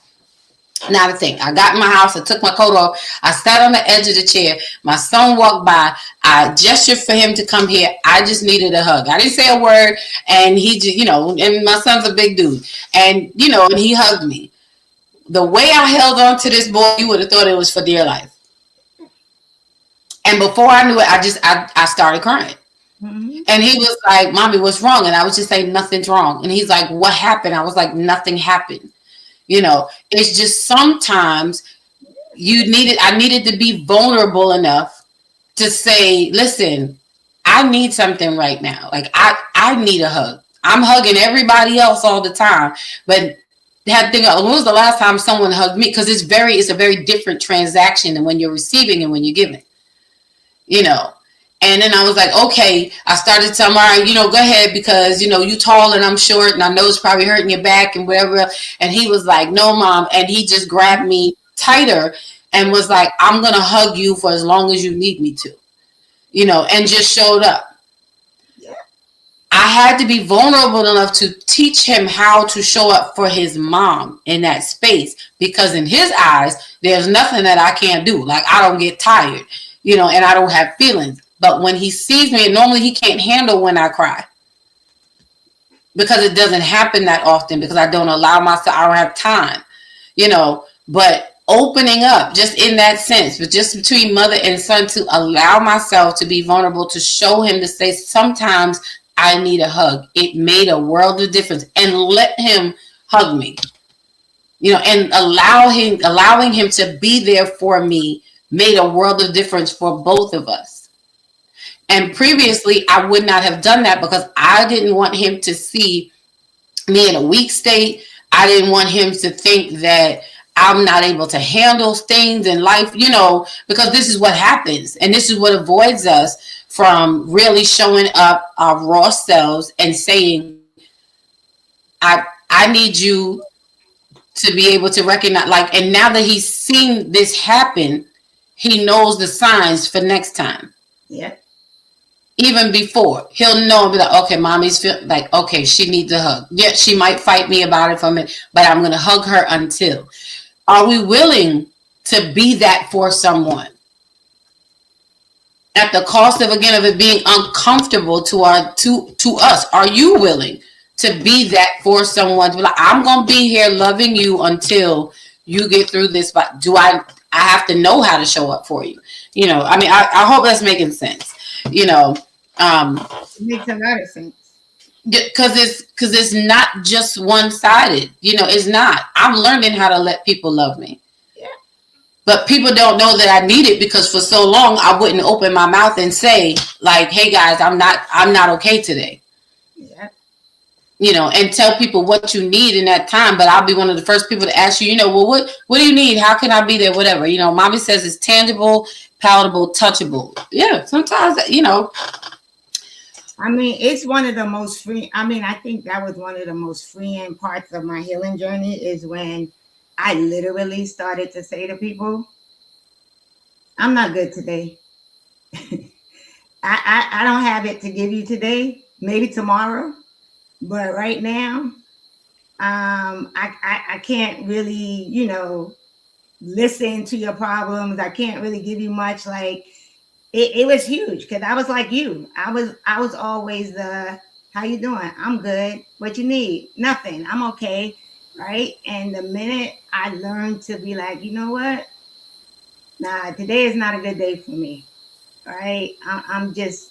Not a thing. I got in my house. I took my coat off. I sat on the edge of the chair. My son walked by. I gestured for him to come here. I just needed a hug. I didn't say a word. And he just, and my son's a big dude. And, and he hugged me. The way I held on to this boy, you would have thought it was for dear life. And before I knew it, I started crying. Mm-hmm. And he was like, Mommy, what's wrong? And I was just saying, nothing's wrong. And he's like, what happened? I was like, nothing happened. It's just sometimes I needed to be vulnerable enough to say, listen, I need something right now. Like I need a hug. I'm hugging everybody else all the time. But when was the last time someone hugged me? Because it's a very different transaction than when you're receiving and when you're giving, And then I was like, okay, I started telling him, all right, go ahead, because, you tall and I'm short and I know it's probably hurting your back and whatever. And he was like, no, Mom. And he just grabbed me tighter and was like, I'm going to hug you for as long as you need me to, and just showed up. Yeah. I had to be vulnerable enough to teach him how to show up for his mom in that space, because in his eyes, there's nothing that I can't do. Like I don't get tired, and I don't have feelings. But when he sees me, and normally he can't handle when I cry, because it doesn't happen that often, because I don't allow myself, I don't have time, but opening up just in that sense, but just between mother and son, to allow myself to be vulnerable, to show him, to say, sometimes I need a hug. It made a world of difference. And let him hug me, and allowing him to be there for me made a world of difference for both of us. And previously, I would not have done that because I didn't want him to see me in a weak state. I didn't want him to think that I'm not able to handle things in life, because this is what happens. And this is what avoids us from really showing up our raw selves and saying, I need you to be able to recognize, and now that he's seen this happen, he knows the signs for next time. Yeah. Even before, he'll know and be like, okay, mommy's okay, she needs a hug. Yeah, she might fight me about it for a minute, but I'm going to hug her until. Are we willing to be that for someone? At the cost of it being uncomfortable to us. Are you willing to be that for someone? To be like, I'm going to be here loving you until you get through this. But do I have to know how to show up for you? I hope that's making sense. It makes a lot of sense. Because it's not just one-sided. It's not. I'm learning how to let people love me. Yeah. But people don't know that I need it, because for so long I wouldn't open my mouth and say, like, hey guys, I'm not okay today. Yeah. And tell people what you need in that time. But I'll be one of the first people to ask you, well, what do you need? How can I be there? Whatever. Mommy says it's tangible, palatable, touchable. Yeah, sometimes, it's one of the most free. I think that was one of the most freeing parts of my healing journey, is when I literally started to say to people, I'm not good today. I don't have it to give you today, maybe tomorrow, but right now, I can't really, listen to your problems. I can't really give you much. It was huge, because I was like you. I was always the, how you doing? I'm good. What you need? Nothing. I'm okay. Right. And the minute I learned to be like, you know what? Nah, today is not a good day for me. Right. I'm just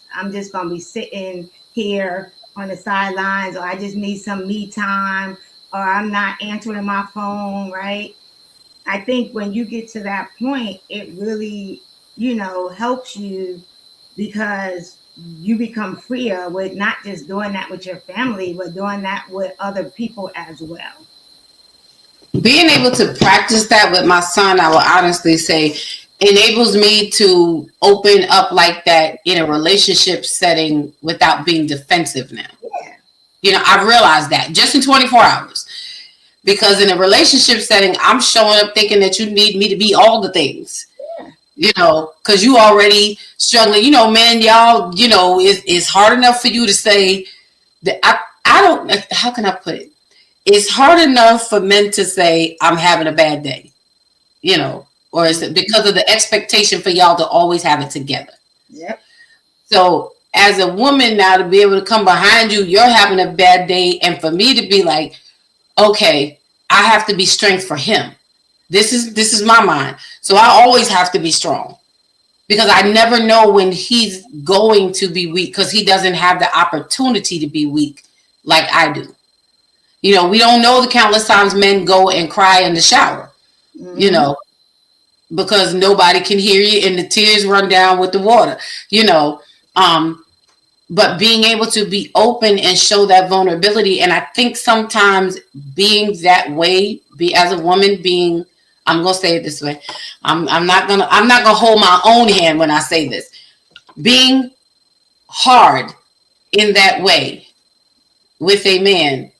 gonna be sitting here on the sidelines, or I just need some me time, or I'm not answering my phone. Right. I think when you get to that point, it really, helps you, because you become freer with not just doing that with your family, but doing that with other people as well. Being able to practice that with my son, I will honestly say, enables me to open up like that in a relationship setting without being defensive now. Yeah. I realized that just in 24 hours. Because in a relationship setting, I'm showing up thinking that you need me to be all the things. Because you already struggling. Men, y'all, it's hard enough for you to say that I don't, how can I put it? It's hard enough for men to say, I'm having a bad day, or is it because of the expectation for y'all to always have it together? Yep. So as a woman now, to be able to come behind you, you're having a bad day. And for me to be like, okay, I have to be strength for him. This is my mind. So I always have to be strong, because I never know when he's going to be weak, because he doesn't have the opportunity to be weak like I do. We don't know the countless times men go and cry in the shower, because nobody can hear you and the tears run down with the water, but being able to be open and show that vulnerability. And I think sometimes being that way, as a woman, I'm going to say it this way. I'm not going to hold my own hand when I say this. Being hard in that way with a man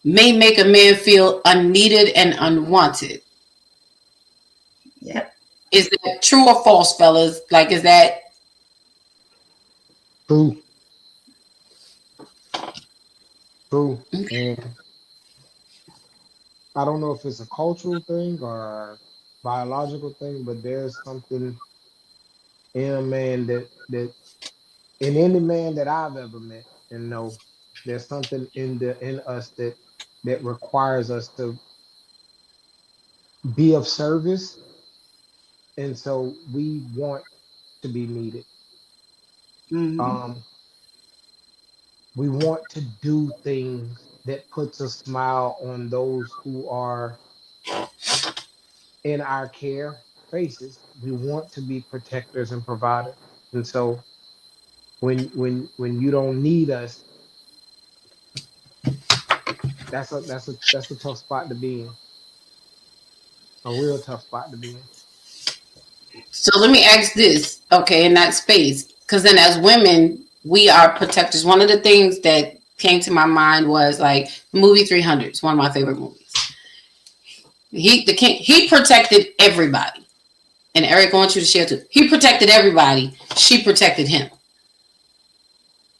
may make a man feel unneeded and unwanted. Yep. Is that true or false, fellas? Is that true? True. And I don't know if it's a cultural thing or a biological thing, but there's something in a man that in any man that I've ever met and know, there's something in us that requires us to be of service, and so we want to be needed. Mm-hmm. We want to do things that puts a smile on those who are in our care faces. We want to be protectors and providers. And so when you don't need us, that's a tough spot to be in. A real tough spot to be in. So let me ask this, okay, in that space, because then as women, we are protectors. One of the things that came to my mind was like movie 300. It's one of my favorite movies. The king, he protected everybody. And Eric, I want you to share too. He protected everybody. She protected him.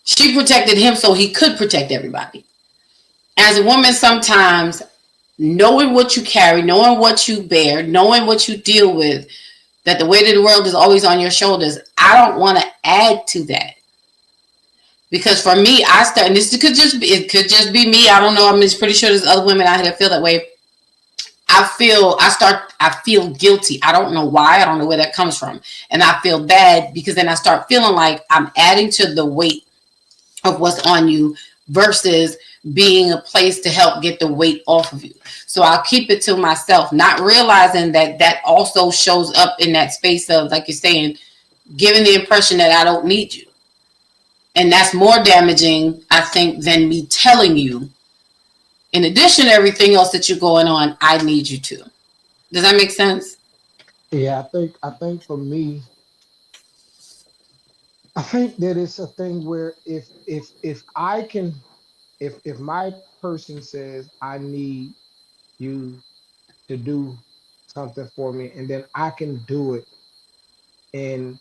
She protected him so he could protect everybody. As a woman, sometimes knowing what you carry, knowing what you bear, knowing what you deal with, that the weight of the world is always on your shoulders. I don't want to add to that. Because for me, I start, and this could just be, it could just be me. I don't know. I'm just pretty sure there's other women out here that feel that way. I feel guilty. I don't know why. I don't know where that comes from. And I feel bad because then I start feeling like I'm adding to the weight of what's on you versus being a place to help get the weight off of you. So I'll keep it to myself, not realizing that that also shows up in that space of, like you're saying, giving the impression that I don't need you. And that's more damaging, I think, than me telling you, in addition to everything else that you're going on, I need you to. Does that make sense? Yeah, I think for me, I think that it's a thing where if I can, if my person says I need you to do something for me, and then I can do it in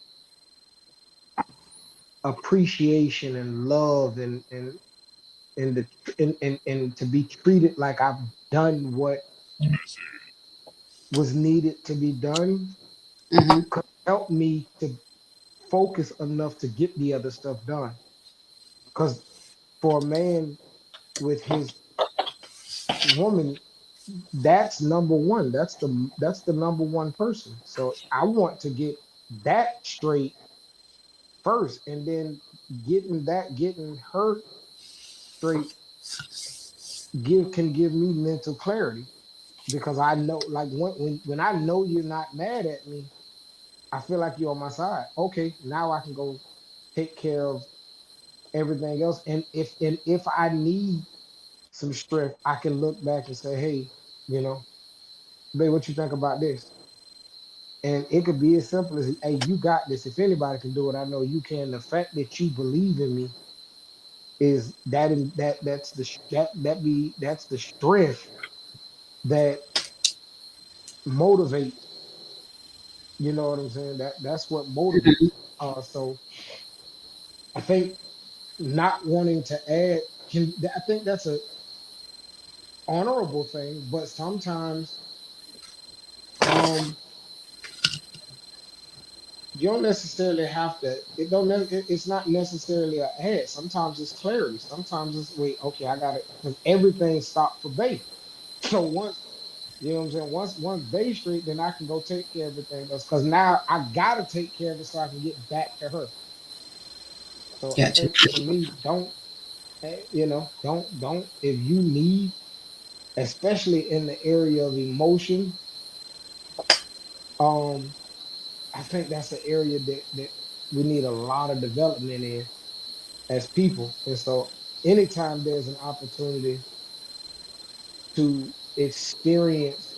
appreciation and love and the and to be treated like I've done what was needed to be done, Mm-hmm. could help me to focus enough to get the other stuff done. Because for a man with his woman, that's number one. That's the number one person. So I want to get that straight first, and then getting her straight give me mental clarity because I know, like, when I know you're not mad at me, I feel like you're on my side. Okay, now I can go take care of everything else. And if I need some strength, I can look back and say, hey, you know, babe, what you think about this? And it could be as simple as, hey, you got this. If anybody can do it, I know you can. The fact that you believe in me is that in that that's the that's the strength that motivates. You know what I'm saying? That's what motivates. So I think not wanting to add I think that's a honorable thing, but sometimes um you don't necessarily have to it's not necessarily a ad. Sometimes it's clarity. Sometimes it's, wait, okay, I got it, because everything stopped for Bay. So once, you know what I'm saying, once Bay straight, then I can go take care of everything else, because now I gotta take care of it so I can get back to her. So I Gotcha. think for me, don't, don't, if you need, especially in the area of emotion, um I think that's an area that we need a lot of development in as people. And so anytime there's an opportunity to experience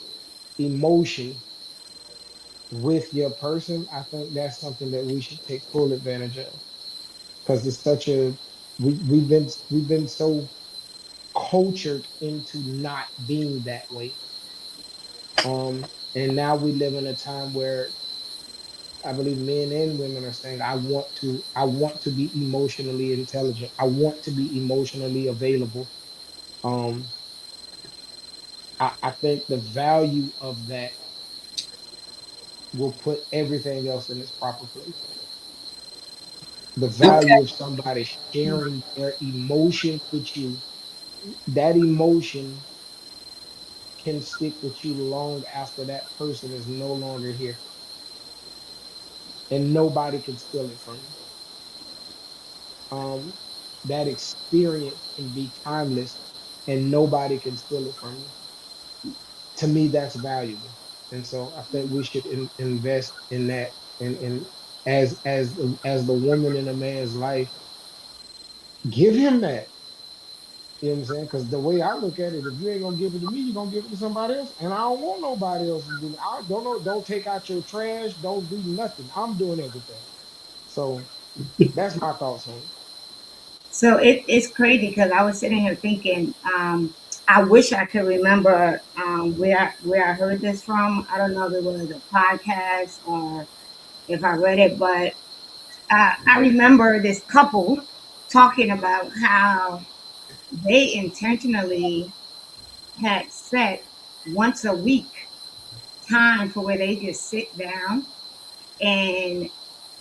emotion with your person, I think that's something that we should take full advantage of, because it's such a, we've been so cultured into not being that way. And now we live in a time where I believe men and women are saying, I want to be emotionally intelligent. I want to be emotionally available. Um, I think the value of that will put everything else in its proper place. The value Okay. of somebody sharing their emotion with you, that emotion can stick with you long after that person is no longer here, and nobody can steal it from you. Um, that experience can be timeless, and nobody can steal it from you. To me, that's valuable, and so I think we should invest in that. And as the woman in a man's life, give him that. You know what I'm saying? Because the way I look at it, if you ain't gonna give it to me, you're gonna give it to somebody else. And I don't want nobody else to do it. I don't know, don't take out your trash, don't do nothing. I'm doing everything. So that's my thoughts on it. So it's crazy because I was sitting here thinking, I wish I could remember where I heard this from. I don't know if it was a podcast or if I read it, but I remember this couple talking about how they intentionally had set once a week time for where they just sit down and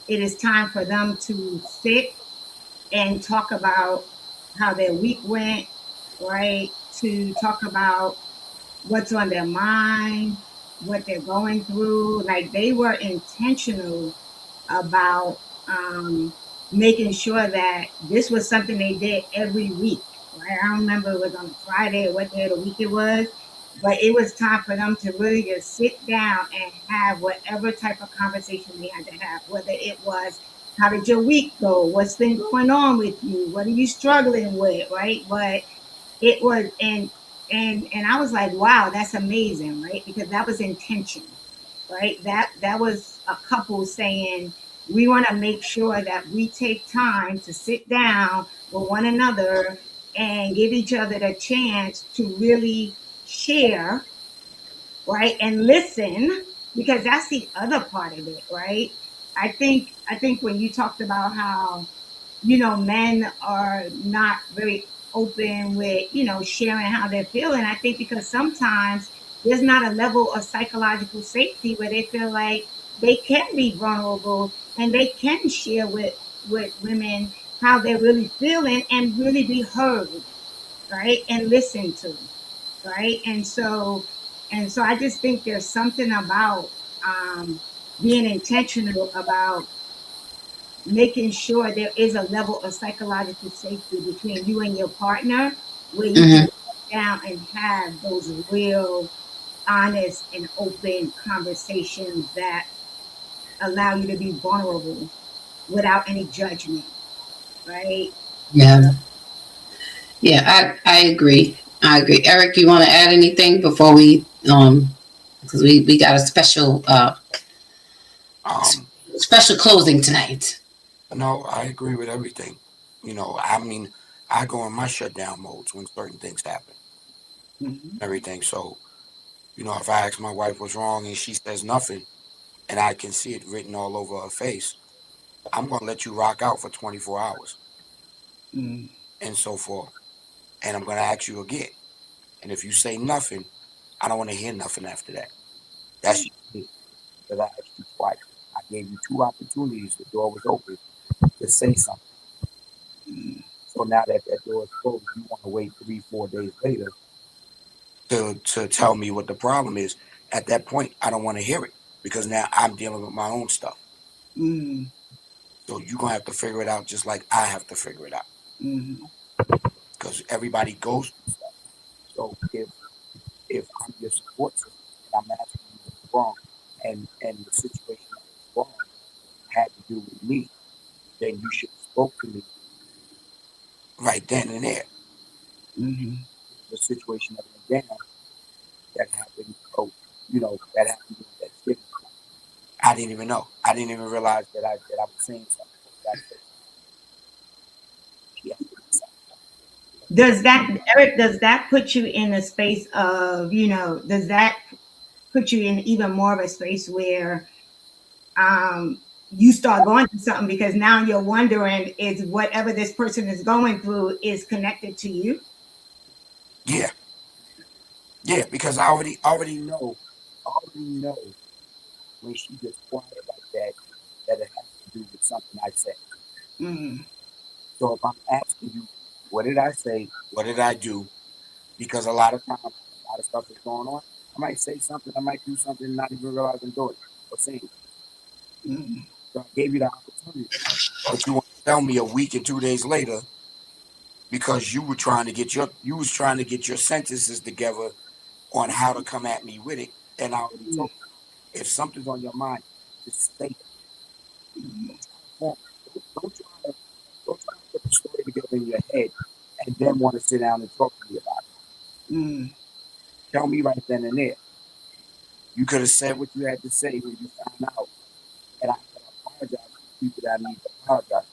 it is time for them to sit and talk about how their week went, right? To talk about what's on their mind, what they're going through. Like they were intentional about making sure that this was something they did every week. Right? I don't remember it was on a Friday or what day of the week it was, but it was time for them to really just sit down and have whatever type of conversation they had to have, whether it was how did your week go? What's been going on with you? What are you struggling with? Right. But it was and I was like, wow, that's amazing, right? Because that was intention, right? That was a couple saying we want to make sure that we take time to sit down with one another and give each other the chance to really share, right? And listen, because that's the other part of it, right? I think when you talked about how men are not very open with, sharing how they're feeling. I think because sometimes there's not a level of psychological safety where they feel like they can be vulnerable and they can share with women how they're really feeling and really be heard, right? And listened to, right? And so I just think there's something about um, being intentional about making sure there is a level of psychological safety between you and your partner where you can Hmm. sit down and have those real honest and open conversations that allow you to be vulnerable without any judgment, right? Yeah. Yeah, I agree. I agree. Eric, you want to add anything before we because we got a Um, special closing tonight. no, I agree with everything. I mean, I go in my shutdown modes when certain things happen, Mhm. everything. So, if I ask my wife what's wrong and she says nothing, and I can see it written all over her face, I'm gonna let you rock out for 24 hours Mm. and so forth. And I'm gonna ask you again. And if you say nothing, I don't want to hear nothing after that. That's just me. Because I asked you twice. I gave you two opportunities. The door was open to say something. So now that that door is closed, you want to wait 3, 4 days later to tell me what the problem is. At that point, I don't want to hear it because now I'm dealing with my own stuff. Mm. So you're gonna have to figure it out just like I have to figure it out. Mm. Because everybody goes through stuff. So if I'm your support system and I'm asking you what's wrong, and the situation that was wrong had to do with me, then you should have spoke to me right then and there. Mhm. The situation that went down that happened, that happened during Thanksgiving. I didn't even know. I didn't even realize that I was saying something. So I gotta say something. She has to do something. Does that, Eric, does that put you in a space of, does that put you in even more of a space where you start going through something because now you're wondering is whatever this person is going through is connected to you? Yeah, yeah, because I already know when she gets quiet like that, that it has to do with something I said. Mm. So if I'm asking you, what did I say? What did I do? Because a lot of times, a lot of stuff is going on. I might say something, I might do something, not even realize I'm doing it or saying it. Mm. So I gave you the opportunity, but you want to tell me a week and 2 days later because you was trying to get your sentences together on how to come at me with it. And I already told you, if something's on your mind, just say it. Don't try to form it. Don't try to put the story together in your head and then want to sit down and talk to me about it. Mm. Tell me right then and there. You could have said what you had to say when you found out, and I could apologize to the people that I need to apologize to,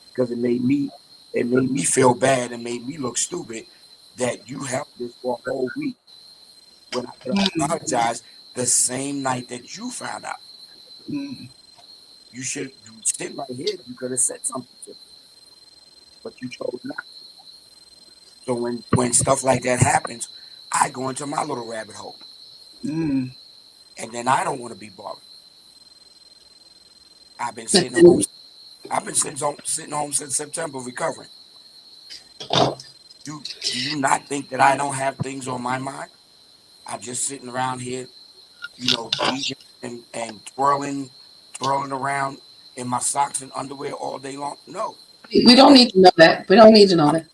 because it made me feel bad and made me look stupid that you held this for a whole week when I could have apologized the same night that you found out. Mm. You sit right here. You could have said something to me, but you chose not to. So when stuff like that happens, I go into my little rabbit hole, Mm. and then I don't want to be bothered. I've been sitting home. I've been sitting home since September recovering. Do you not think that I don't have things on my mind? I'm just sitting around here, DJing and twirling around in my socks and underwear all day long. No. We don't need to know that. We don't need to know that.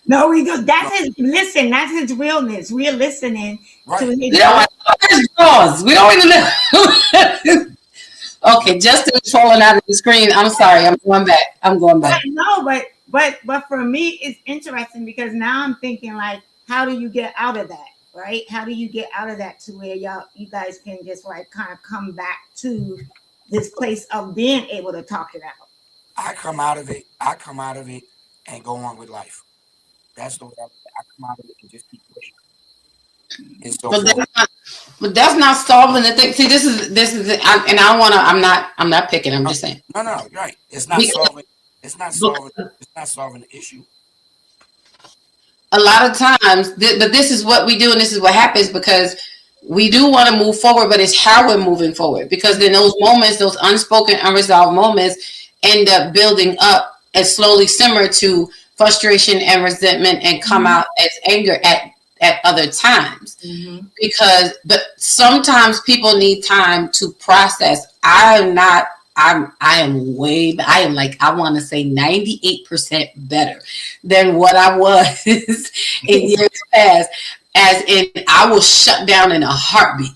No, we do. That's his realness. We're listening Right. to his. We don't want to know his flaws. We don't even know. Okay, Justin's falling out of the screen. I'm sorry. I'm going back. No, but for me, it's interesting because now I'm thinking like, how do you get out of that, right? How do you get out of that to where you guys can just like kind of come back to this place of being able to talk it out? I come out of it and go on with life. That's the way I come out of it and just keep pushing. And so But that's not solving the thing. See, this is and I'm not picking. I'm just saying. No, right. It's not solving the issue. A lot of times, but this is what we do, and this is what happens because we do want to move forward, but it's how we're moving forward. Because then those moments, those unspoken, unresolved moments, end up building up and slowly simmer to frustration and resentment, and come out as anger at other times. But sometimes people need time to process. I am like, I want to say 98% better than what I was in years past, as in I will shut down in a heartbeat.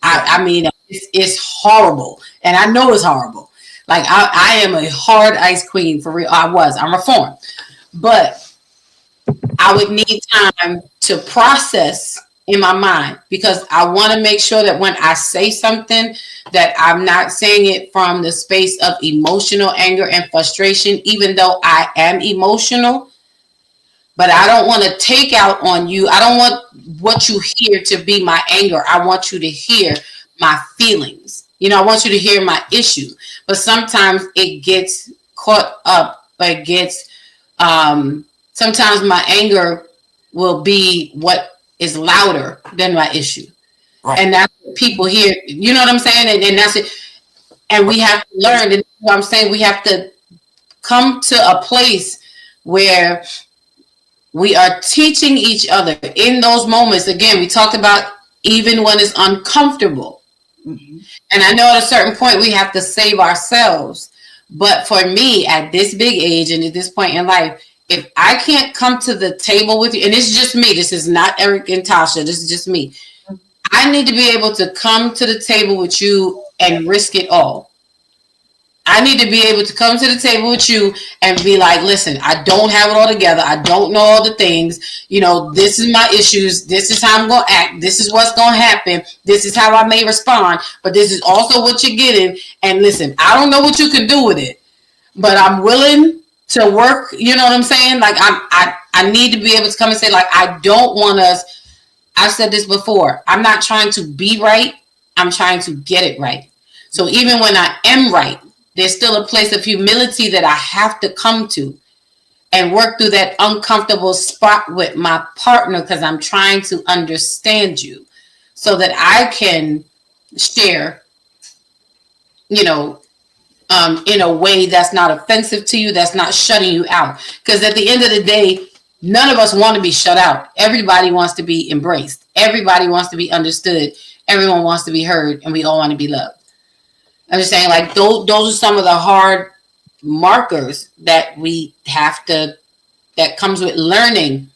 I mean, it's horrible, and I know it's horrible. Like I am a hard ice queen for real. I'm reformed, but I would need time to process in my mind, because I want to make sure that when I say something, that I'm not saying it from the space of emotional anger and frustration, even though I am emotional. But I don't want to take out on you. I don't want what you hear to be my anger. I want you to hear my feelings. I want you to hear my issue. But sometimes it gets caught up. Sometimes my anger will be what is louder than my issue. Right. And that's what people hear. You know what I'm saying? And that's it. And we have to learn. And what I'm saying, we have to come to a place where we are teaching each other in those moments. Again, we talked about even when it's uncomfortable. Mm-hmm. And I know at a certain point we have to save ourselves. But for me, at this big age and at this point in life, if I can't come to the table with you, and it's just me, this is not Eric and Tasha, this is just me. I need to be able to come to the table with you and risk it all. I need to be able to come to the table with you and be like, listen, I don't have it all together. I don't know all the things. This is my issues. This is how I'm going to act. This is what's going to happen. This is how I may respond. But this is also what you're getting. And listen, I don't know what you can do with it, but I'm willing to work. You know what I'm saying? Like I need to be able to come and say, like, I don't want us. I've said this before. I'm not trying to be right. I'm trying to get it right. So even when I am right, there's still a place of humility that I have to come to and work through that uncomfortable spot with my partner, because I'm trying to understand you so that I can share, in a way that's not offensive to you, that's not shutting you out. Because at the end of the day, none of us want to be shut out. Everybody wants to be embraced. Everybody wants to be understood. Everyone wants to be heard, and we all want to be loved. I'm just saying, like, those are some of the hard markers that we have to, that comes with learning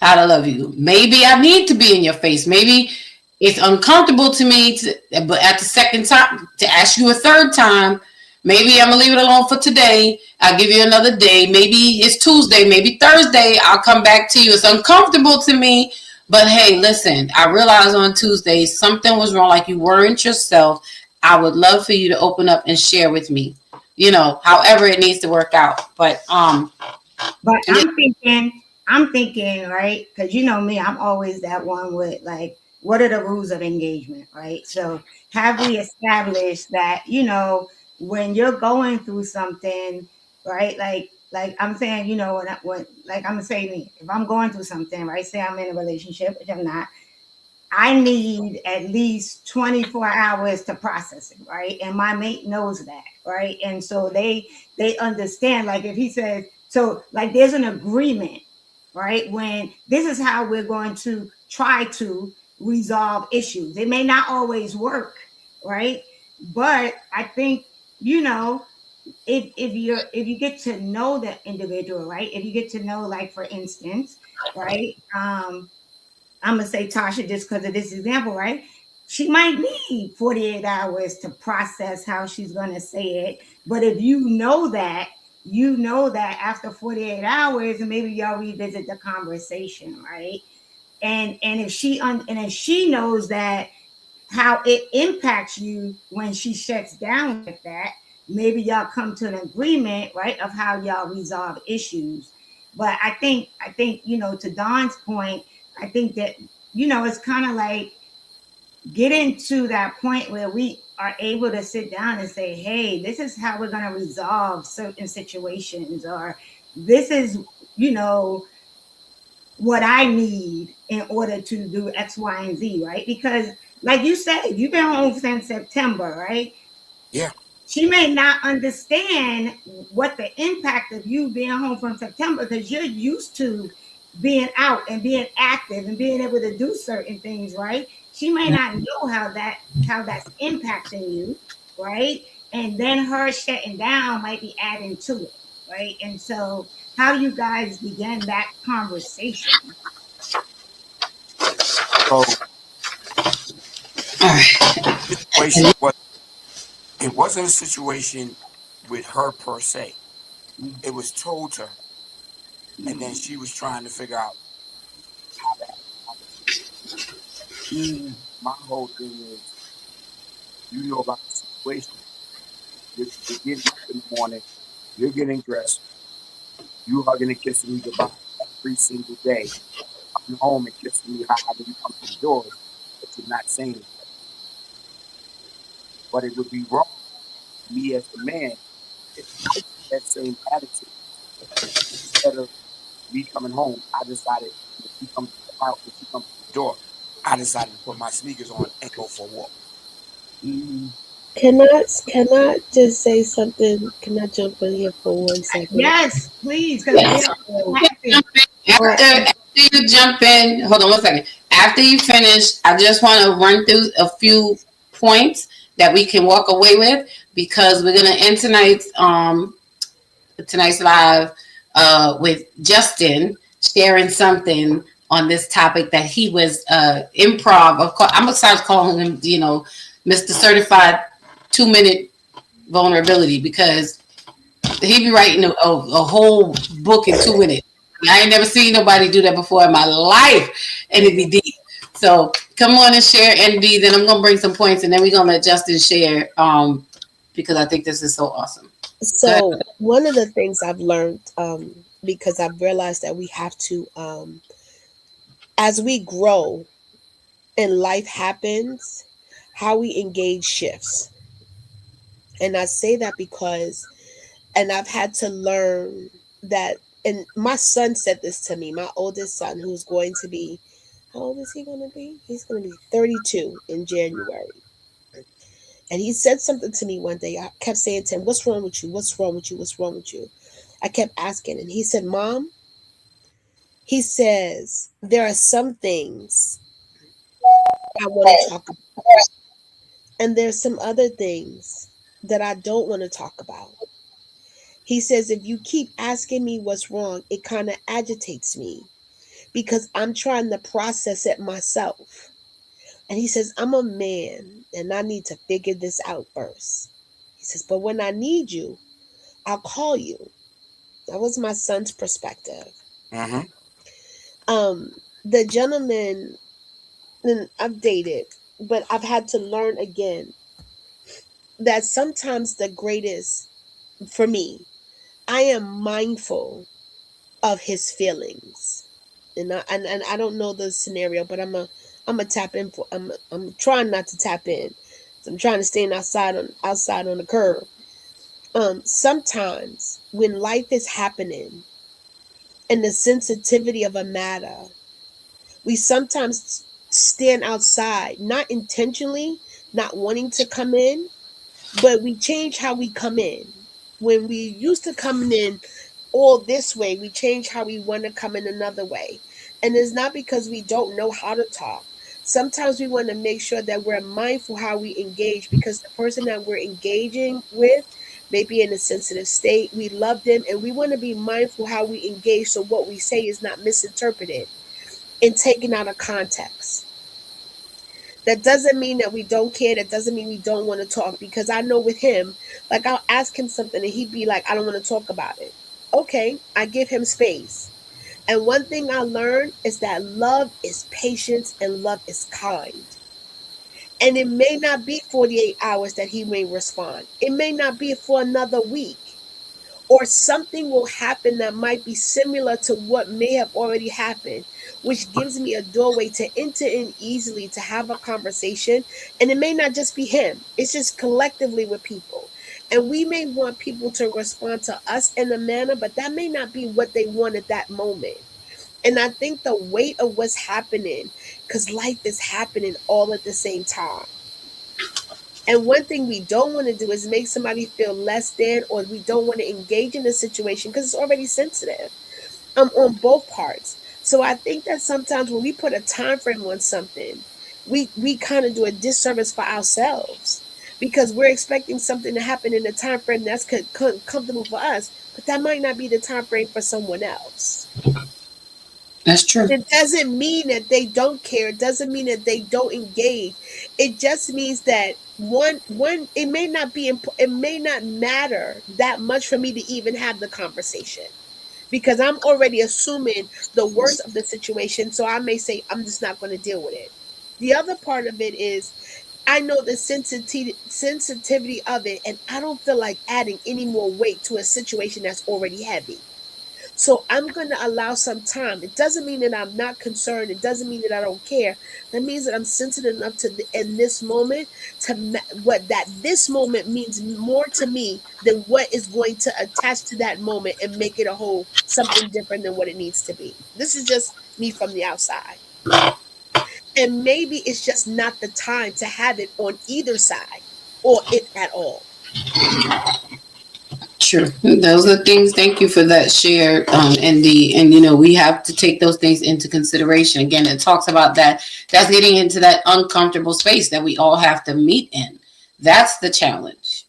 how to love you. Maybe I need to be in your face. Maybe it's uncomfortable to me, but at the second time, to ask you a third time, Maybe I'm gonna leave it alone for today. I'll give you another day. Maybe it's Tuesday, maybe Thursday. I'll come back to you. It's uncomfortable to me, but hey, listen, I realized on Tuesday something was wrong, like you weren't yourself. I would love for you to open up and share with me, however it needs to work out. But But yeah. I'm thinking, right? Because you know me, I'm always that one with like, what are the rules of engagement, right? So have we established that, when you're going through something, right? Like I'm saying, when like I'm saying me, if I'm going through something, right? Say I'm in a relationship, which I'm not, I need at least 24 hours to process it, right? And my mate knows that, right? And so they understand. Like if he says, so like there's an agreement, right? When this is how we're going to try to resolve issues. It may not always work, right? But I think, if you get to know the individual, right? If you get to know, like for instance, right? I'm gonna say Tasha just because of this example, right? She might need 48 hours to process how she's gonna say it. But if you know that after 48 hours, and maybe y'all revisit the conversation, right? And if she knows that how it impacts you when she shuts down like that, maybe y'all come to an agreement, right, of how y'all resolve issues. But I think, to Don's point, I think that, it's kind of like getting to that point where we are able to sit down and say, hey, this is how we're going to resolve certain situations, or this is, what I need in order to do X, Y, and Z, right? Because, like you said, you've been home since September, right? Yeah. She may not understand what the impact of you being home from September, because you're used to being out and being active and being able to do certain things, right? She may not know how that's impacting you, right? And then her shutting down might be adding to it, right? And so, how do you guys begin that conversation? So All right. the situation was, it wasn't a situation with her per se. It was told to her, and then she was trying to figure out how to have a conversation. Mm, My whole thing is, you know about the situation. You're getting up in the morning, you're getting dressed, you hugging and kissing me goodbye every single day, coming home and kissing me high when you come to the doors, but you're not saying it. But it would be wrong, me as the man, if I took that same attitude. Instead of me coming home, I decided when she comes to the house, when she comes to the door, I decided to put my sneakers on and go for a walk. mm. Can I just say something? Can I jump in here for 1 second? Yes, please, because we Yes. are so happy. Uh, After you jump in, hold on 1 second. After you finish, I just want to run through a few points that we can walk away with, because we're gonna end tonight's live with Justin sharing something on this topic that he was improv. Of course, I'm gonna start calling him, Mr. Certified 2 minute vulnerability, because he be writing a whole book in 2 minutes. I ain't never seen nobody do that before in my life, and it'd be deep. So come on and share, NB. Then I'm gonna bring some points, and then we're gonna let Justin share, because I think this is so awesome. Go ahead. so one of the things I've learned, because I've realized that we have to, as we grow and life happens, how we engage shifts. And I say that because, and I've had to learn that, and my son said this to me, my oldest son, who's going to be, how old is he going to be? He's going to be 32 in January. And he said something to me one day. I kept saying to him, what's wrong with you? What's wrong with you? What's wrong with you? I kept asking. And he said, Mom, he says, there are some things I want to talk about. And there's some other things that I don't want to talk about. He says, if you keep asking me what's wrong, it kind of agitates me because I'm trying to process it myself. And he says, I'm a man and I need to figure this out first. He says, but when I need you, I'll call you. That was my son's perspective. Mm-hmm. The gentleman, and I've dated, but I've had to learn again that sometimes the greatest, for me, I am mindful of his feelings. And I don't know the scenario, but I'm a tap in for I'm trying not to tap in. So I'm trying to stay outside on the curb. Sometimes when life is happening and the sensitivity of a matter, we sometimes stand outside, not intentionally, not wanting to come in, but we change how we come in. When we used to come in all this way, we change how we want to come in another way. And it's not because we don't know how to talk. Sometimes we want to make sure that we're mindful how we engage, because the person that we're engaging with may be in a sensitive state. We love them and we want to be mindful how we engage so what we say is not misinterpreted and taken out of context. That doesn't mean that we don't care. That doesn't mean we don't want to talk, because I know with him, like I'll ask him something and he'd be like, I don't want to talk about it. Okay, I give him space. And one thing I learned is that love is patience and love is kind. And it may not be 48 hours that he may respond. It may not be for another week. Or something will happen that might be similar to what may have already happened, which gives me a doorway to enter in easily to have a conversation. And it may not just be him, it's just collectively with people. And we may want people to respond to us in a manner, but that may not be what they want at that moment. And I think the weight of what's happening, because life is happening all at the same time. And one thing we don't want to do is make somebody feel less than, or we don't want to engage in a situation because it's already sensitive on both parts. So I think that sometimes when we put a time frame on something, we kind of do a disservice for ourselves, because we're expecting something to happen in a time frame that's comfortable for us, but that might not be the time frame for someone else. That's true. It doesn't mean that they don't care. It doesn't mean that they don't engage. It just means that one it may not be it may not matter that much for me to even have the conversation, because I'm already assuming the worst of the situation. So I may say I'm just not going to deal with it. The other part of it is I know the sensitivity of it, and I don't feel like adding any more weight to a situation that's already heavy. So I'm going to allow some time. It doesn't mean that I'm not concerned. It doesn't mean that I don't care. That means that I'm sensitive enough to in this moment to what that this moment means more to me than what is going to attach to that moment and make it a whole something different than what it needs to be. This is just me from the outside. And maybe it's just not the time to have it on either side, or if at all. True. Those are things. Thank you for that share, ND. And we have to take those things into consideration. Again, it talks about that. That's getting into that uncomfortable space that we all have to meet in. That's the challenge.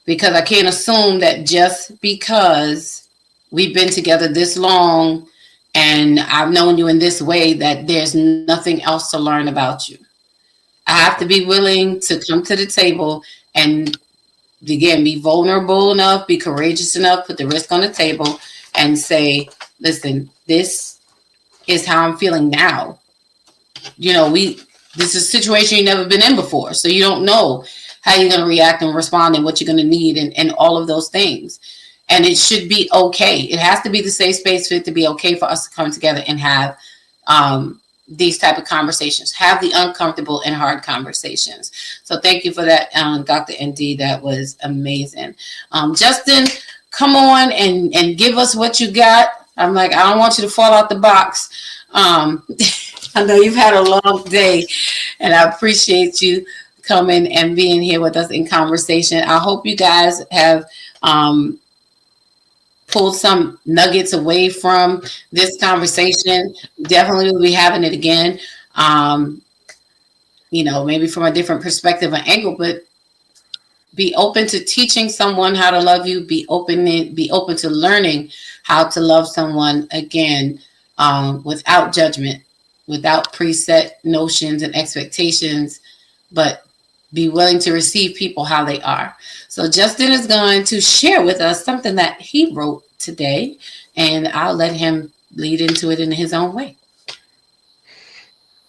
Because I can't assume that just because we've been together this long and I've known you in this way that there's nothing else to learn about you. I have to be willing to come to the table and again, be vulnerable enough, be courageous enough, put the risk on the table and say, listen, this is how I'm feeling now. This is a situation you've never been in before. So you don't know how you're going to react and respond and what you're going to need and all of those things. And it should be okay. It has to be the safe space for it to be okay for us to come together and have these type of conversations, have the uncomfortable and hard conversations. So thank you for that, Dr. ND. That was amazing. Justin, come on and give us what you got. I'm like, I don't want you to fall out the box. I know you've had a long day, and I appreciate you coming and being here with us in conversation. I hope you guys have pulled some nuggets away from this conversation. Definitely will be having it again. Maybe from a different perspective or angle, but be open to teaching someone how to love you. Be open to learning how to love someone again, without judgment, without preset notions and expectations, but be willing to receive people how they are. So Justin is going to share with us something that he wrote today, and I'll let him lead into it in his own way.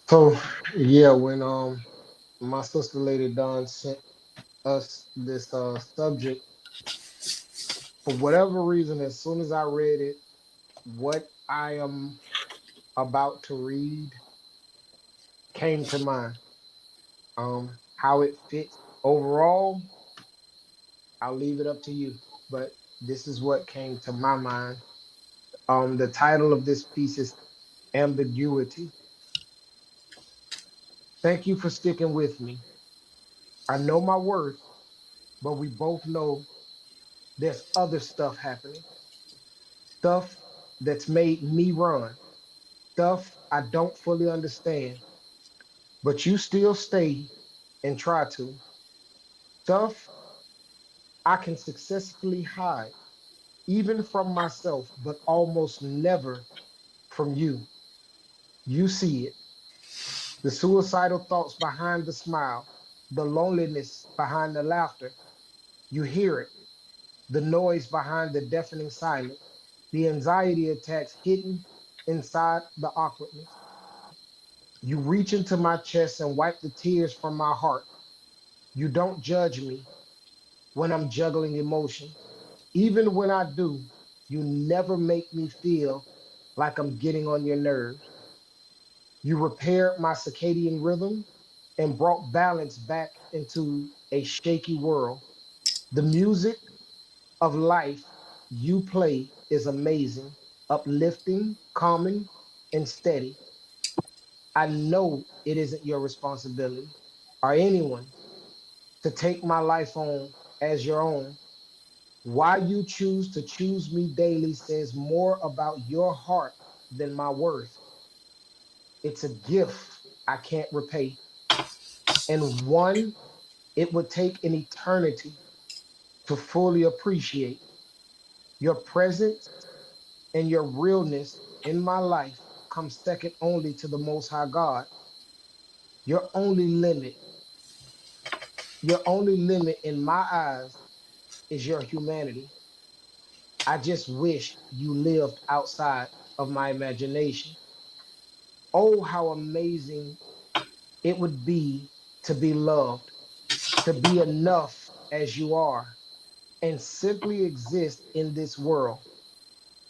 So yeah, when my sister Lady Dawn sent us this subject, for whatever reason, as soon as I read it, what I am about to read came to mind. How it fits overall, I'll leave it up to you. But this is what came to my mind. The title of this piece is Ambiguity. Thank you for sticking with me. I know my worth, but we both know there's other stuff happening. Stuff that's made me run. Stuff I don't fully understand. But you still stay and try to. Stuff I can successfully hide, even from myself, but almost never from you. You see it. The suicidal thoughts behind the smile, the loneliness behind the laughter. You hear it. The noise behind the deafening silence, the anxiety attacks hidden inside the awkwardness. You reach into my chest and wipe the tears from my heart. You don't judge me when I'm juggling emotion. Even when I do, you never make me feel like I'm getting on your nerves. You repaired my circadian rhythm and brought balance back into a shaky world. The music of life you play is amazing, uplifting, calming, and steady. I know it isn't your responsibility or anyone to take my life on as your own. Why you choose to choose me daily says more about your heart than my worth. It's a gift I can't repay, and one it would take an eternity to fully appreciate. Your presence and your realness in my life comes second only to the Most High God. Your only limit, your only limit in my eyes is your humanity. I just wish you lived outside of my imagination. Oh, how amazing it would be to be loved, to be enough as you are, and simply exist in this world,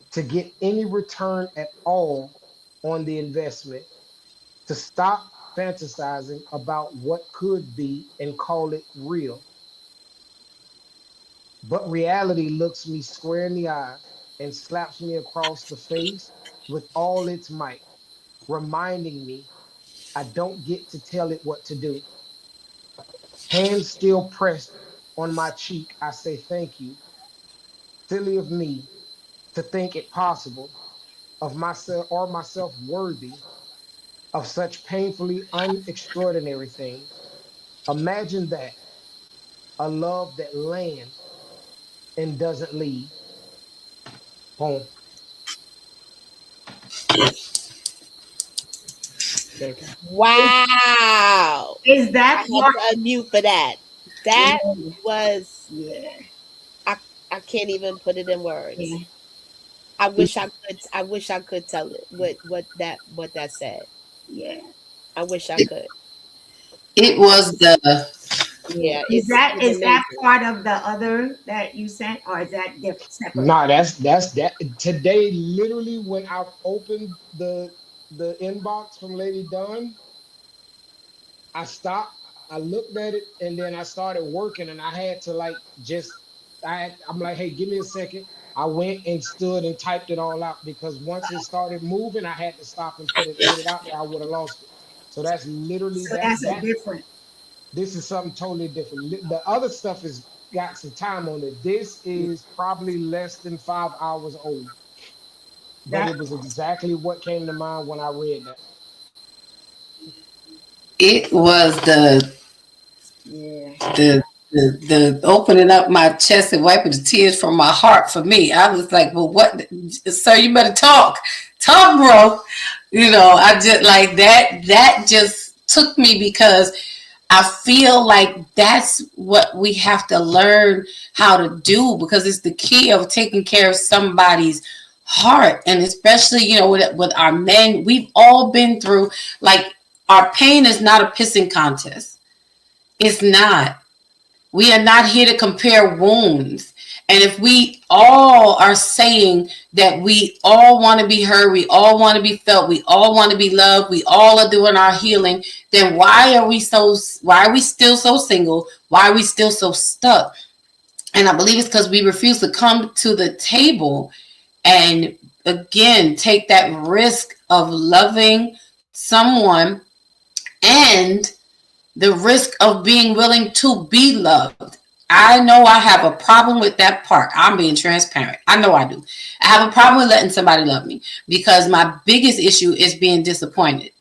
to get any return at all on the investment, to stop fantasizing about what could be and call it real. But reality looks me square in the eye and slaps me across the face with all its might, reminding me I don't get to tell it what to do. Hands still pressed on my cheek, I say thank you. Silly of me to think it possible of myself or myself worthy of such painfully unextraordinary things. Imagine that, a love that lands and doesn't leave. Boom. There you go. Wow. Is I that had part? to unmute for that. That Yeah. was, Yeah. I can't even put it in words. Yeah. I wish I could tell it what that said. Yeah. I wish I could. It was the Yeah, Is it's that amazing. part of the other that you sent, or is that separate? Nah, that's that. Today, literally, when I opened the inbox from Lady Dawn, I stopped, I looked at it, and then I started working, and I had to like just, I'm like, hey, give me a second. I went and stood and typed it all out because once it started moving, I had to stop and put it out there. I would have lost it. So that's literally So that's a that. different. This is something totally different. The other stuff has got some time on it. This is probably less than 5 hours old, but That it was exactly what came to mind when I read that. it was yeah. the opening up my chest and wiping the tears from my heart for me. I was like, well, what, sir, you better talk, bro. You know, I just like that just took me because I feel like that's what we have to learn how to do, because it's the key of taking care of somebody's heart. And especially, you know, with our men, we've all been through, like, our pain is not a pissing contest. It's not. We are not here to compare wounds. And if we all are saying that we all want to be heard, we all want to be felt, we all want to be loved, we all are doing our healing, then why are we still so single? Why are we still so stuck? And I believe it's because we refuse to come to the table and again take that risk of loving someone and the risk of being willing to be loved. I know I have a problem with that part. I'm being transparent. I know I do. I have a problem with letting somebody love me because my biggest issue is being disappointed.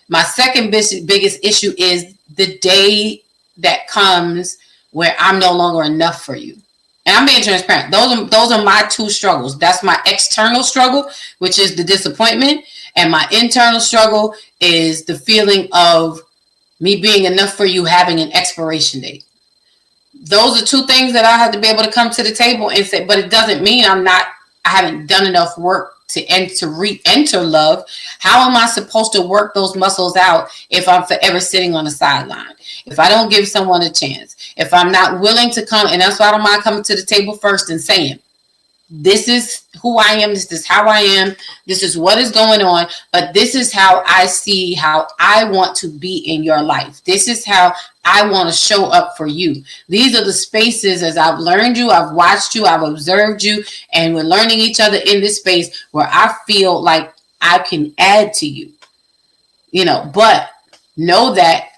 My second biggest issue is the day that comes where I'm no longer enough for you. And I'm being transparent. Those are my two struggles. That's my external struggle, which is the disappointment. And my internal struggle is the feeling of me being enough for you having an expiration date. Those are two things that I have to be able to come to the table and say, but it doesn't mean I haven't done enough work to re-enter love. How am I supposed to work those muscles out if I'm forever sitting on the sideline? If I don't give someone a chance, if I'm not willing to come, and that's why I don't mind coming to the table first and saying, this is who I am, this is how I am, this is what is going on, but this is how I see how I want to be in your life. This is how I want to show up for you. These are the spaces, as I've learned you, I've watched you, I've observed you, and we're learning each other in this space where I feel like I can add to you. You know, but know that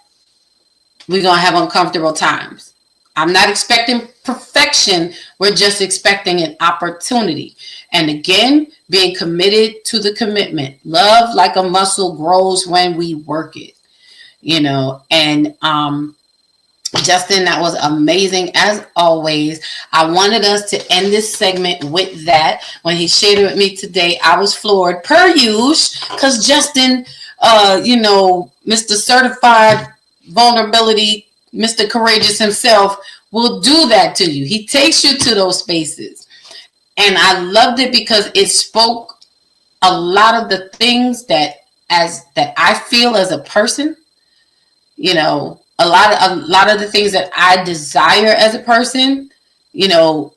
we're going to have uncomfortable times. I'm not expecting perfection. We're just expecting an opportunity. And again, being committed to the commitment. Love, like a muscle, grows when we work it. You know, and Justin, that was amazing as always. I wanted us to end this segment with that. When he shared it with me today, I was floored per usual, because Justin, you know, Mr. Certified Vulnerability, Mr. Courageous himself, will do that to you. He takes you to those spaces. And I loved it because it spoke a lot of the things that I feel as a person. You know, a lot of the things that I desire as a person, you know,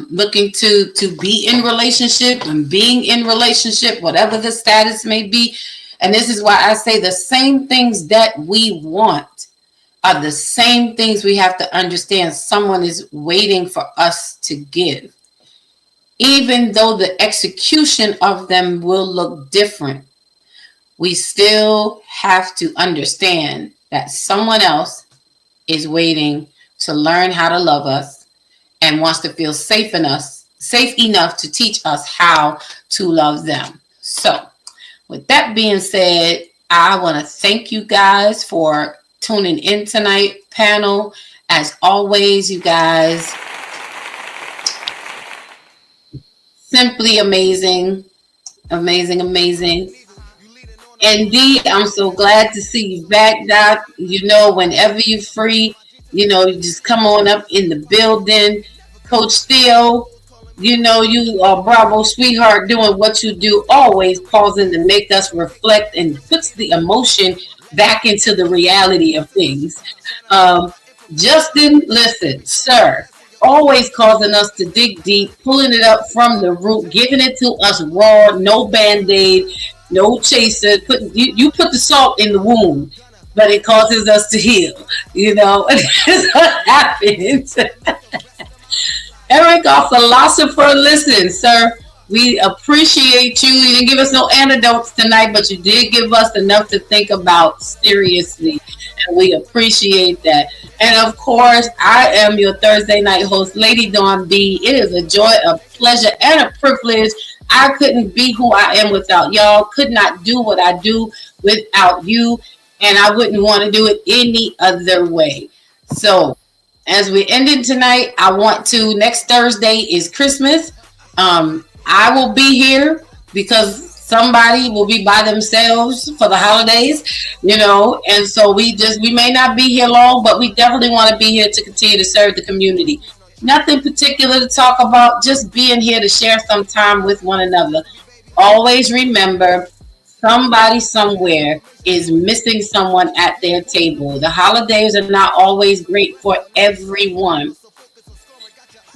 looking to be in relationship and being in relationship, whatever the status may be. And this is why I say the same things that we want are the same things we have to understand someone is waiting for us to give. Even though the execution of them will look different, we still have to understand that someone else is waiting to learn how to love us and wants to feel safe enough to teach us how to love them. So with that being said, I want to thank you guys for tuning in tonight, panel. As always, you guys, simply amazing, amazing, amazing. Indeed, I'm so glad to see you back, Doc. You know, whenever you're free, you know, you just come on up in the building. Coach Theo, you know, you are Bravo sweetheart doing what you do, always pausing to make us reflect and puts the emotion back into the reality of things. Justin, listen, sir, always causing us to dig deep, pulling it up from the root, giving it to us raw, no band-aid, no chaser. You put the salt in the wound, but it causes us to heal. You know, that's what happens. Eric, our philosopher, listen, sir, we appreciate you. You didn't give us no antidotes tonight, but you did give us enough to think about seriously, and we appreciate that. And of course, I am your Thursday night host, Lady Dawn B. It is a joy, a pleasure, and a privilege. I couldn't be who I am without y'all, could not do what I do without you, and I wouldn't want to do it any other way. So, as we ended tonight, I want to, next Thursday is Christmas. I will be here because somebody will be by themselves for the holidays, and so we may not be here long, but we definitely want to be here to continue to serve the community. Nothing particular to talk about, just being here to share some time with one another. Always remember, somebody somewhere is missing someone at their table. The holidays are not always great for everyone,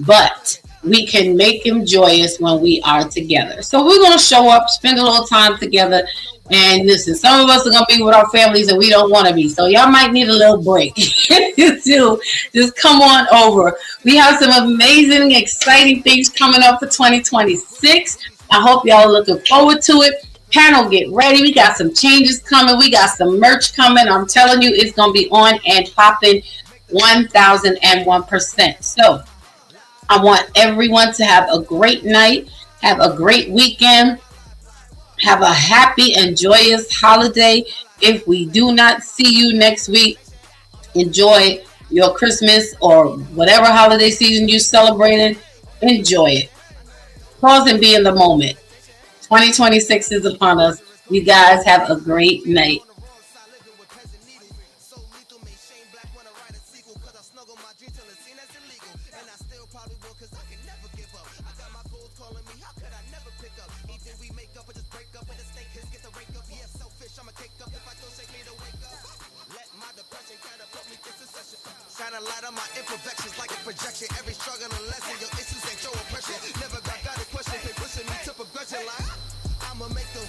but we can make them joyous when we are together. So we're going to show up, spend a little time together. And listen, some of us are going to be with our families and we don't want to be. So y'all might need a little break. Just come on over. We have some amazing, exciting things coming up for 2026. I hope y'all are looking forward to it. Panel, get ready. We got some changes coming. We got some merch coming. I'm telling you, it's going to be on and popping 1001%. So I want everyone to have a great night, have a great weekend, have a happy and joyous holiday. If we do not see you next week, enjoy your Christmas or whatever holiday season you're celebrating. Enjoy it. Pause and be in the moment. 2026 is upon us. You guys have a great night. Shine a light on my imperfections like a projection. Every struggle and lesson, your issues ain't your oppression. Never got a question, they pushing me to progression like I'ma make the